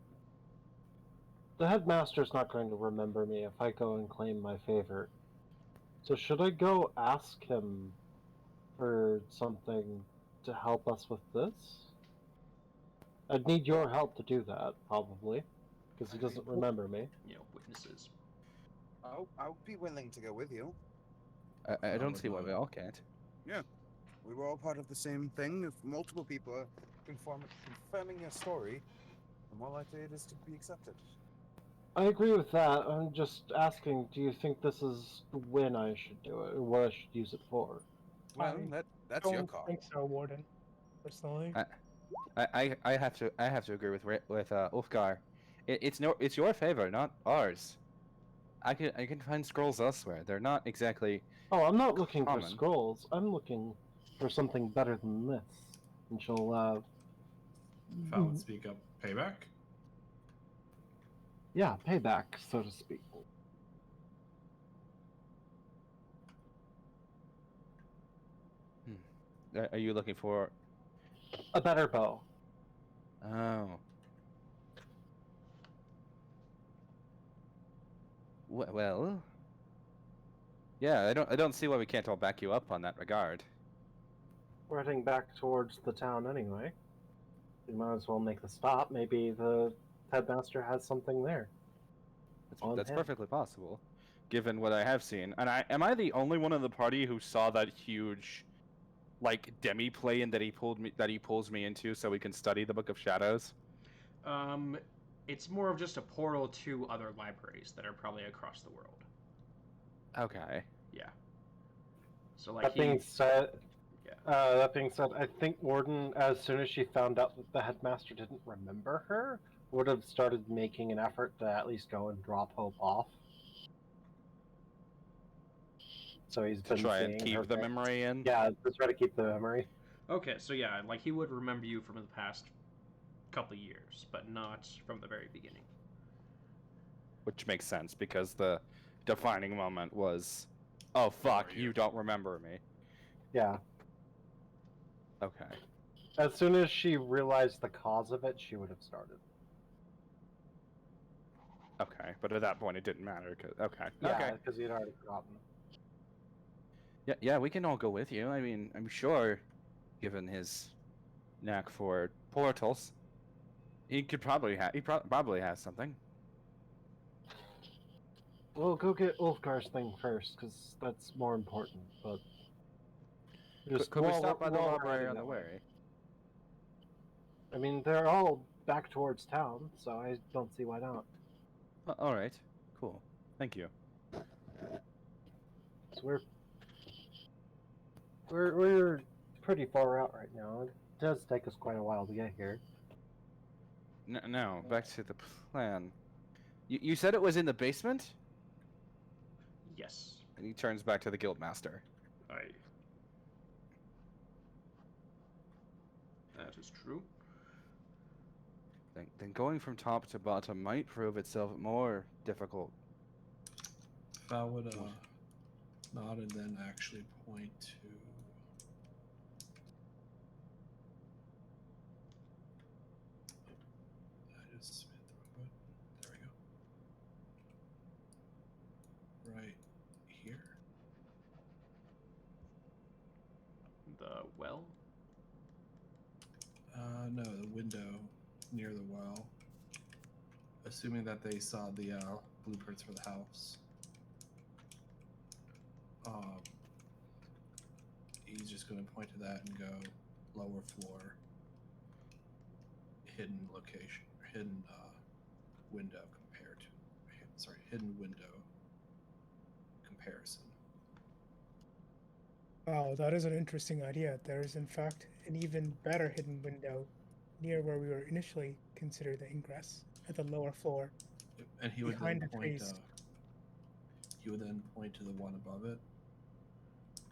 The headmaster's not going to remember me if I go and claim my favor. So should I go ask him for something to help us with this? I'd need your help to do that, probably, because he doesn't remember me. You know, witnesses. I'll be willing to go with you. I don't see why we all can't. Yeah. We were all part of the same thing. If multiple people are confirming your story, the more likely it is to be accepted. I agree with that. I'm just asking, do you think this is when I should do it, or what I should use it for? Well, that's your call. I don't think so, Warden. Personally. I have to agree with Ulfgar. It's your favor, not ours. I can find scrolls elsewhere. They're not exactly. Oh, I'm not looking common. for scrolls. I'm looking for something better than this. And she'll If I would speak up, payback. yeah, payback, so to speak. Are you looking for A better bow. Oh. Well. Yeah, I don't see why we can't all back you up on that regard. We're heading back towards the town anyway. We might as well make the stop. Maybe the headmaster has something there. That's perfectly possible, given what I have seen. And am I the only one in the party who saw that huge, like, demi plane that he pulls me into so we can study the Book of Shadows? It's more of just a portal to other libraries that are probably across the world. Okay. Yeah. So like that being said, I think Warden, as soon as she found out that the headmaster didn't remember her, would have started making an effort to at least go and drop Hope off. So he's been try and seeing keep her the things. memory in. Yeah, to try to keep the memory. Okay, so yeah, like he would remember you from the past couple of years, but not from the very beginning. Which makes sense because the defining moment was, oh fuck, you don't remember me. Yeah. Okay. As soon as she realized the cause of it, she would have started. Okay, but at that point it didn't matter. Okay. Yeah, Okay. because he'd already forgotten. Yeah, we can all go with you. I mean, I'm sure, given his knack for portals, he could probably probably has something. We'll go get Ulfgar's thing first, because that's more important. But just Could we while stop by the while we're library heading on the that way. way? I mean, they're all back towards town, so I don't see why not. All right, cool. Thank you. So we're pretty far out right now. It does take us quite a while to get here. Now back to the plan. You said it was in the basement, Yes. and he turns back to the guildmaster. That is true. Then going from top to bottom might prove itself more difficult. Val would nod and then actually point to. I just hit the wrong button. There we go. Right here. The well? No, the window near the well. Assuming that they saw the blueprints for the house. He's just going to point to that and go lower floor, hidden location, or hidden window compared to, sorry, hidden window comparison. Wow, that is an interesting idea. There is, in fact, an even better hidden window near where we were initially considered the ingress at the lower floor. And he would Behind then the point. trees. He would then point to the one above it.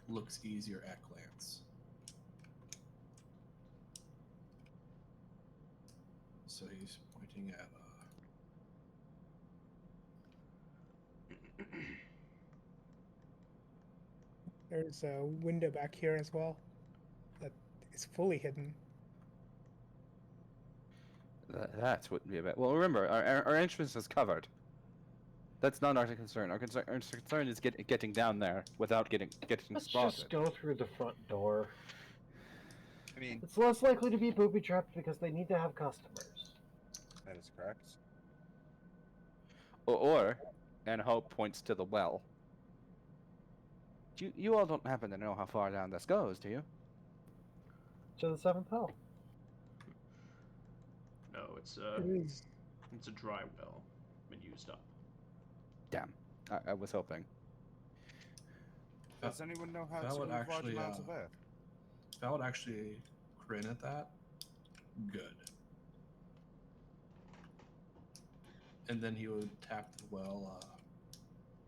Looks easier at glance. So he's pointing at. There's a window back here as well that is fully hidden. That wouldn't be a bad. Well, remember, our entrance is covered. That's not our concern. Our concern is getting down there without getting Let's spotted. just go through the front door. I mean, It's less likely to be booby trapped because they need to have customers. that is correct. And Hope points to the well. You all don't happen to know how far down this goes, do you? To the seventh hell. No, it's a dry well. Been used up. Damn, I was hoping. Does anyone know how that to would move large actually, amounts of earth? That would actually grin at that. Good. And then he would tap the well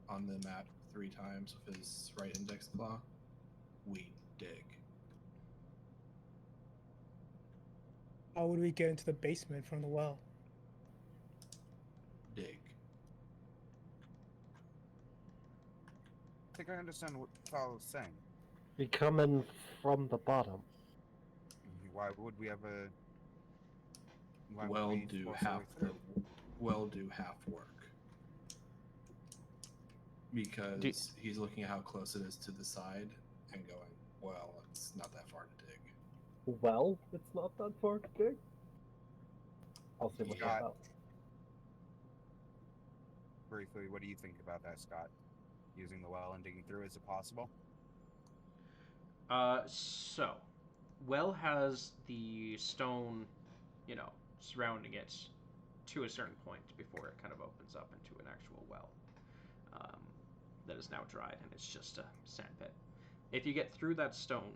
on the map 3 times with his right index claw. We dig. How would we get into the basement from the well? Dig. I think I understand what Val is saying. We come in from the bottom. Why would we ever? Why would Well we do force our way through? half work. Because he's looking at how close it is to the side and going, well, it's not that far to dig. Well, it's not that far to dig. I'll see what Yeah. that's about. Briefly, what do you think about that, Scott? Using the well and digging through, is it possible? So, well has the stone, surrounding it to a certain point before it kind of opens up into an actual well that is now dried, and it's just a sand pit. If you get through that stone,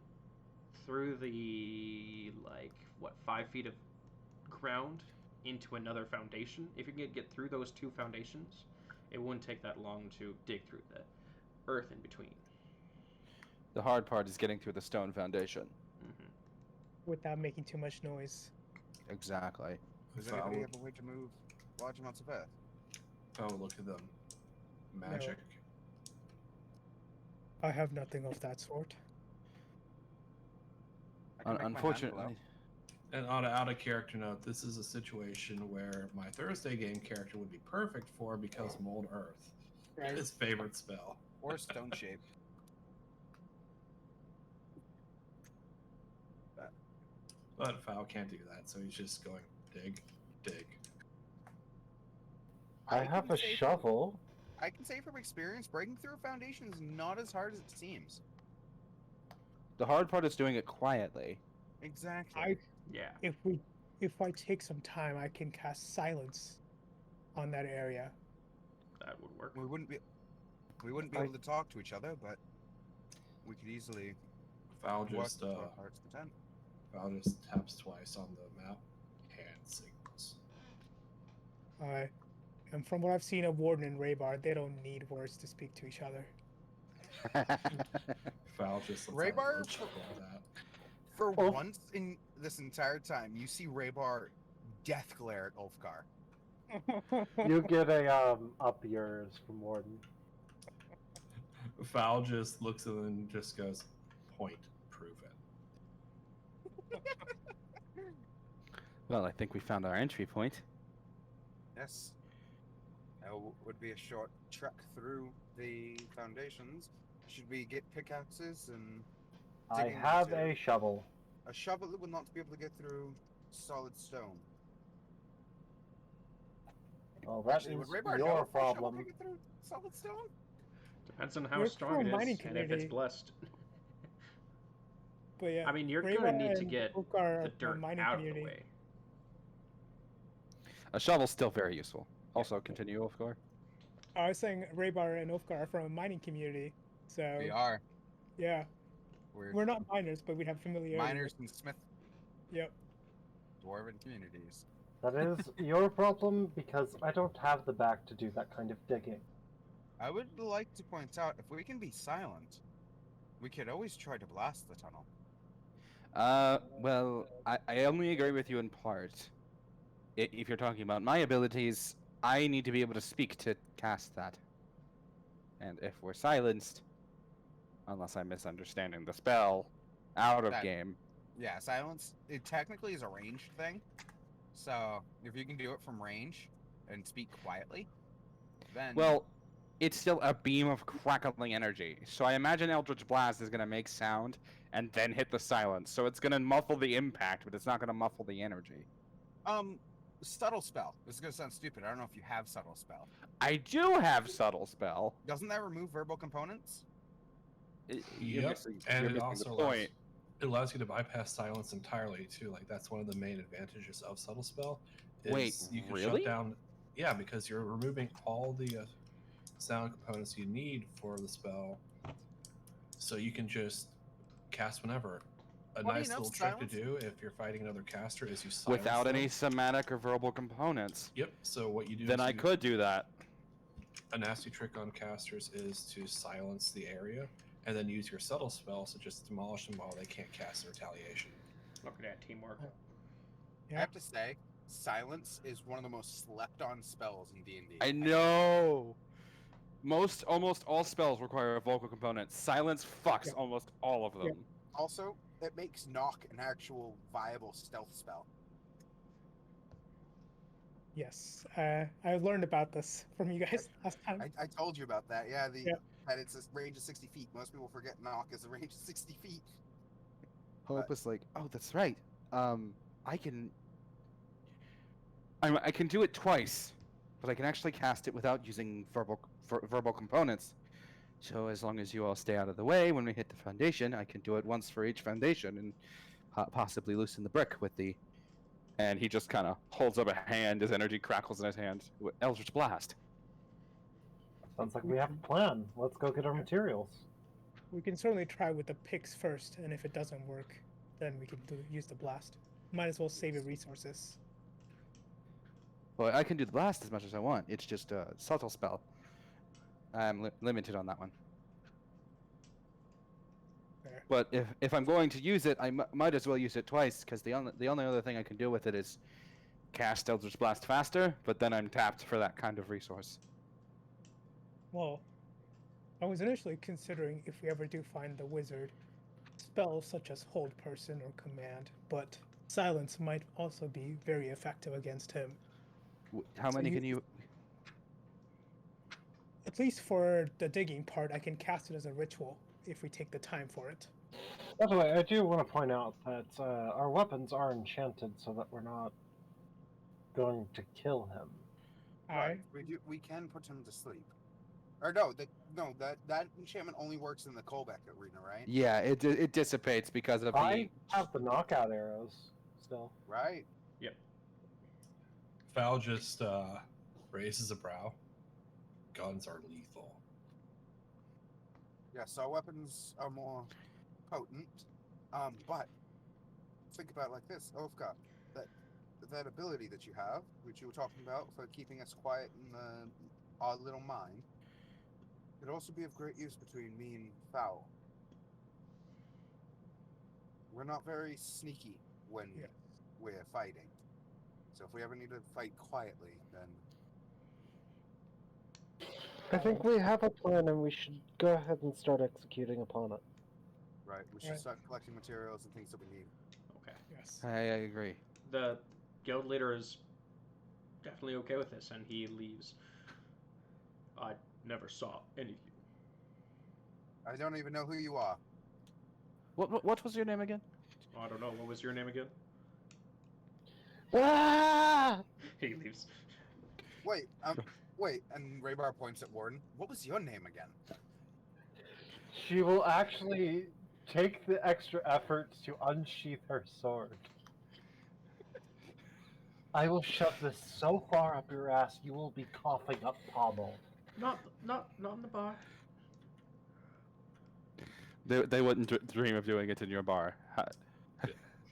through the 5 feet of ground into another foundation, if you can get through those 2 foundations, it wouldn't take that long to dig through the earth in between. The hard part is getting through the stone foundation. Mm-hmm. Without making too much noise. Exactly. Does anybody have a way to move large amounts of earth? Oh, look at them. Magic. I have nothing of that sort. I can make my hand Unfortunately, glow. And out of character note, this is a situation where my Thursday game character would be perfect for because Mold Earth. Right. His favorite spell. Or stone shape. But Foul can't do that, so he's just going dig, dig. I have can a say shovel. I can say from experience, breaking through a foundation is not as hard as it seems. The hard part is doing it quietly. Exactly. Yeah. If I take some time, I can cast silence on that area. That would work. We wouldn't be able to talk to each other, but we could easily Foul work just to our heart's content. Foul just taps twice on the map and signals. And from what I've seen of Warden and Raybar, they don't need words to speak to each other. Foul just lets Raybar, out words for that. For Oh. once in this entire time, you see Raybar death glare at Ulfgar. You get a up yours from Warden. Foul just looks at it and just goes, point, prove it. Well, I think we found our entry point. Yes. Would be a short trek through the foundations. Should we get pickaxes and I digging have material? a shovel. A shovel that would not be able to get through solid stone. Well, that Actually, is would Raybar know your if a shovel problem. could get through solid stone? Depends on how We're strong from it a mining is and if it's community. blessed. But yeah, I mean, you're Raybar gonna need to and get Ulfgar are the from a dirt mining out of community. the way. A shovel's still very useful. Also, continue, Ulfgar. I was saying Raybar and Ulfgar are from a mining community, so We are. yeah, We're we're not miners, but we have familiarity. miners and smith Yep. dwarven communities. That is your problem because I don't have the back to do that kind of digging. I would like to point out, if we can be silent, we could always try to blast the tunnel. Well, I only agree with you in part. If you're talking about my abilities, I need to be able to speak to cast that. And if we're silenced, unless I'm misunderstanding the spell, out of That- game. Yeah, silence, it technically is a ranged thing. So, if you can do it from range and speak quietly, then... Well, it's still a beam of crackling energy. So I imagine Eldritch Blast is going to make sound and then hit the silence. So it's going to muffle the impact, but it's not going to muffle the energy. Subtle spell. This is going to sound stupid. I don't know if you have subtle spell. I do have Subtle Spell. Doesn't that remove verbal components? You're Yep, missing, and you're it missing also the allows, point. it allows you to bypass silence entirely too. Like that's one of the main advantages of subtle spell. Is Wait, you can really? shut down. Yeah, because you're removing all the sound components you need for the spell, so you can just cast whenever. A Funny nice enough, little trick silence- to do if you're fighting another caster is you silence Without them. any somatic or verbal components. Yep. So what you do? Then is I you- could do that. A nasty trick on casters is to silence the area and then use your subtle spell to just demolish them while they can't cast the retaliation. Looking at teamwork. I Yeah. have to say, silence is one of the most slept-on spells in D&D. I know. Almost all spells require a vocal component. Silence fucks Yeah. almost all of them. Yeah. Also, it makes knock an actual viable stealth spell. Yes. I learned about this from you guys last time. I told you about that. Yeah, Yep. that it's a range of 60 feet. Most people forget knock is a range of 60 feet. Hope is like, oh, that's right. I can do it twice, but I can actually cast it without using verbal components. So as long as you all stay out of the way when we hit the foundation, I can do it once for each foundation and possibly loosen the brick with the. And he just kind of holds up a hand. His energy crackles in his hand. Eldritch Blast. Sounds like we have a plan. Let's go get our materials. We can certainly try with the picks first, and if it doesn't work, then we can use the blast. Might as well save your resources. Well, I can do the blast as much as I want. It's just a subtle spell. I'm limited on that one. Fair. But if I'm going to use it, I might as well use it twice, because the only other thing I can do with it is cast Eldritch Blast faster, but then I'm tapped for that kind of resource. Well, I was initially considering if we ever do find the wizard, spells such as hold person or command, but silence might also be very effective against him. How So many you- can you? At least for the digging part, I can cast it as a ritual if we take the time for it. By the way, I do want to point out that our weapons are enchanted so that we're not going to kill him. Right. We can put him to sleep. Or no, that enchantment only works in the Kolbalk arena, right? Yeah, it dissipates because of I have the knockout arrows still. Right. Val just raises a brow. Guns are lethal. Yes, our weapons are more potent. But think about it like this, Ofka, that ability that you have, which you were talking about for keeping us quiet in our little mine, could also be of great use between me and Fowl. We're not very sneaky when we're fighting. So if we ever need to fight quietly, then I think we have a plan, and we should go ahead and start executing upon it. right, we should start collecting materials and things that we need. Okay. Yes. I agree. The guild leader is definitely okay with this, and he leaves. I never saw any of you. I don't even know who you are. What was your name again? I don't know. What was your name again? Ah! He leaves. Wait, and Raybar points at Warden. What was your name again? She will actually take the extra effort to unsheath her sword. I will shove this so far up your ass, you will be coughing up pommel. Not in the bar. They wouldn't dream of doing it in your bar.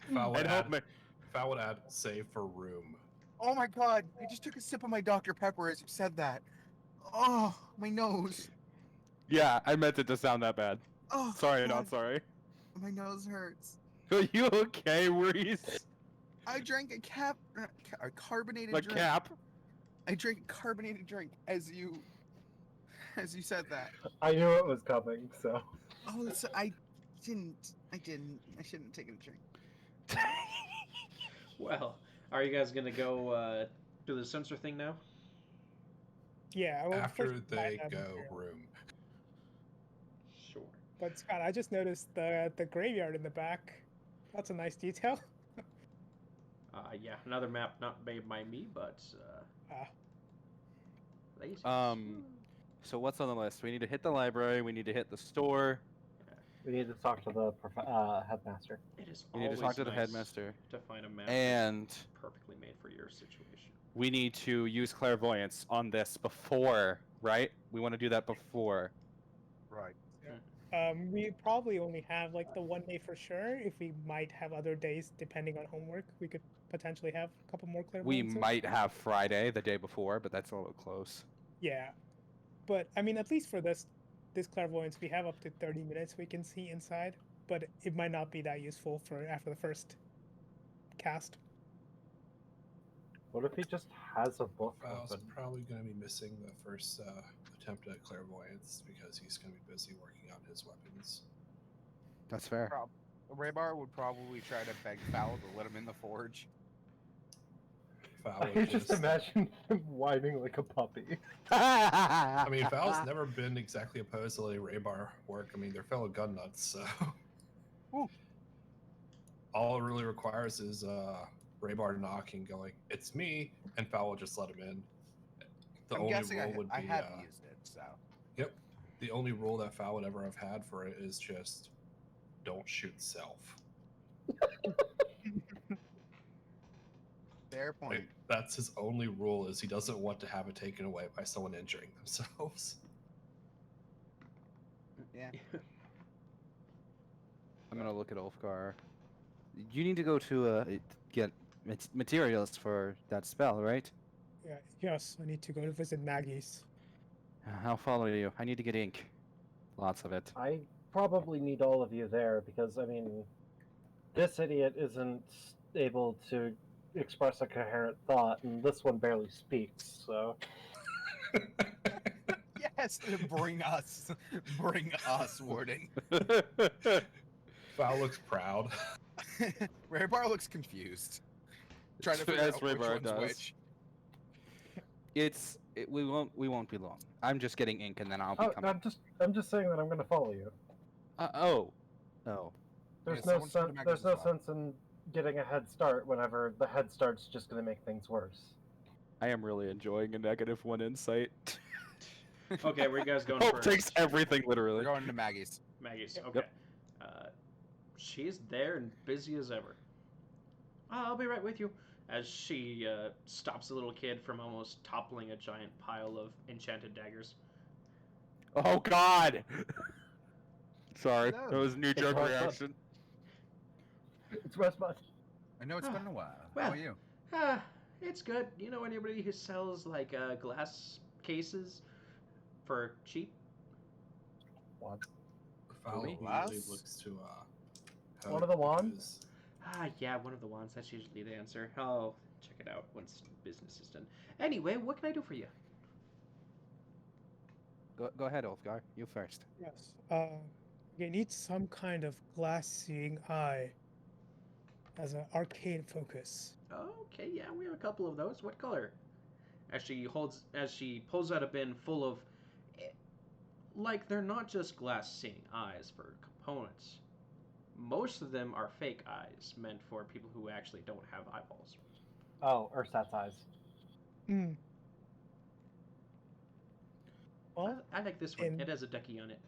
Val would, And add save for room. Oh my god, I just took a sip of my Dr. Pepper as you said that. Oh, my nose. Yeah, I meant it to sound that bad. Oh, Sorry, God. not sorry. My nose hurts. Are you okay, Reese? I drank a carbonated Like drink. cap? I drank a carbonated drink as you said that. I knew it was coming, so. Oh, so I shouldn't have taken a drink. Well, are you guys gonna go do the sensor thing now? Yeah. Well, After first they I have go material. room. Sure. But Scott, I just noticed the graveyard in the back. That's a nice detail. Yeah, another map not made by me, but lazy. So what's on the list? We need to hit the library. We need to hit the store. We need to talk to the headmaster. It is We need to always talk to the nice headmaster. to find a map And that's perfectly made for your situation. we need to use clairvoyance on this before, right? We want to do that before. Right. We probably only have like the 1 day for sure. If we might have other days depending on homework, we could potentially have a couple more We clairvoyances. might have Friday, the day before, but that's a little close. Yeah, but I mean, at least for this clairvoyance, we have up to 30 minutes we can see inside, but it might not be that useful for after the first cast. What if he just has a book Val's open? probably going to be missing the first attempt at clairvoyance because he's going to be busy working on his weapons. That's fair. Raybar would probably try to beg Fowl to let him in the forge. Val I would just imagine him whining like a puppy. I mean, Val's never been exactly opposed to letting Raybar work. I mean, they're fellow gun nuts, so. Ooh. All it really requires is Raybar knocking, going, "It's me," and Val will just let him in. The I'm only guessing rule would be, I have used it, so. Yep. The only rule that Val would ever have had for it is just don't shoot self. Fair point. Like, that's his only rule, is he doesn't want to have it taken away by someone injuring themselves. Yeah. I'm gonna look at Ulfgar. You need to go to get materials for that spell, right? Yeah. Yes, I need to go to visit Maggie's. I'll follow you. I need to get ink. Lots of it. I probably need all of you there because, I mean, this idiot isn't able to express a coherent thought, and this one barely speaks, so. Yes, bring us, Warden. Val looks proud. Raybar looks confused. Trying to figure As out which Raybar one's does. which. We won't be long. I'm just getting ink and then I'll be Oh, coming. I'm just saying that I'm gonna follow you. Oh. There's Yeah, no someone turn to sense. Magnus There's as no well. sense in getting a head start whenever the head start's just going to make things worse. I am really enjoying a -1 insight. Okay, where you guys going Hope first? takes everything We're literally. going to Maggie's. Maggie's. Yep. Okay. She's there and busy as ever. I'll be right with you. As she stops the little kid from almost toppling a giant pile of enchanted daggers. Oh God! Sorry, Hello. that was a knee-jerk It's reaction. It's Rosebud. I know it's been a while. Well, How are you? It's good. You know anybody who sells like glass cases for cheap? What? Foul Movie? immediately Glass? looks to One of the wands? Yeah, one of the ones. That's usually the answer. I'll check it out once business is done. Anyway, what can I do for you? Go ahead, Ulfgar. You first. Yes. You need some kind of glass-seeing eye as an arcane focus. Okay, yeah, we have a couple of those. What color? As she pulls out a bin full of, like, they're not just glass-seeing eyes for components. Most of them are fake eyes meant for people who actually don't have eyeballs. Oh, Ursat's eyes. Hmm. Well, I like this one. It has a ducky on it.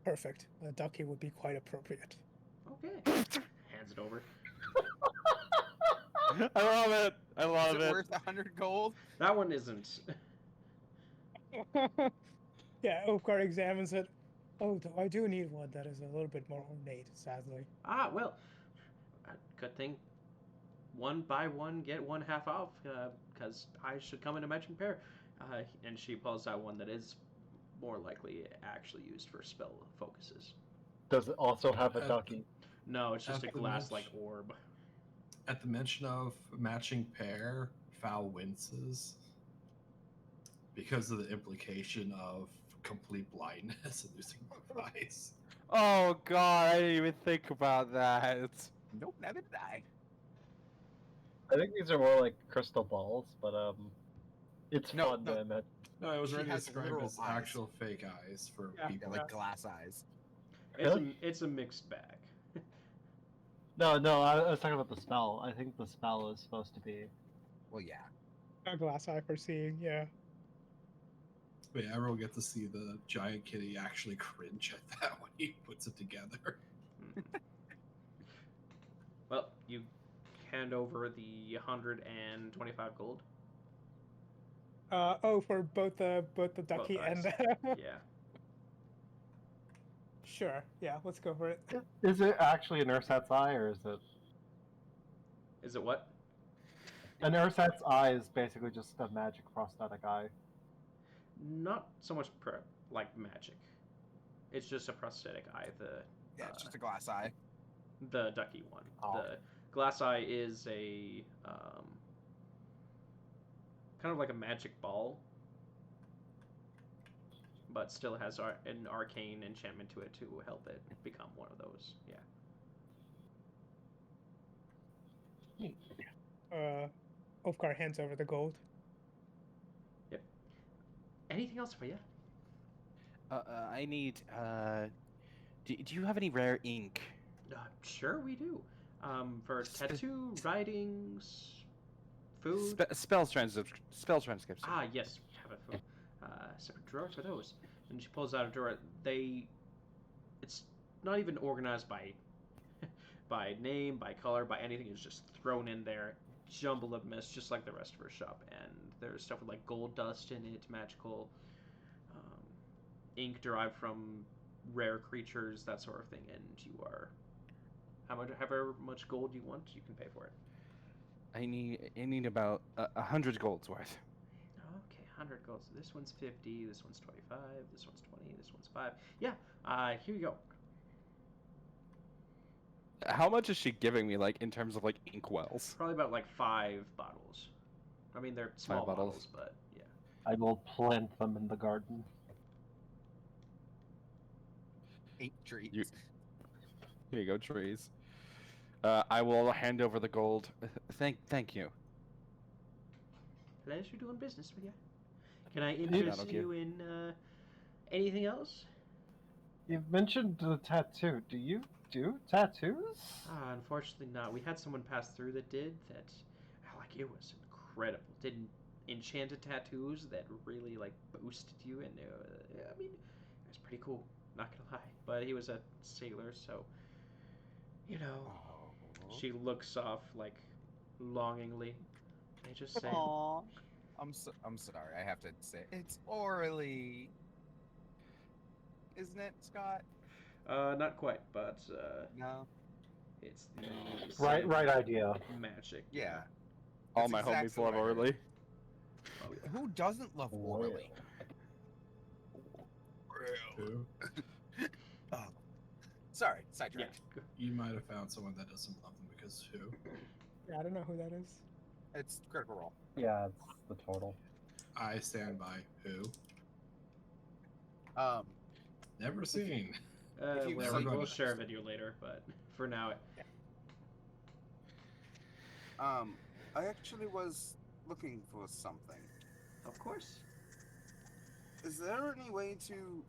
perfect. A ducky would be quite appropriate. Okay. Hands it over. I love it. I love Is it. it worth 100 gold? That one isn't. Yeah, Oakar examines it. Oh, I do need one that is a little bit more ornate, sadly. Well, good thing. One buy one, get one half off, because I should come in a matching pair. And she pulls out one that is more likely actually used for spell focuses. Does it also have a ducky? No, it's just a At the glass-like orb. At the mention of matching pair, Foul winces because of the implication of complete blindness and losing both eyes. Oh God, I didn't even think about that. Nope, neither did I. I think these are more like crystal balls, but it's No, fun no. to imagine. No, it was She already has described literal as eyes. actual fake eyes for Yeah, people. Yeah, like glass eyes. It's a mixed bag. No, I was talking about the spell. I think the spell is supposed to be. Well, yeah. A glass eye for seeing, yeah. But yeah, everyone get to see the giant kitty actually cringe at that when he puts it together. Well, you hand over the 125 gold. For both the ducky Both and eyes. the. Yeah. Sure. Yeah, let's go for it. Is it actually an Ursat's eye, or is it? Is it what? An Ursat's eye is basically just a magic prosthetic eye. Not so much like magic. It's just a prosthetic eye. Yeah, it's just a glass eye. The ducky one. Oh. The glass eye is a kind of like a magic ball, but still has an arcane enchantment to it to help it become one of those. Yeah. Ulfgar hands over the gold. Yep. Anything else for you? I need. Do you have any rare ink? Sure, we do. For tattoo, writings, food. Spell transcription. Yes, we have a separate drawer for those. And she pulls out a drawer. It's not even organized by by name, by color, by anything. It's just thrown in there, jumble of mess, just like the rest of her shop. And there's stuff with like gold dust in it, magical ink derived from rare creatures, that sort of thing. And you are however much gold you want, you can pay for it. I need about 100 golds worth. Okay, 100 gold. So this one's 50, this one's 25, this one's 20, this one's 5. Yeah, here you go. How much is she giving me, like, in terms of, like, ink wells? Probably about, like, 5 bottles. I mean, they're small 5 bottles. bottles, but yeah. I will plant them in the garden. 8 trees. Here you go, trees. I will hand over the gold. Thank you. Pleasure doing business with you. Can I interest you in anything else? You've mentioned the tattoo. Do you do tattoos? Unfortunately not. We had someone pass through that did that. Like, it was incredible. Did enchanted tattoos that really like boosted you, and I mean, it was pretty cool. Not gonna lie, but he was a sailor, so you know. Oh. She looks off like longingly. They just say, Aw. I'm sorry. I have to say it's orally, isn't it, Scott? Not quite, but No. it's the Right, scientific right idea. magic. Yeah. All That's my homies exactly love what I heard. Orly. Oh yeah. Who doesn't love orally? Who? Oh. Sorry, Yeah. sidetracked. You might have found someone that doesn't love them because who? Yeah, I don't know who that is. It's Critical Role. Yeah, it's the total. I stand by who. Um, Never seen. If you Never We'll gonna share a understand. video later, but for now, I actually was looking for something. of course. Is there any way to?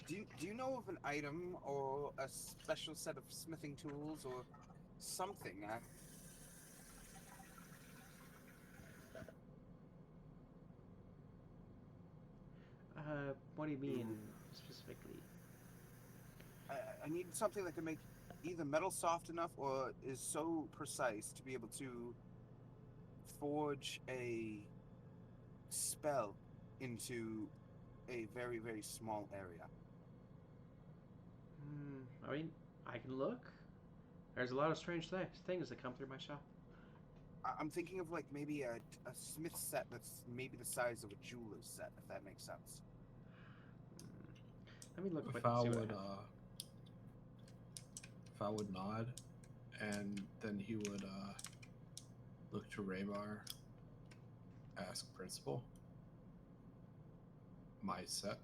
Do you know of an item or a special set of smithing tools or something? What do you mean specifically? I need something that can make either metal soft enough or is so precise to be able to forge a spell into a very, very small area. I mean, I can look. There's a lot of strange things that come through my shop. I'm thinking of like maybe a smith set that's maybe the size of a jeweler's set, if that makes sense. Let me look quick and Fowl see what would I have. Fowl would nod, and then he would look to Raybar, ask Principal. My set.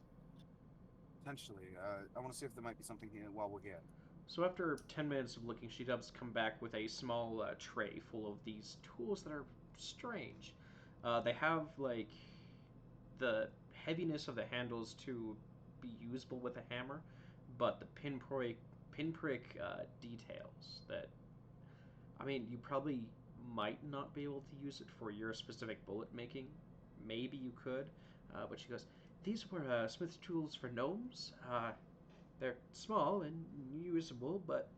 Potentially. I want to see if there might be something here while we're here. So after 10 minutes of looking, she does come back with a small tray full of these tools that are strange. They have like the heaviness of the handles to be usable with a hammer, but the pinprick details that, I mean, you probably might not be able to use it for your specific bullet making. Maybe you could, but she goes, "These were smith tools for gnomes. They're small and usable, but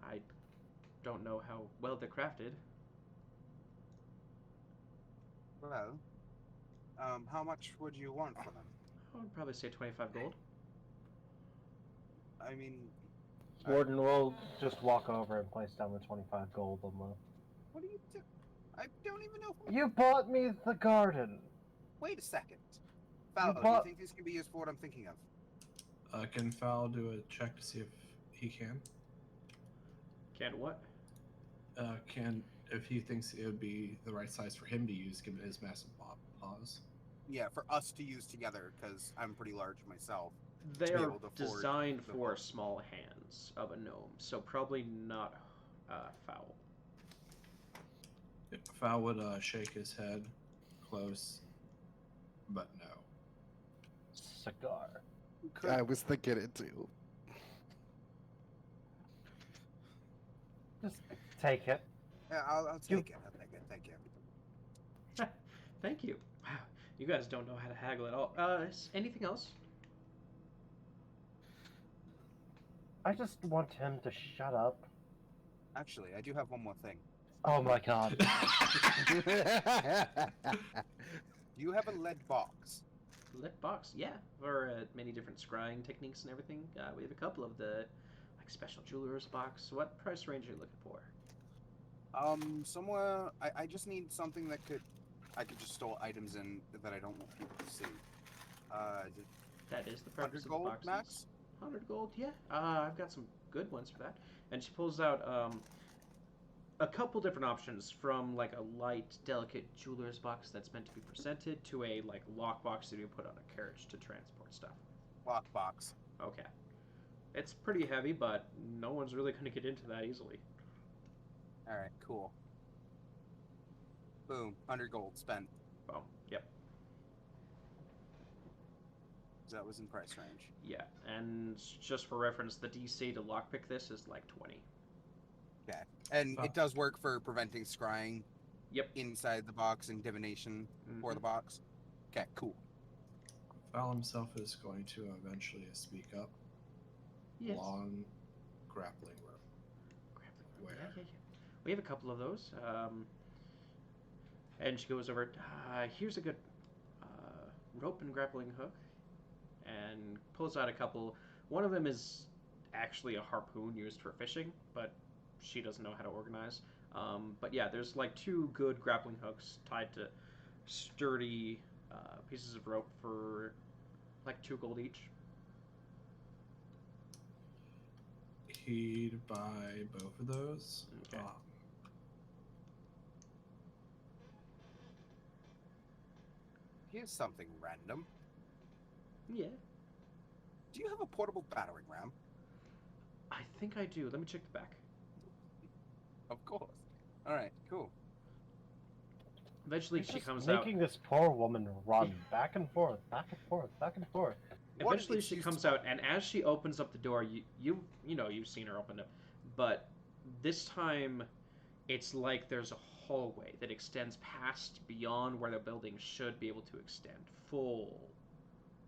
I don't know how well they're crafted." Well, how much would you want for them? I would probably say 25 gold. I mean, Warden will just walk over and place down the 25 gold on the. what do you do? I don't even know. You bought me the garden. Wait a second. Fowler, do you bought- think this can be used for what I'm thinking of? Can Fowl do a check to see if he can? Can't what? If he thinks it would be the right size for him to use, given his massive paws. Yeah, for us to use together, because I'm pretty large myself. They to be are able to forge designed the for bow. small hands of a gnome, so probably not foul. Fowl would shake his head, close, but no. Cigar. Could, I was thinking it too. Just take it. yeah, I'll take it. I'll take it. Thank you. Thank you. Wow, you guys don't know how to haggle at all. Anything else? I just want him to shut up. Actually, I do have one more thing. Oh my god. Do you have a lead box? Lit box, yeah. For many different scrying techniques and everything. We have a couple of the like special jeweler's box. What price range are you looking for? Somewhere. I just need something that I could just store items in that I don't want people to see. That is the purpose 100 of the gold boxes. max? 100 gold, yeah. I've got some good ones for that. And she pulls out a couple different options, from like a light, delicate jeweler's box that's meant to be presented to a like lock box that you put on a carriage to transport stuff. Lockbox. Okay. It's pretty heavy, but no one's really going to get into that easily. All right, cool. Boom, 100 gold spent. Oh, yep. Is that was in price range. Yeah, and just for reference, the DC to lockpick this is like 20. Okay. And Oh. it does work for preventing scrying Yep. inside the box and divination for the box. Okay, cool. Val himself is going to eventually speak up. Yes. Long grappling rope. Where? Yeah. We have a couple of those. And she goes over, here's a good rope and grappling hook, and pulls out a couple. One of them is actually a harpoon used for fishing, but she doesn't know how to organize. But yeah, there's like 2 good grappling hooks tied to sturdy pieces of rope for like 2 gold each. He'd buy both of those. Okay. Here's something random. Yeah. Do you have a portable battering ram? I think I do. Let me check the back. Of course. All right, cool. Eventually, He's she just comes out. making this poor woman run back and forth, back and forth, back and forth. Eventually, she comes out, and as she opens up the door, you've seen her open it, but this time, it's like there's a hallway that extends past beyond where the building should be able to extend, full,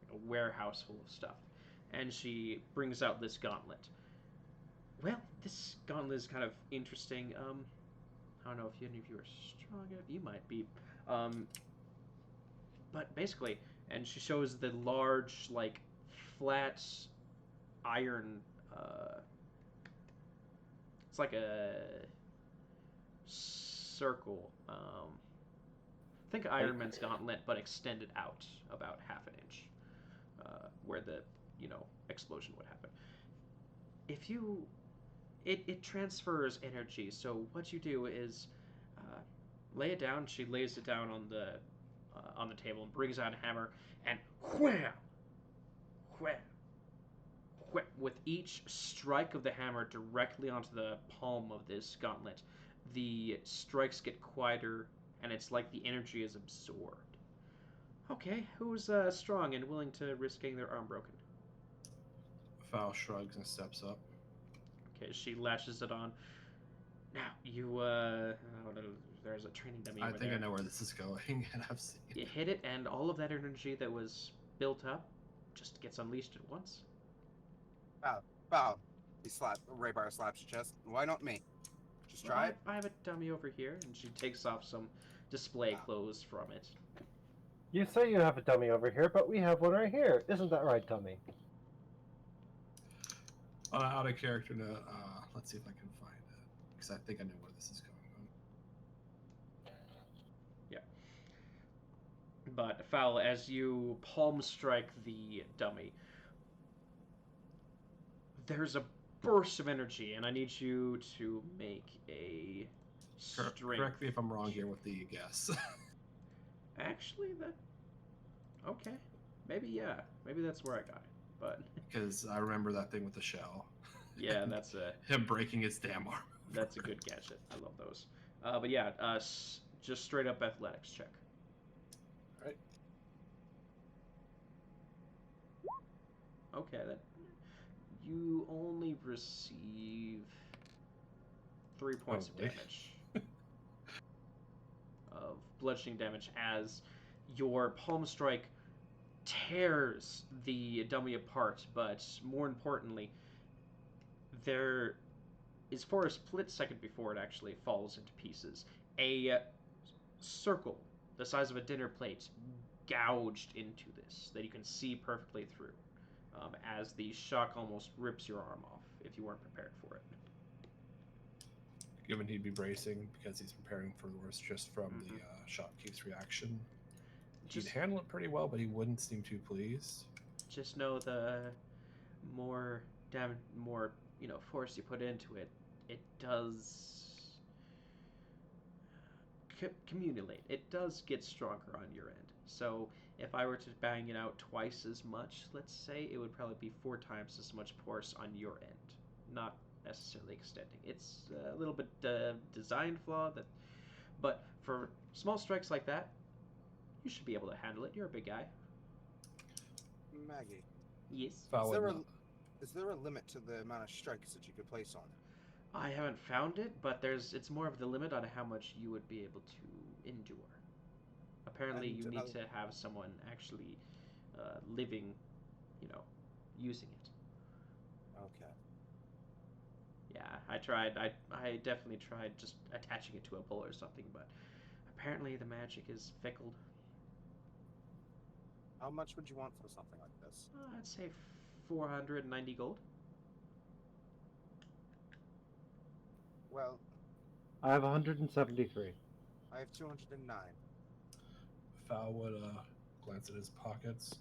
like a warehouse full of stuff, and she brings out this gauntlet. Well, this gauntlet is kind of interesting. I don't know if any of you are strong enough. You might be. But basically, and she shows the large, like, flat iron. It's like a circle. Think Iron Man's gauntlet, but extended out about half an inch, where the explosion would happen. If you, it transfers energy. So what you do is lay it down. She lays it down on the table and brings out a hammer and wham, wham, wham. With each strike of the hammer directly onto the palm of this gauntlet, the strikes get quieter, and it's like the energy is absorbed. Okay, who's strong and willing to risk getting their arm broken? Val shrugs and steps up. Okay, she lashes it on. Now, there's a training dummy over I think there. I know where this is going, and I've seen it. You hit it, and all of that energy that was built up just gets unleashed at once. Wow. Raybar slaps your chest. Why not me? Just try it. I have a dummy over here, and she takes off some display clothes from it. You say you have a dummy over here, but we have one right here. Isn't that right, dummy? Out of character note, let's see if I can find it, because I think I know where this is going on. Yeah. But, Foul, as you palm strike the dummy, there's a burst of energy, and I need you to make a strength. Correct me if I'm wrong here with the guess. Actually, okay. Maybe that's where I got it, but... Because I remember that thing with the shell. Yeah, that's him breaking his damn arm. That's a good gadget. I love those. But yeah, just straight up athletics check. All right. Okay, you only receive 3 points of damage. Of bludgeoning damage as your palm strike tears the dummy apart, but more importantly, there is, for a split second before it actually falls into pieces, a circle the size of a dinner plate gouged into this that you can see perfectly through, as the shock almost rips your arm off if you weren't prepared for it. Given he'd be bracing because he's preparing for the worst just from the shopkeep's reaction. He'd handle it pretty well, but he wouldn't seem too pleased. Just know the more force you put into it, it does accumulate. It does get stronger on your end. So if I were to bang it out twice as much, let's say, it would probably be 4 times as much force on your end, not necessarily extending. It's a little bit design flaw, but for small strikes like that, you should be able to handle it. You're a big guy. Maggie, Yes. Foul would not. is there a limit to the amount of strikes that you could place on it? I haven't found it, but it's more of the limit on how much you would be able to endure. Apparently, And you need another- to have someone actually living, using it. Okay. Yeah, I tried. I definitely tried just attaching it to a pole or something, but apparently the magic is fickle. How much would you want for something like this? I'd say 490 gold. Well, I have 173. I have 209. Foul would glance at his pockets.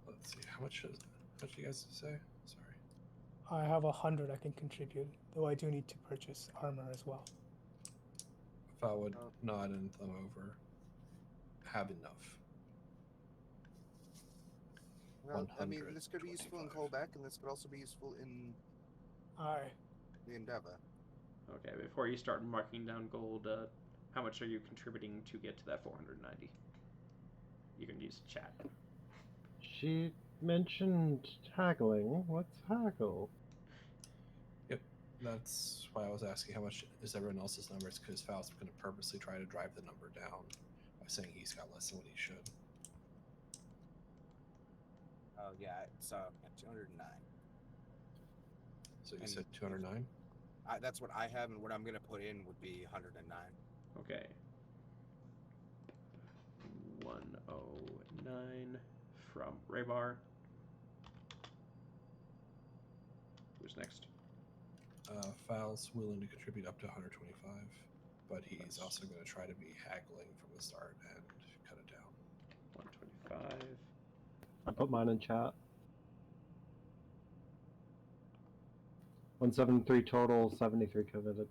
Let's see, how much do you guys say? Sorry. I have 100 I can contribute, though I do need to purchase armor as well. Foul would Oh. nod and thumb over. Have enough. Well, I mean, this could be 125. useful in Kolbalk, and this could also be useful in Aye. the Endeavor. Okay, before you start marking down gold, how much are you contributing to get to that 490? You can use chat. She mentioned haggling. What's haggle? Yep, that's why I was asking how much is everyone else's numbers, because Foul's going to purposely try to drive the number down by saying he's got less than what he should. Oh yeah, it's 209. So you And- said 209? That's what I have, and what I'm gonna put in would be 109. Okay. 109 from Raybar. Who's next? Foul's willing to contribute up to 125, but he's Nice. also going to try to be haggling from the start and cut it down. 125. I put mine in chat. 173 total, 73 committed.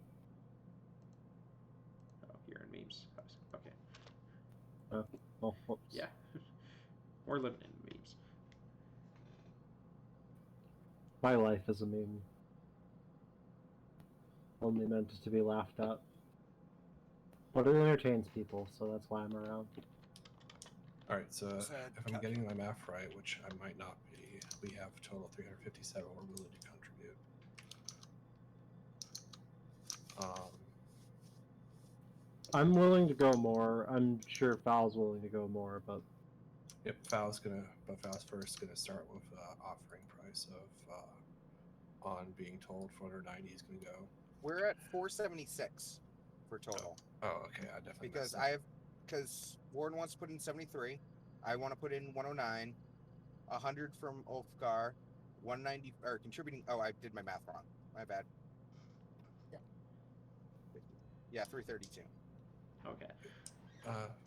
Oh, you're in memes. Okay. Oh, whoops. Yeah. We're living in memes. My life is a meme. Only meant to be laughed at. But it entertains people, so that's why I'm around. Alright, so So, if I'm getting my math right, which I might not be, we have a total of 357 we're willing to contribute. I'm willing to go more. I'm sure Foul's willing to go more, but Yep, Foul's first gonna start with offering price of on being told 490 is gonna go. We're at 476 for total. Oh, okay, I definitely Because missed because Warren wants to put in 73, I want to put in 109, 100 from Ulfgar, 190 or contributing. Oh, I did my math wrong. My bad. Yeah. Yeah, 332. Okay.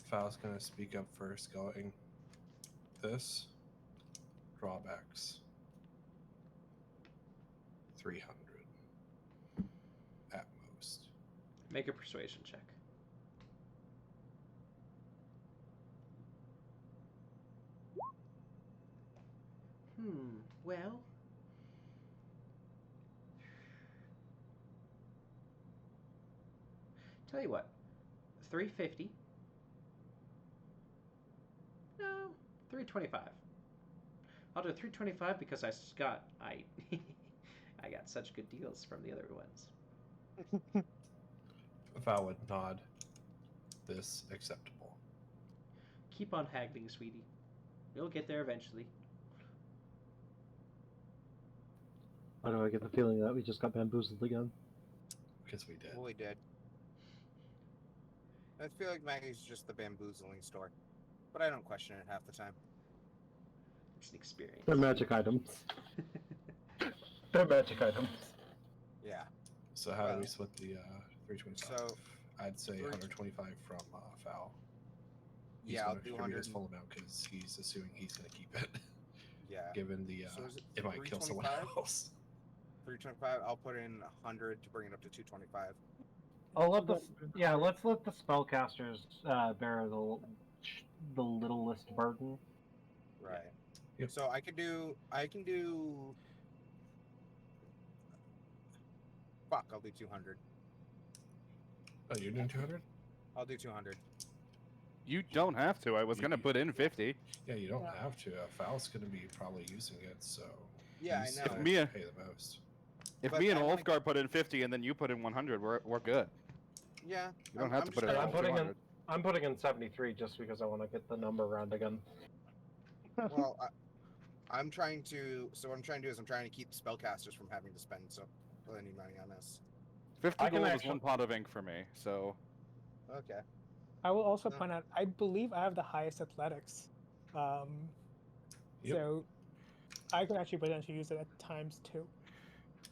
Foul's gonna speak up first, going this drawbacks 300 at most. Make a persuasion check. Well. Tell you what. 350. No, 325. I'll do 325 because I got such good deals from the other ones. Foul would nod. This acceptable. Keep on haggling, sweetie. You'll get there eventually. why do I get the feeling that we just got bamboozled again? Because we did. Well, we did. I feel like Maggie's just the bamboozling store, but I don't question it half the time. It's an experience. They're magic items. They're magic items. Yeah. So how do Well, we split the 325? so, I'd say 3 125 from Foul. He's Yeah, I'll gonna do contribute 100. his full amount because he's assuming he's going to keep it. Yeah. Given the So is it might kill someone 325? else. 325. I'll put in 100 to bring it up to 225. I'll let let's let the spellcasters bear the littlest burden. Right. Yep. So I can do. Fuck, I'll do 200. Oh, you're doing 200? I'll do 200. You don't have to. I was gonna put in 50. Yeah, you don't Yeah. have to. Foul's going to be probably using it, so Yeah, I he's know. gonna If Mia- pay the most. If But me and I wanna- Wolfgar put in 50 and then you put in 100, we're good. Yeah, You don't have to just put in And trying I'm to- all putting in 200. I'm putting in 73 just because I want to get the number round again. Well, I'm trying to. So what I'm trying to do is I'm trying to keep spellcasters from having to spend any money on this. 50 I can gold is actually- one pot of ink for me, so Okay. I will also No. point out, I believe I have the highest athletics. Yep. So I could actually potentially use it at times too.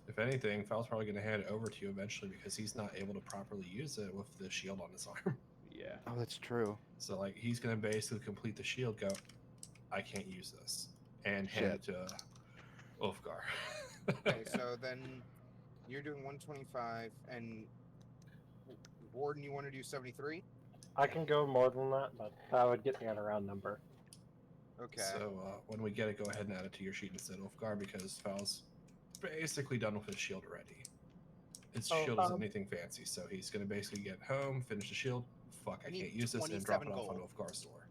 If anything, Foul's probably going to hand it over to you eventually because he's not able to properly use it with the shield on his arm. Yeah. oh, that's true. So like he's going to basically complete the shield, go, I can't use this, and hand it to Ulfgar. Okay, so then you're doing 125, and Warden, you want to do 73? I can go more than that, but that would get me at a round number. Okay. So when we get it, go ahead and add it to your sheet instead of Ulfgar because Foul's basically done with his shield already. His Oh, shield isn't anything fancy, so he's going to basically get home, finish the shield. Fuck, I I need can't use this, and drop it 27 off on gold. Ulfgar's door.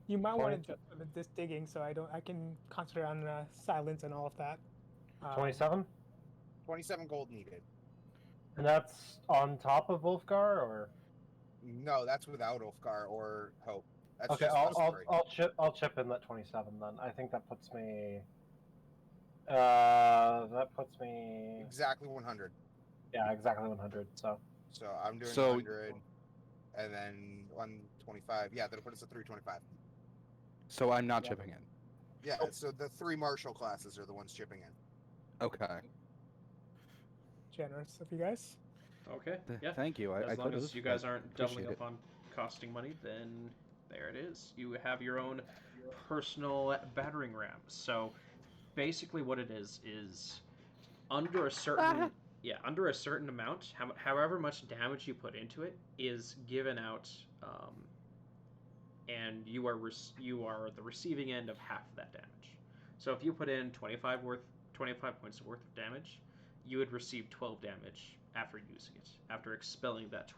You might want Point- to do this digging, so I can concentrate on silence and all of that. 27? 27 gold needed. And that's on top of Wolfgar, or No, that's without Ulfgar or Hope. That's okay? just us three. I'll chip in that 27 then. I think that puts me. That puts me. Exactly 100. Yeah, exactly 100. So So I'm doing So- 100, and then 125. Yeah, that'll put us at 325. So I'm not chipping in. Yeah, so the 3 martial classes are the ones chipping in. Okay. Generous of you guys. Okay. Yeah. Thank you. As I long could as have, you guys but aren't doubling appreciate up on costing money, then there it is. You have your own personal battering ram. So basically, what it is under a certain under a certain amount, however much damage you put into it is given out, and you are the receiving end of half of that damage. So if you put in 25 points worth of damage, you would receive 12 damage after using it, after expelling that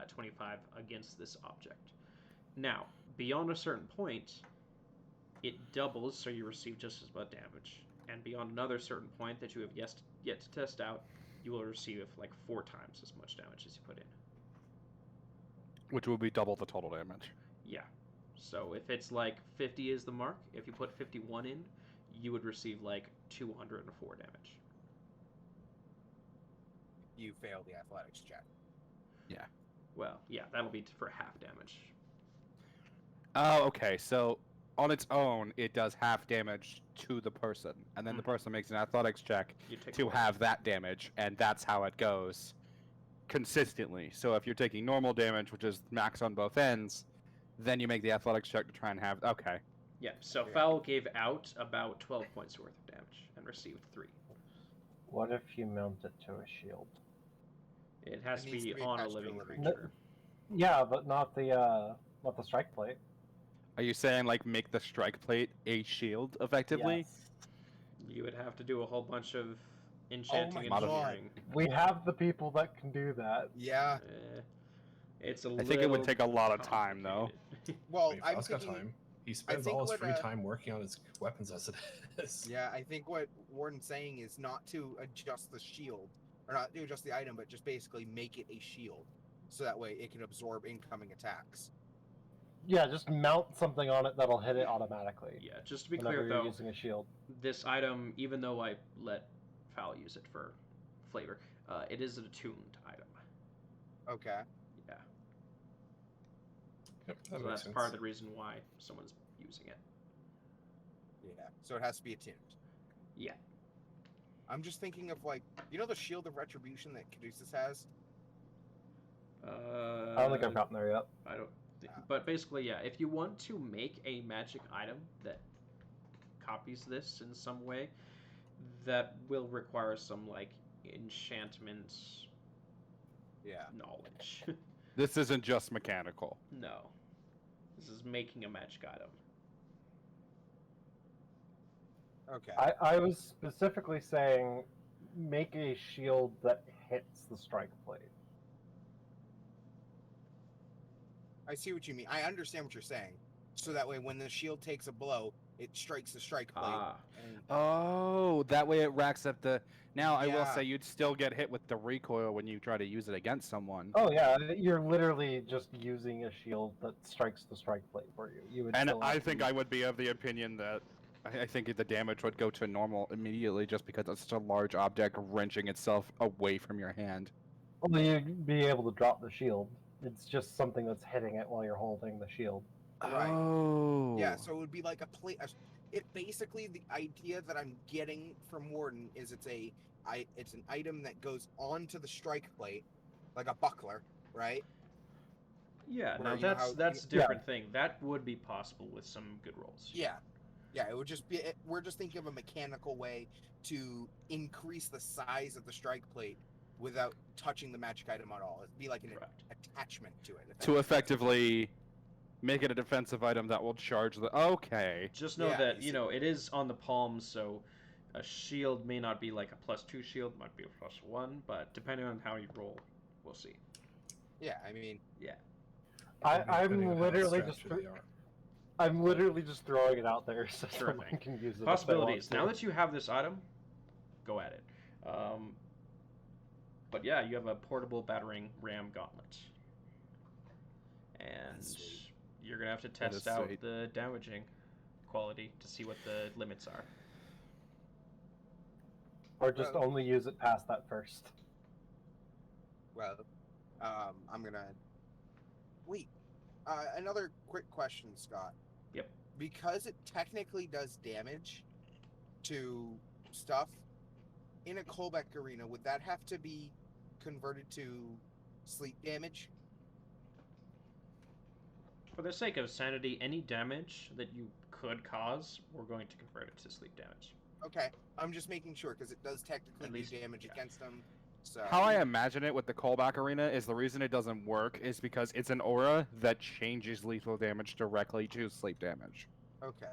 25 against this object. Now, beyond a certain point, it doubles, so you receive just as much damage. And beyond another certain point that you have yet to test out, you will receive like 4 times as much damage as you put in. which will be double the total damage. Yeah. So if it's like 50 is the mark, if you put 51 in, you would receive like 204 damage. You fail the athletics check. Well, yeah, that'll be for half damage. Oh, okay. So on its own, it does half damage to the person, and then the person makes an athletics check You take to away. have that damage, and that's how it goes consistently. So if you're taking normal damage, which is max on both ends, then you make the athletics check to try and have. Okay. Yeah, so Yeah. Foul gave out about 12 points worth of damage and received 3. what if you mount it to a shield? It has It to needs be to be on a attached to a living living creature. Yeah, but not the strike plate. Are you saying like make the strike plate a shield effectively? Yes. You would have to do a whole bunch of enchanting my and God. engineering. We have the people that can do that. Yeah. It's a I think it would little take a lot of time, though. complicated. Well, I mean, I'm Foul's got thinking. time. He spends think all his what, free time working on his weapons as it is. Yeah, I think what Warden's saying is not to adjust the shield, or not to adjust the item, but just basically make it a shield, so that way it can absorb incoming attacks. Yeah, just mount something on it that'll hit it automatically. Yeah, just to be whenever clear you're though, using a shield. this item, even though I let Foul use it for flavor, it is an attuned item. Okay. Yeah, Yep, so makes that's sense. part of the reason why someone's using it. Yeah. So it has to be attuned. Yeah. I'm just thinking of like, you know, the shield of retribution that Caduceus has. I don't think I've gotten there yet. I don't. But basically, yeah. If you want to make a magic item that copies this in some way, that will require some like enchantment Yeah. knowledge. This isn't just mechanical. No, this is making a magic item. Okay. I was specifically saying make a shield that hits the strike plate. I see what you mean. I understand what you're saying. So that way, when the shield takes a blow, it strikes the strike plate. Ah. And Oh, that way it racks up the. Now, I will Yeah. say you'd still get hit with the recoil when you try to use it against someone. Oh yeah, you're literally just using a shield that strikes the strike plate for you. You would And still I have to think use- I would be of the opinion that I think the damage would go to normal immediately just because it's such a large object wrenching itself away from your hand. Well, you'd be able to drop the shield. It's just something that's hitting it while you're holding the shield. Right. Oh. yeah, so it would be like a plate. It basically, the idea that I'm getting from Warden is it's an item that goes onto the strike plate, like a buckler, right? Yeah, Where now you know that's how- that's a different thing. That would be possible with some good rolls. Yeah. Yeah, it would just be. We're just thinking of a mechanical way to increase the size of the strike plate without touching the magic item at all. It'd be like an Correct. attachment to it. if that To makes sense. effectively make it a defensive item that will charge the. Okay. Just know Yeah, that you see- it is on the palms, so a shield may not be like a +2 shield, might be a +1, but depending on how you roll, we'll see. Yeah, I mean, Yeah. Depending I'm on how literally strapped just they are. I'm literally just throwing it out there so Sure someone thing. can use it. Possibilities. If they Now want that you have this item, go at it. But yeah, you have a portable battering ram gauntlet. And That's sweet. you're going to have to That test is out sweet. the damaging quality to see what the limits are. or just only use it past that first. well, I'm gonna wait. Another quick question, Scott. Yep. Because it technically does damage to stuff in a Kolbalk arena, would that have to be converted to sleep damage? For the sake of sanity, any damage that you could cause, we're going to convert it to sleep damage. Okay, I'm just making sure because it does technically At do least- damage yeah. against them. So How I imagine it with the Kolbalk arena is the reason it doesn't work is because it's an aura that changes lethal damage directly to sleep damage. okay.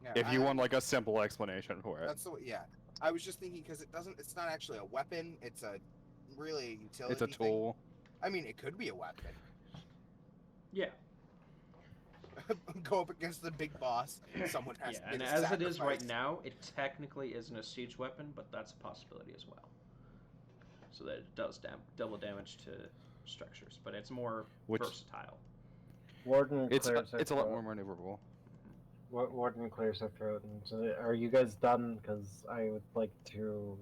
Yeah, If you want like a simple explanation for it. that's the way. Yeah, I was just thinking because it doesn't. It's not actually a weapon. It's a really utility. It's a thing. tool. I mean, it could be a weapon. Yeah. Go up against the big boss. Someone has Yeah, to. and make a as it is right sacrifice. now, it technically isn't a siege weapon, but that's a possibility as well. So that it does double damage to structures, but it's more versatile. Warden It's clears her a lot throat. more maneuverable. Warden clears her throat. And are you guys done? Because I would like to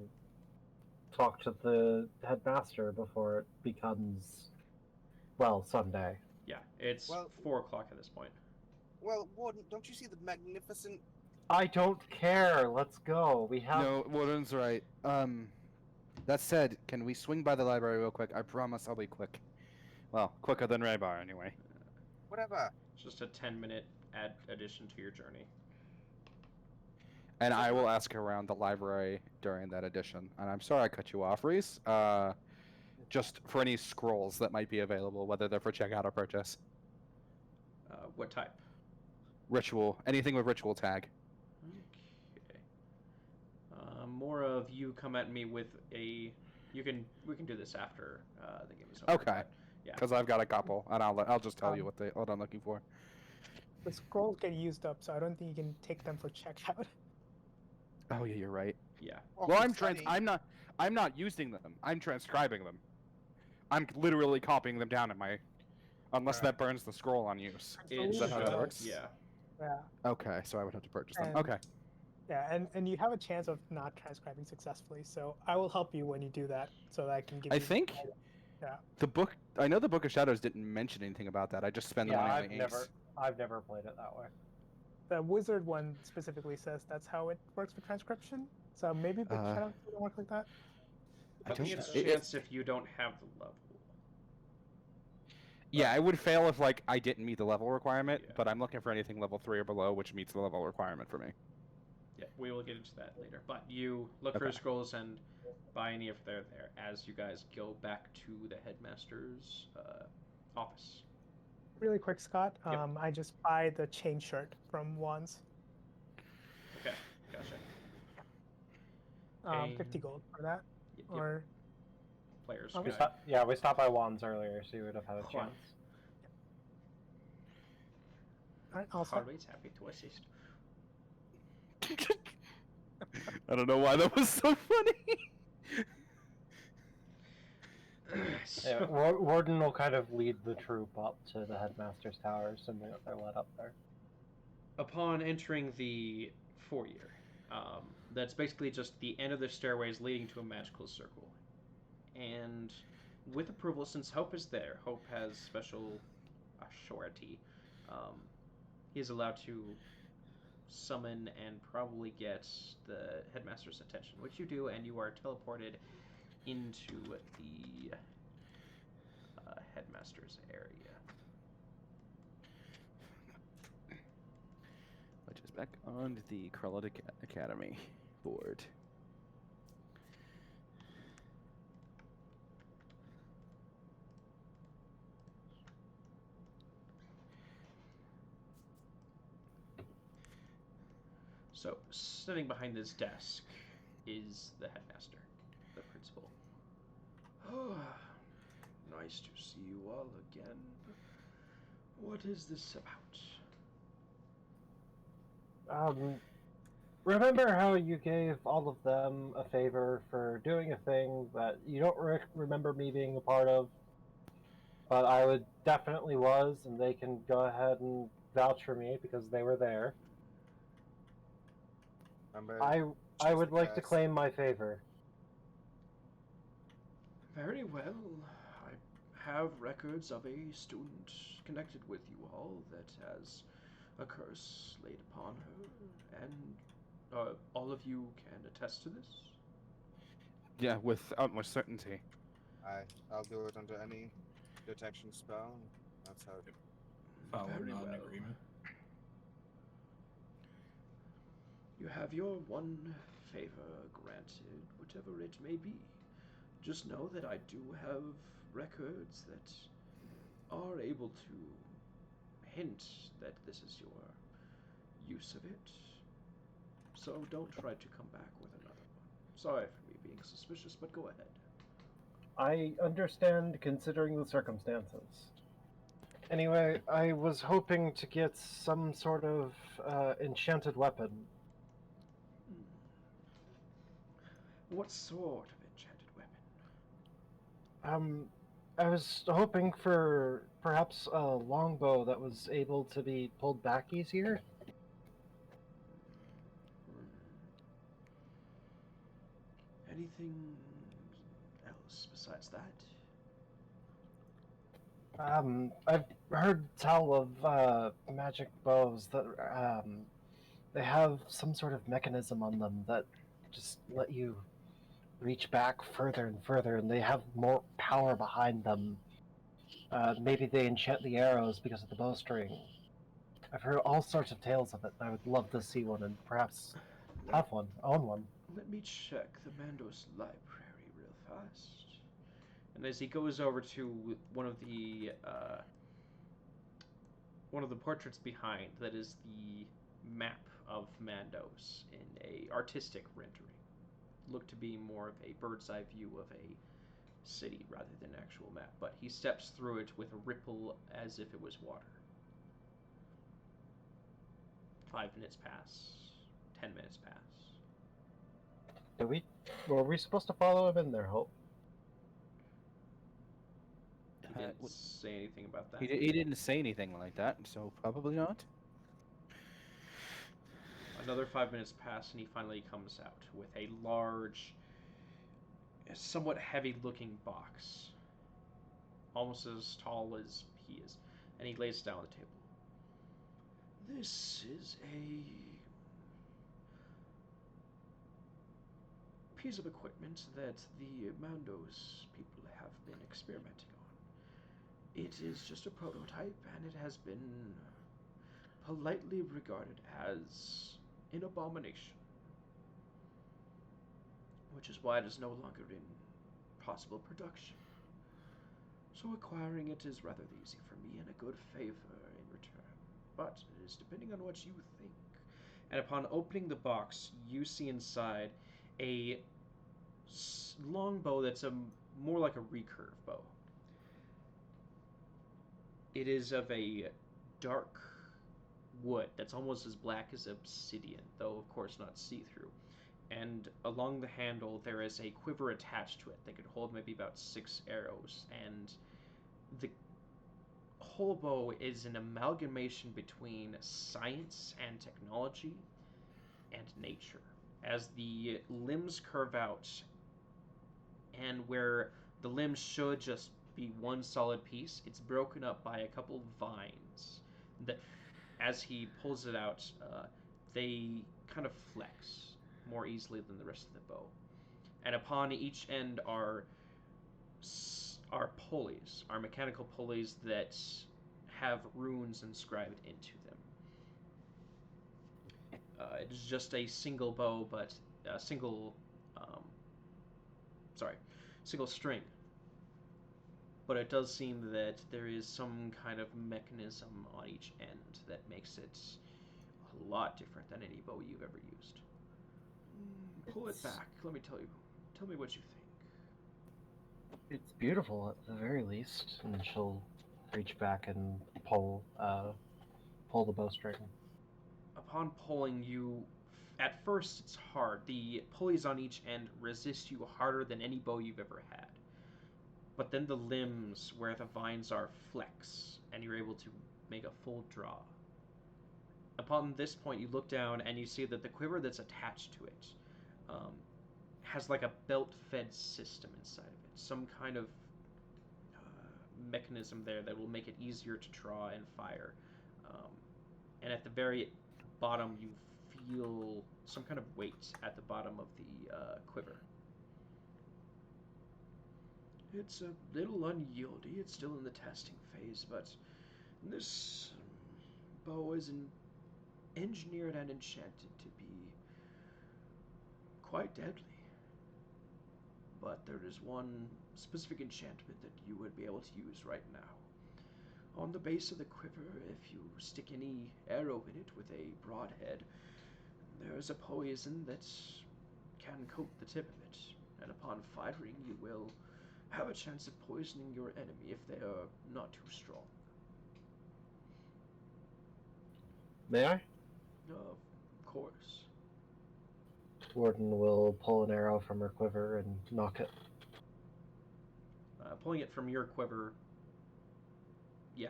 talk to the headmaster before it becomes, well, Sunday. Yeah, it's 4 o'clock at this point. Well, Warden, don't you see the magnificent? I don't care. Let's go. We have. No, Warden's right. That said, can we swing by the library real quick? I promise I'll be quick. Well, quicker than Raybar anyway. Whatever. It's just a 10-minute addition to your journey. And I will ask around the library during that edition. And I'm sorry I cut you off, Reese. Just for any scrolls that might be available, whether they're for checkout or purchase. What type? Ritual. Anything with ritual tag. Okay. More of you come at me with a. We can do this after the game is over. Okay. but yeah. Because I've got a couple, and I'll just tell you what I'm looking for. The scrolls get used up, so I don't think you can take them for checkout. Oh yeah, you're right. Yeah. Well, I'm not using them. I'm transcribing them. I'm literally copying them down in my. Unless that burns the scroll on use. Is that how that works? Yeah. Yeah. Okay, so I would have to purchase them. And- Okay. Yeah, and you have a chance of not transcribing successfully, so I will help you when you do that, so that I can give you. I think Yeah. the book. I know the Book of Shadows didn't mention anything about that. I just spend the Yeah, money on the inks. I've never played it that way. The wizard one specifically says that's how it works for transcription. So maybe Book of Shadows doesn't work like that. I think it's it- chance if you don't have the level. Yeah, I would fail if like I didn't meet the level requirement, Yeah. but I'm looking for anything level 3 or below, which meets the level requirement for me. Yeah, we will get into that later. But you look for Okay. scrolls and buy any if they're there as you guys go back to the headmaster's office. Really quick, Scott. Yep. I just buy the chain shirt from Wands. Okay, gotcha. Okay. 50 gold for that. Yep. Or Players. Okay. We stopped by Wands earlier, so you would have had a Juan. chance. Also, Always happy to assist. I don't know why that was so funny. Yeah, Warden will kind of lead the troop up to the headmaster's tower, assuming that they're let up there. Upon entering the foyer, that's basically just the end of the stairways leading to a magical circle. And with approval, since Hope is there, Hope has special authority. He is allowed to summon and probably get the headmaster's attention, which you do, and you are teleported into the headmaster's area. Which is back on the Krellic Academy board. So, sitting behind this desk is the headmaster, the principal. Oh, nice to see you all again. What is this about? Remember how you gave all of them a favor for doing a thing that you don't remember me being a part of, but I would definitely was, and they can go ahead and vouch for me because they were there. I would like to claim my favor. Very well. I have records of a student connected with you all that has a curse laid upon her, and all of you can attest to this? Yeah, with utmost certainty. I'll do it under any detection spell. That's how. Follow Very not well. an agreement. You have your one favor granted, whatever it may be. Just know that I do have records that are able to hint that this is your use of it. So don't try to come back with another one. Sorry for me being suspicious, but go ahead. I understand considering the circumstances. Anyway, I was hoping to get some sort of enchanted weapon. What sort of enchanted weapon? I was hoping for perhaps a longbow that was able to be pulled back easier. Anything else besides that? I've heard tell of magic bows that they have some sort of mechanism on them that just let you reach back further and further, and they have more power behind them. Maybe they enchant the arrows because of the bowstring. I've heard all sorts of tales of it. I would love to see one and perhaps have one, own one. Let me check the Mandos library real fast. And as he goes over to one of the portraits behind, that is the map of Mandos in a artistic rendering. Looked to be more of a bird's eye view of a city rather than an actual map, but he steps through it with a ripple as if it was water. 5 minutes pass. 10 minutes pass. Were we supposed to follow him in there, Hope? He didn't say anything about that. He didn't say anything like that, so probably not. Another 5 minutes pass, and he finally comes out with a large, somewhat heavy-looking box, almost as tall as he is, and he lays it down on the table. This is a piece of equipment that the Mandos people have been experimenting on. It is just a prototype, and it has been politely regarded as an abomination, which is why it is no longer in possible production. So acquiring it is rather easy for me and a good favor in return, but it is depending on what you think. And upon opening the box, you see inside a long bow that's more like a recurve bow. It is of a dark wood that's almost as black as obsidian, though of course not see-through. And along the handle there is a quiver attached to it that could hold maybe about 6 arrows, and the whole bow is an amalgamation between science and technology and nature. As the limbs curve out, and where the limbs should just be one solid piece, it's broken up by a couple vines that, as he pulls it out, they kind of flex more easily than the rest of the bow. And upon each end are pulleys, are mechanical pulleys that have runes inscribed into them. It is just a single bow, but a single, single string. But it does seem that there is some kind of mechanism on each end that makes it a lot different than any bow you've ever used. Pull it back. Let me tell you. Tell me what you think. It's beautiful at the very least. And she'll reach back and pull the bowstring. Upon pulling, at first it's hard. The pulleys on each end resist you harder than any bow you've ever had. But then the limbs where the vines are flex, and you're able to make a full draw. Upon this point, you look down and you see that the quiver that's attached to it has like a belt-fed system inside of it. Some kind of mechanism there that will make it easier to draw and fire. And at the very bottom, you feel some kind of weight at the bottom of the quiver. It's a little unyieldy. It's still in the testing phase, but this bow is engineered and enchanted to be quite deadly. But there is one specific enchantment that you would be able to use right now. On the base of the quiver, if you stick any arrow in it with a broadhead, there is a poison that can coat the tip of it, and upon firing you will have a chance of poisoning your enemy if they are not too strong. May I? Of course. Warden will pull an arrow from her quiver and knock it. Pulling it from your quiver. Yeah.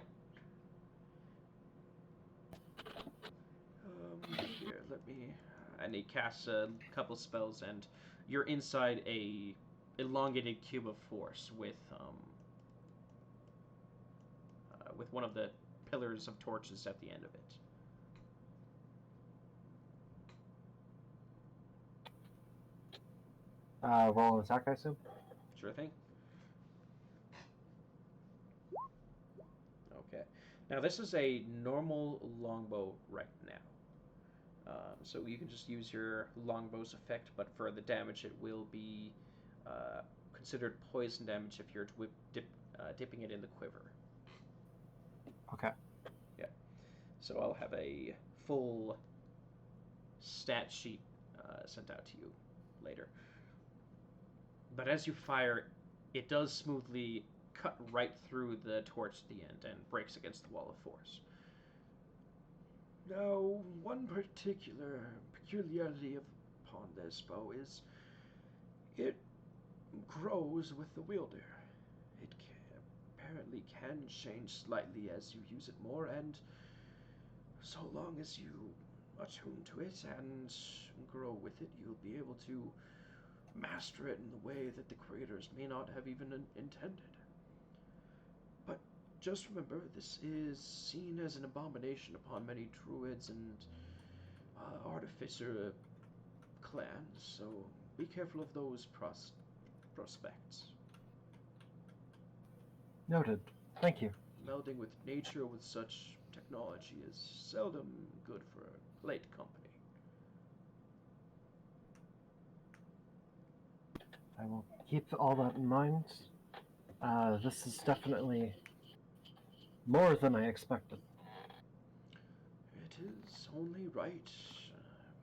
Here, let me. And he casts a couple spells, and you're inside a elongated cube of force with one of the pillars of torches at the end of it. Roll an attack, I assume? Sure thing. Okay. Now this is a normal longbow right now. So you can just use your longbow's effect, but for the damage it will be considered poison damage if you're dipping it in the quiver. Okay. Yeah. So I'll have a full stat sheet sent out to you later. But as you fire, it does smoothly cut right through the torch at the end and breaks against the wall of force. Now, one particular peculiarity upon this bow is it grows with the wielder. It apparently can change slightly as you use it more, and so long as you attune to it and grow with it, you'll be able to master it in the way that the creators may not have even intended. But just remember, this is seen as an abomination upon many druids and artificer clans, so be careful of those prospects. Noted. Thank you. Melding with nature with such technology is seldom good for late company. I will keep all that in mind. This is definitely more than I expected. It is only right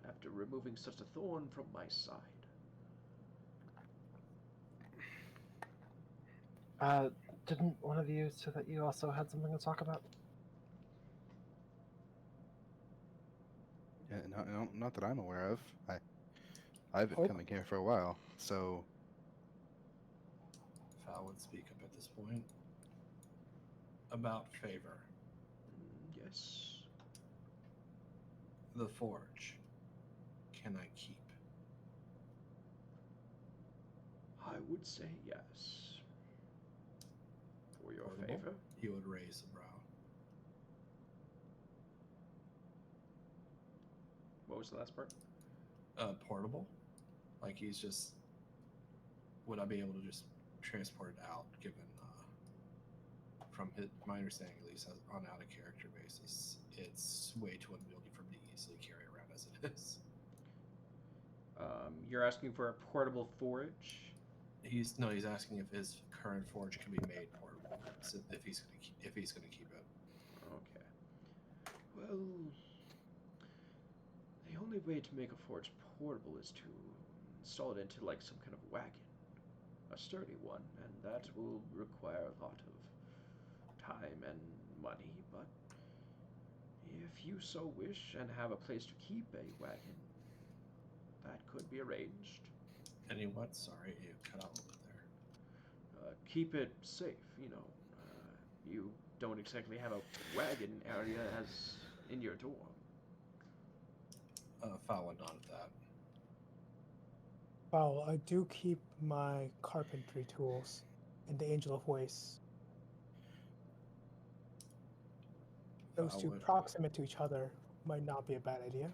after removing such a thorn from my side. Didn't one of you say that you also had something to talk about? not that I'm aware of. I've been Oh. coming here for a while, so Val would speak up at this point. About favor. Yes. The forge. Can I keep? I would say yes. For your Portable? favor. He would raise a brow. What was the last part? Portable? Like he's just. Would I be able to just transport it out, given, from my understanding at least, on out of character basis, it's way too unwieldy for me to easily carry around as it is. You're asking for a portable forge? He's asking if his current forge can be made portable, so if he's gonna keep it. Okay. Well, the only way to make a forge portable is to install it into like some kind of wagon, a sturdy one, and that will require a lot of time and money. But if you so wish and have a place to keep a wagon, that could be arranged. Any what? Sorry, you cut out a little bit there. Keep it safe, you don't exactly have a wagon area as in your dorm. Fal would nod at that. Well, I do keep my carpentry tools in the Angel of Waste. Those Fal two would, proximate to each other might not be a bad idea.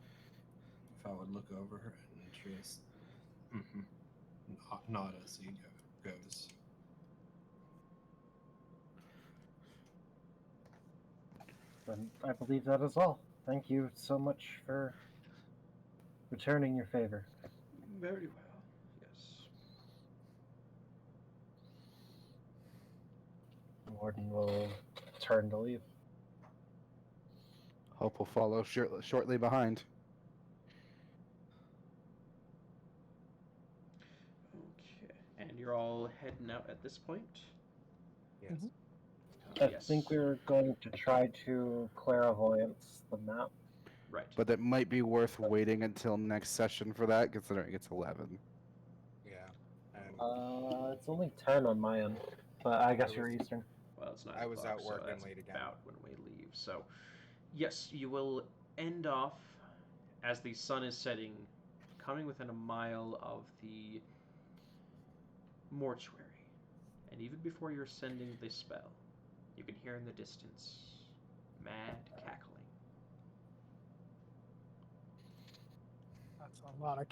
Fal would look over and just nod as he goes. Then I believe that is all. Thank you so much for returning your favor. Very well, yes. Warden will turn to leave. Hope will follow shortly behind. Okay, and you're all heading out at this point? Yes. Mhm. I Yes. think we were going to try to clairvoyance the map. Right. But it might be worth waiting until next session for that, considering it's 11. Yeah. And It's only 10 on my end, but I guess you're Eastern. Well, it's 9 I was o'clock, out so working that's late again. about when we leave. So, yes, you will end off as the sun is setting, coming within a mile of the mortuary. And even before you're sending the spell, you can hear in the distance mad cackling. That's a lot of